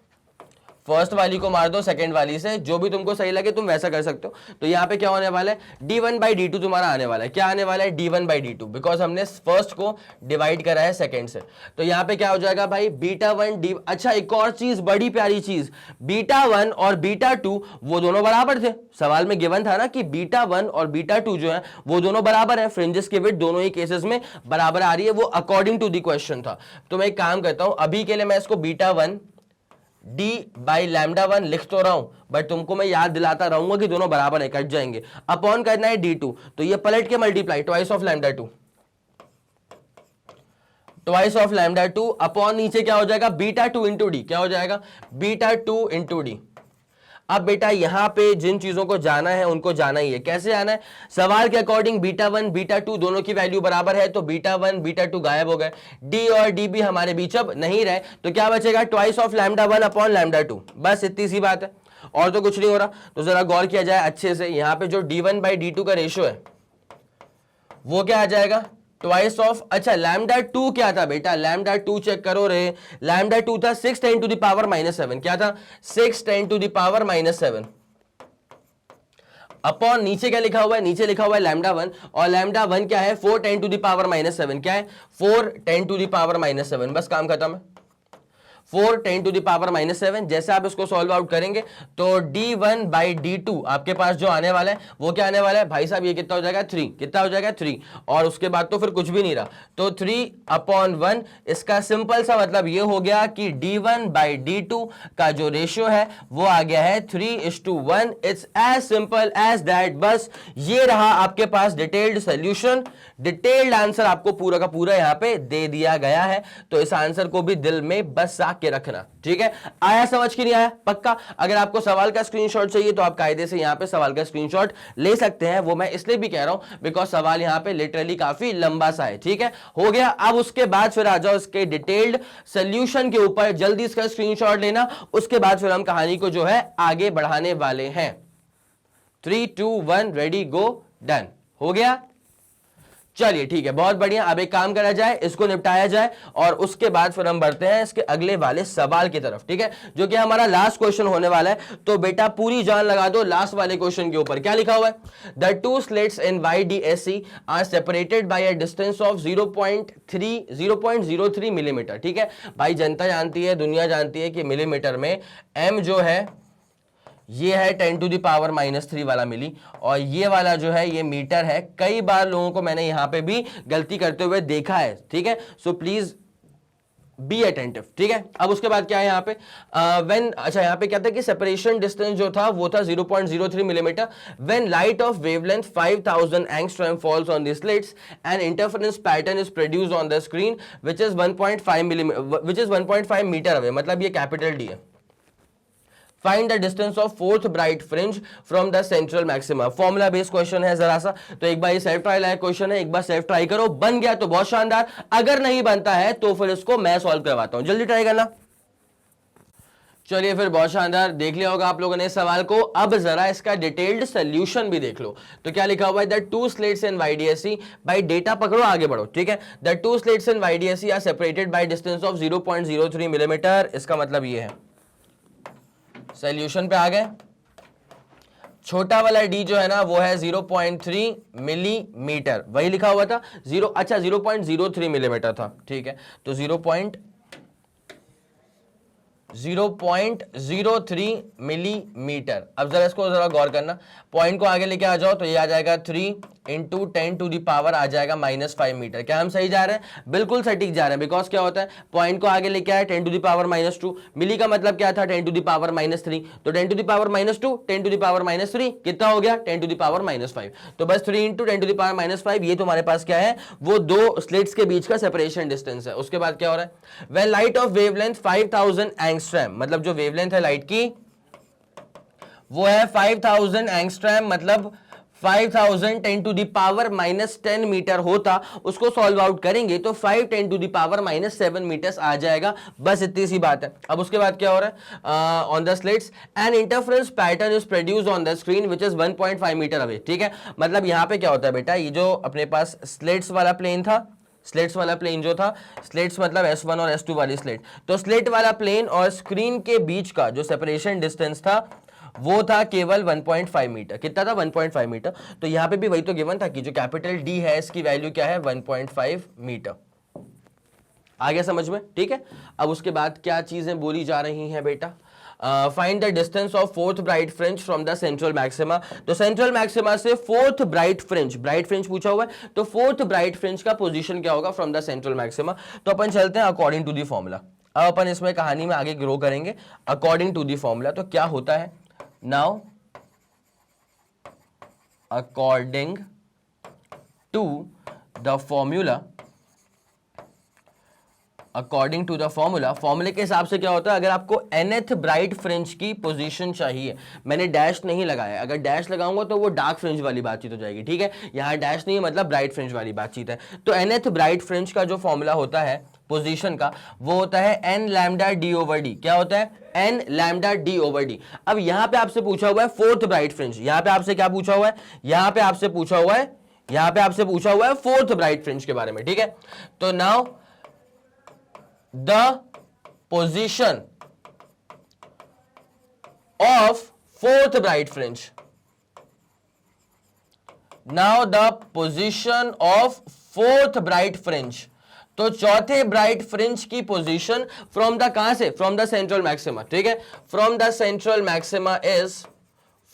फर्स्ट वाली को मार दो सेकंड वाली से, जो भी तुमको सही लगे तुम वैसा कर सकते हो। तो यहाँ पे क्या होने वाला है, d1/d2 तुम्हारा आने वाला है। क्या आने वाला है, d1/d2, बिकॉज हमने फर्स्ट को डिवाइड करा है सेकंड से। तो यहाँ पे क्या हो जाएगा भाई, β1 d। अच्छा एक और चीज, बड़ी प्यारी चीज, β1 और β2 वो दोनों बराबर थे। सवाल में गिवन था ना कि β1 और β2 जो है वो दोनों बराबर है, फ्रिंजेस की विड्थ दोनों ही केसेस में बराबर आ रही है, वो अकॉर्डिंग टू द क्वेश्चन था। तो मैं एक काम करता हूं, अभी के लिए मैं इसको β1 d/λ1 लिख तो रहा हूं, बट तुमको मैं याद दिलाता रहूंगा कि दोनों बराबर है, कट जाएंगे। अपॉन करना है d2, तो ये पलट के multiply, twice of λ2, twice of λ2 upon नीचे क्या हो जाएगा, β2 इंटू डी। क्या हो जाएगा, β2 इंटू डी। अब बेटा यहां पे जिन चीजों को जाना है उनको जाना ही है। कैसे जाना है, सवाल के अकॉर्डिंग β1 β2 दोनों की वैल्यू बराबर है, तो β1 β2 गायब हो गए, d और d भी हमारे बीच अब नहीं रहे, तो क्या बचेगा, ट्वाइस ऑफ λ1 अपॉन λ2। बस इतनी सी बात है, और तो कुछ नहीं हो रहा। तो जरा गौर किया जाए अच्छे से, यहां पे जो d1/d2 का रेशियो है वो क्या आ जाएगा, ट्वाइस ऑफ, अच्छा λ2 क्या था बेटा, λ2 चेक करो रे, λ2 था 6 10 टू द पावर -7। क्या था, 6 10 टू द पावर -7 अपॉन नीचे क्या लिखा हुआ है, नीचे लिखा हुआ है λ1, और λ1 क्या है, 4 10 टू द पावर -7। क्या है, 4 10 टू द पावर -7। बस काम खत्म है, 4 10 टू द पावर -7। जैसे आप इसको सॉल्व आउट करेंगे तो d1/d2 आपके पास जो आने वाला है वो क्या आने वाला है भाई साहब, ये कितना हो जाएगा, 3। कितना हो जाएगा, 3, और उसके बाद तो फिर कुछ भी नहीं रहा, तो 3/1। इसका सिंपल सा मतलब ये हो गया कि d1/d2 का जो रेशियो है वो आ गया है 3:1। It's as simple as that. बस ये रहा आपके पास डिटेल्ड सोल्यूशन, डिटेल्ड आंसर आपको पूरा का पूरा यहां पे दे दिया गया है। तो इस आंसर को भी दिल में बस के रखना, ठीक है। आया समझ के नहीं आया, पक्का। अगर आपको सवाल का स्क्रीनशॉट चाहिए तो आप कायदे से यहां पे सवाल का स्क्रीनशॉट ले सकते हैं। वो मैं इसलिए भी कह रहा हूं बिकॉज सवाल यहां पे लिटरली काफी लंबा सा है, ठीक है। हो गया, अब उसके बाद फिर आ जाओ इसके डिटेल्ड सोल्यूशन के ऊपर, जल्दी इसका स्क्रीनशॉट लेना। उसके बाद फिर हम कहानी को जो है आगे बढ़ाने वाले हैं। 3 2 1 रेडी गो डन। हो गया, चलिए ठीक है, बहुत बढ़िया। अब एक काम करा जाए, इसको निपटाया जाए और उसके बाद फिर हम बढ़ते हैं इसके अगले वाले सवाल की तरफ, ठीक है, जो कि हमारा लास्ट क्वेश्चन होने वाला है। तो बेटा पूरी जान लगा दो लास्ट वाले क्वेश्चन के ऊपर। क्या लिखा हुआ है, the two slits in YDSC are separated by a distance of 0.03 millimetre. ठीक है भाई, जनता जानती है, दुनिया जानती है कि मिलीमीटर में m जो है ये है 10 टू द पावर -3 वाला मिली, और ये वाला जो है ये मीटर है। कई बार लोगों को मैंने यहां पे भी गलती करते हुए देखा है, ठीक है। सो प्लीज बी अटेंटिव, ठीक है। अब उसके बाद क्या है यहाँ पे, व्हेन, अच्छा यहाँ पे क्या था कि सेपरेशन डिस्टेंस जो था वो था 0.03 millimetre. When light of wavelength 5000 angstrom falls on the slits and interference pattern is produced on the screen which is 1.5 metre away, मतलब ये कैपिटल डी है। Find the distance of fourth bright fringe from the central maxima। Formula based question है जरा सा, तो एक बार ये सेल्फ ट्राई लायक क्वेश्चन है, एक बार सेल्फ ट्राई करो। बन गया तो बहुत शानदार, अगर नहीं बनता है तो फिर इसको मैं सॉल्व करवाता हूं। जल्दी ट्राई करना। चलिए फिर, बहुत शानदार। देख लिया होगा आप लोगों ने सवाल को, अब जरा इसका डिटेल्ड सोल्यूशन भी देख लो। तो क्या लिखा हुआ है, the two slits in YDSC, भाई डेटा पकड़ो, आगे बढ़ो, ठीक है। The two slits in YDSC are separated by distance of 0.03 millimetre. इसका मतलब ये है, सॉल्यूशन पे आ गए। छोटा वाला d जो है ना वो है 0.3 मिलीमीटर, वही लिखा हुआ था 0.03 मिलीमीटर था, ठीक है। तो 0.03 मिलीमीटर। अब जरा इसको जरा गौर करना, पॉइंट को आगे लेके आ जाओ तो ये आ जाएगा 3 इंटू 10 टू द पावर आ जाएगा -5 मीटर। क्या हम सही जा रहे हैं? बिल्कुल सटीक जा रहे हैं, बिकॉज क्या होता है, पॉइंट को आगे लेके आया 10 टू द पावर -2, मिली का मतलब क्या था 10 टू द पावर -3, तो 10 to the power -2 10 to the power -3 कितना हो गया 10 टू द पावर -5, तो बस 3 इंटू 10 टू द पावर -5 ये तुम्हारे पास क्या है, वो दो स्लिट्स के बीच का सेपरेशन डिस्टेंस है। उसके बाद क्या हो रहा है, व्हेन लाइट ऑफ वेवलेंथ 5000 एंगस्ट्रैम, मतलब जो वेवलेंथ है लाइट की वो है 5000 एंगस्ट्रैम, मतलब 5000 10 टू द पावर -10 मीटर होता, उसको सॉल्व आउट करेंगे तो 5 10 टू द पावर -7 मीटर्स आ जाएगा। बस इतनी सी बात है। अब उसके बाद क्या हो रहा है, on the slits an interference pattern is produced on the screen which is 1.5 metre away. ठीक है, मतलब यहां पे क्या होता है बेटा, ये जो अपने पास स्लिट्स वाला प्लेन था, स्लेट्स वाला प्लेन जो था, स्लेट्स मतलब S1 और S2 वाली स्लेट, तो स्लेट वाला प्लेन और स्क्रीन के बीच का जो सेपरेशन डिस्टेंस था वो था केवल 1.5 मीटर। कितना था? 1.5 मीटर। तो यहां पे भी वही तो गिवन था कि जो कैपिटल D है इसकी वैल्यू क्या है, 1.5 मीटर। आ गया समझ में? ठीक है, अब उसके बाद क्या चीजें बोली जा रही हैं बेटा, find the distance of fourth bright fringe from the central maxima. तो सेंट्रल मैक्सिमा से फोर्थ ब्राइट फ्रिंज पूछा हुआ है, तो फोर्थ ब्राइट फ्रिंज का पोजीशन क्या होगा फ्रॉम द सेंट्रल मैक्सिमा। तो अपन चलते हैं अकॉर्डिंग टू द फॉर्मूला। अब अपन इसमें कहानी में आगे ग्रो करेंगे अकॉर्डिंग टू द फॉर्मूला। तो क्या होता है, now according to the formula, according to the formula, फॉर्मूले के हिसाब से क्या होता है, अगर आपको nth ब्राइट फ्रिंज की पोजीशन चाहिए, मैंने डैश नहीं लगाया, अगर डैश लगाऊंगा तो वो डार्क फ्रिंज वाली बातचीत हो जाएगी। ठीक है, यहां डैश नहीं है मतलब ब्राइट फ्रिंज वाली बातचीत है। तो nth ब्राइट फ्रिंज का जो फॉर्मूला होता है पोजीशन का, वो होता है n lambda d over d। क्या होता है? n lambda d over d। अब यहां पे आपसे पूछा हुआ है फोर्थ ब्राइट फ्रिंज, यहां पे आपसे क्या पूछा हुआ है, यहां पे आपसे पूछा हुआ है फोर्थ ब्राइट फ्रिंज के बारे में। ठीक है, तो now the position of fourth bright fringe. Now the position of fourth bright fringe. तो चौथे ब्राइट फ्रिंज की पोजीशन फ्रॉम द, कहां से, फ्रॉम द सेंट्रल मैक्सिमा। ठीक है, from the central maxima is,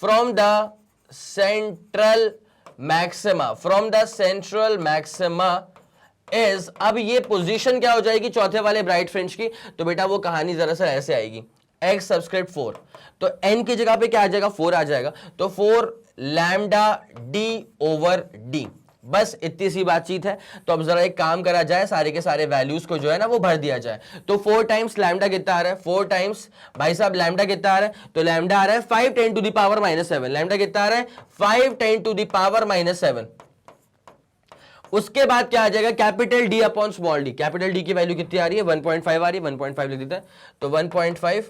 from the central maxima is, अब ये पोजीशन क्या हो जाएगी चौथे वाले ब्राइट फ्रिंज की, तो बेटा वो कहानी जरा सा ऐसे आएगी, x सबस्क्रिप्ट 4, तो n की जगह पे क्या आ जाएगा, 4 आ जाएगा, तो 4 लैम्डा d ओवर d। बस इतनी सी बातचीत है। तो अब जरा एक काम करा जाए, सारे के सारे वैल्यूज को जो है ना वो भर दिया जाए। तो 4 टाइम्स लैम्डा कितना आ रहा है, 4 टाइम्स भाई साहब लैम्डा कितना आ रहा है, तो लैम्डा आ रहा है 5 10 टू द पावर -7। लैम्डा कितना आ रहा है, 5 10 टू द पावर -7। उसके बाद क्या आ जाएगा, capital D upon small d। Capital D की वैल्यू कितनी आ रही है, 1.5 आ रही है, 1.5 लिख देते हैं, तो 1.5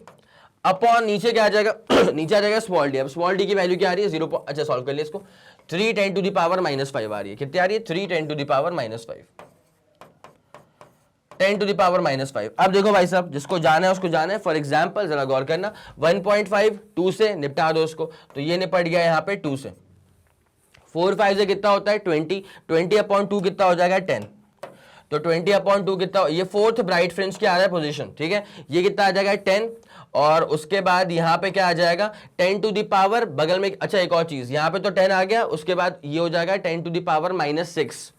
अपॉन नीचे क्या आ जाएगा नीचे आ जाएगा स्मॉल d। अब स्मॉल d की वैल्यू क्या आ रही है, 0, अच्छा सॉल्व कर लिया इसको, 3 10 टू द पावर -5 आ रही है। कितनी आ रही है, 3 10 to the power -5, 10 to the power -5। अब देखो भाई साहब, जिसको जाना है उसको जाना है। फॉर एग्जाम्पल जरा गौर करना, 1.5 2 से निपटा दो उसको, तो ये निपट गया यहाँ पे 2 से। 4 5 से कितना होता है 20, 20 अपॉन 2 कितना हो जाएगा 10, तो 20 अपॉन 2 कितना, ये फोर्थ ब्राइट फ्रिंज की आ रहा है पोजीशन। ठीक है, ये कितना आ जाएगा 10, और उसके बाद यहाँ पे क्या आ जाएगा 10 टू द पावर, बगल में अच्छा एक और चीज, यहाँ पे तो 10 आ गया, उसके बाद ये हो जाएगा 10 टू द पावर -6,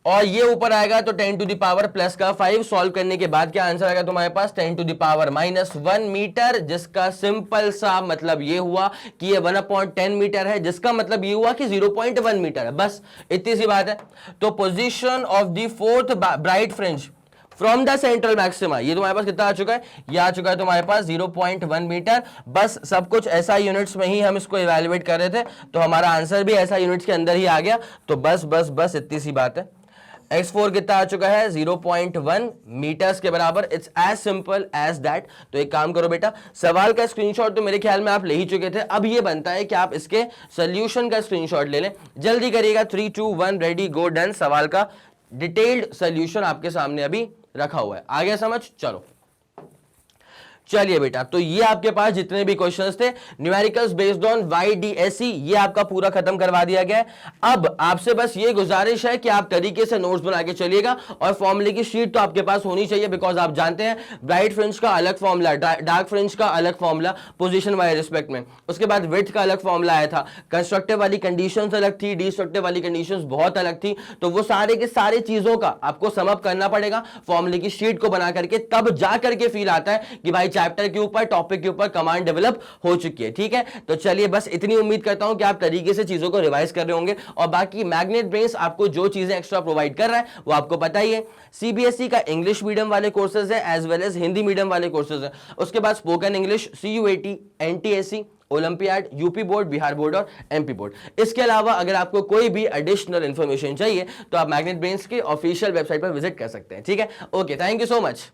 और ये ऊपर आएगा तो 10 टू द पावर प्लस का 5। सॉल्व करने के बाद क्या आंसर आएगा तुम्हारे पास, 10 टू द पावर -1 मीटर, जिसका सिंपल सा मतलब ये हुआ कि ये 1/10 मीटर है, जिसका मतलब ये हुआ कि 0.1 मीटर है। बस इतनी सी बात है। तो position of the fourth bright fringe from the central maxima, ये तुम्हारे पास कितना आ चुका है, ये आ चुका है तुम्हारे पास 0.1 मीटर। बस सब कुछ ऐसा यूनिट्स में ही हम इसको इवेल्युएट कर रहे थे, तो हमारा आंसर भी ऐसा यूनिट्स के अंदर ही आ गया। तो बस इतनी सी बात है। x4 कितना आ चुका है, 0.1 मीटर्स के बराबर। It's as simple as that. तो एक काम करो बेटा, सवाल का स्क्रीनशॉट तो मेरे ख्याल में आप ले ही चुके थे, अब ये बनता है कि आप इसके सोल्यूशन का स्क्रीनशॉट ले लें। जल्दी करिएगा, 3 2 1 रेडी गो डन। सवाल का डिटेल्ड सोल्यूशन आपके सामने अभी रखा हुआ है। आ गया समझ? चलो चलिए बेटा, तो ये आपके पास जितने भी क्वेश्चंस थे न्यूमेरिकल्स बेस्ड ऑन YDSE, ये आपका पूरा खत्म करवा दिया गया है। अब आपसे बस ये गुजारिश है कि आप तरीके से नोट्स बना के चलिएगा और फॉर्मूले की शीट तो आपके पास होनी चाहिए, बिकॉज आप जानते हैं ब्राइट फ्रिंज का अलग फॉर्मूला, डार्क फ्रिंज का अलग फॉर्मूला पोजीशन वाइज रिस्पेक्ट में, उसके बाद विड्थ का अलग फॉर्मूला आया था, कंस्ट्रक्टिव वाली कंडीशंस अलग थी, डिस्ट्रक्टिव वाली कंडीशंस बहुत अलग थी, तो वो सारे के सारे चीजों का आपको सम अप करना पड़ेगा फॉर्मूले की शीट को बना करके, तब जा करके फील आता है कि भाई चैप्टर के ऊपर, टॉपिक के ऊपर कमांड डेवलप हो चुकी है। ठीक है, तो चलिए बस इतनी उम्मीद करता हूं कि आप तरीके से चीजों को रिवाइज कर रहे होंगे, और बाकी मैग्नेट ब्रेन्स आपको जो चीजें एक्स्ट्रा प्रोवाइड कर रहा है वो आपको पता ही है। सीबीएसई का इंग्लिश मीडियम वाले कोर्सेज है as well as Hindi medium वाले कोर्सेज है, उसके बाद spoken English, CUAT, NTSC, olympiad, UP board, Bihar board और MP बोर्ड। इसके अलावा अगर आपको कोई भी एडिशनल इंफॉर्मेशन चाहिए तो आप मैग्नेट ब्रेन्स के ऑफिशियल वेबसाइट पर विजिट कर सकते हैं। ठीक है, okay, thank you so much.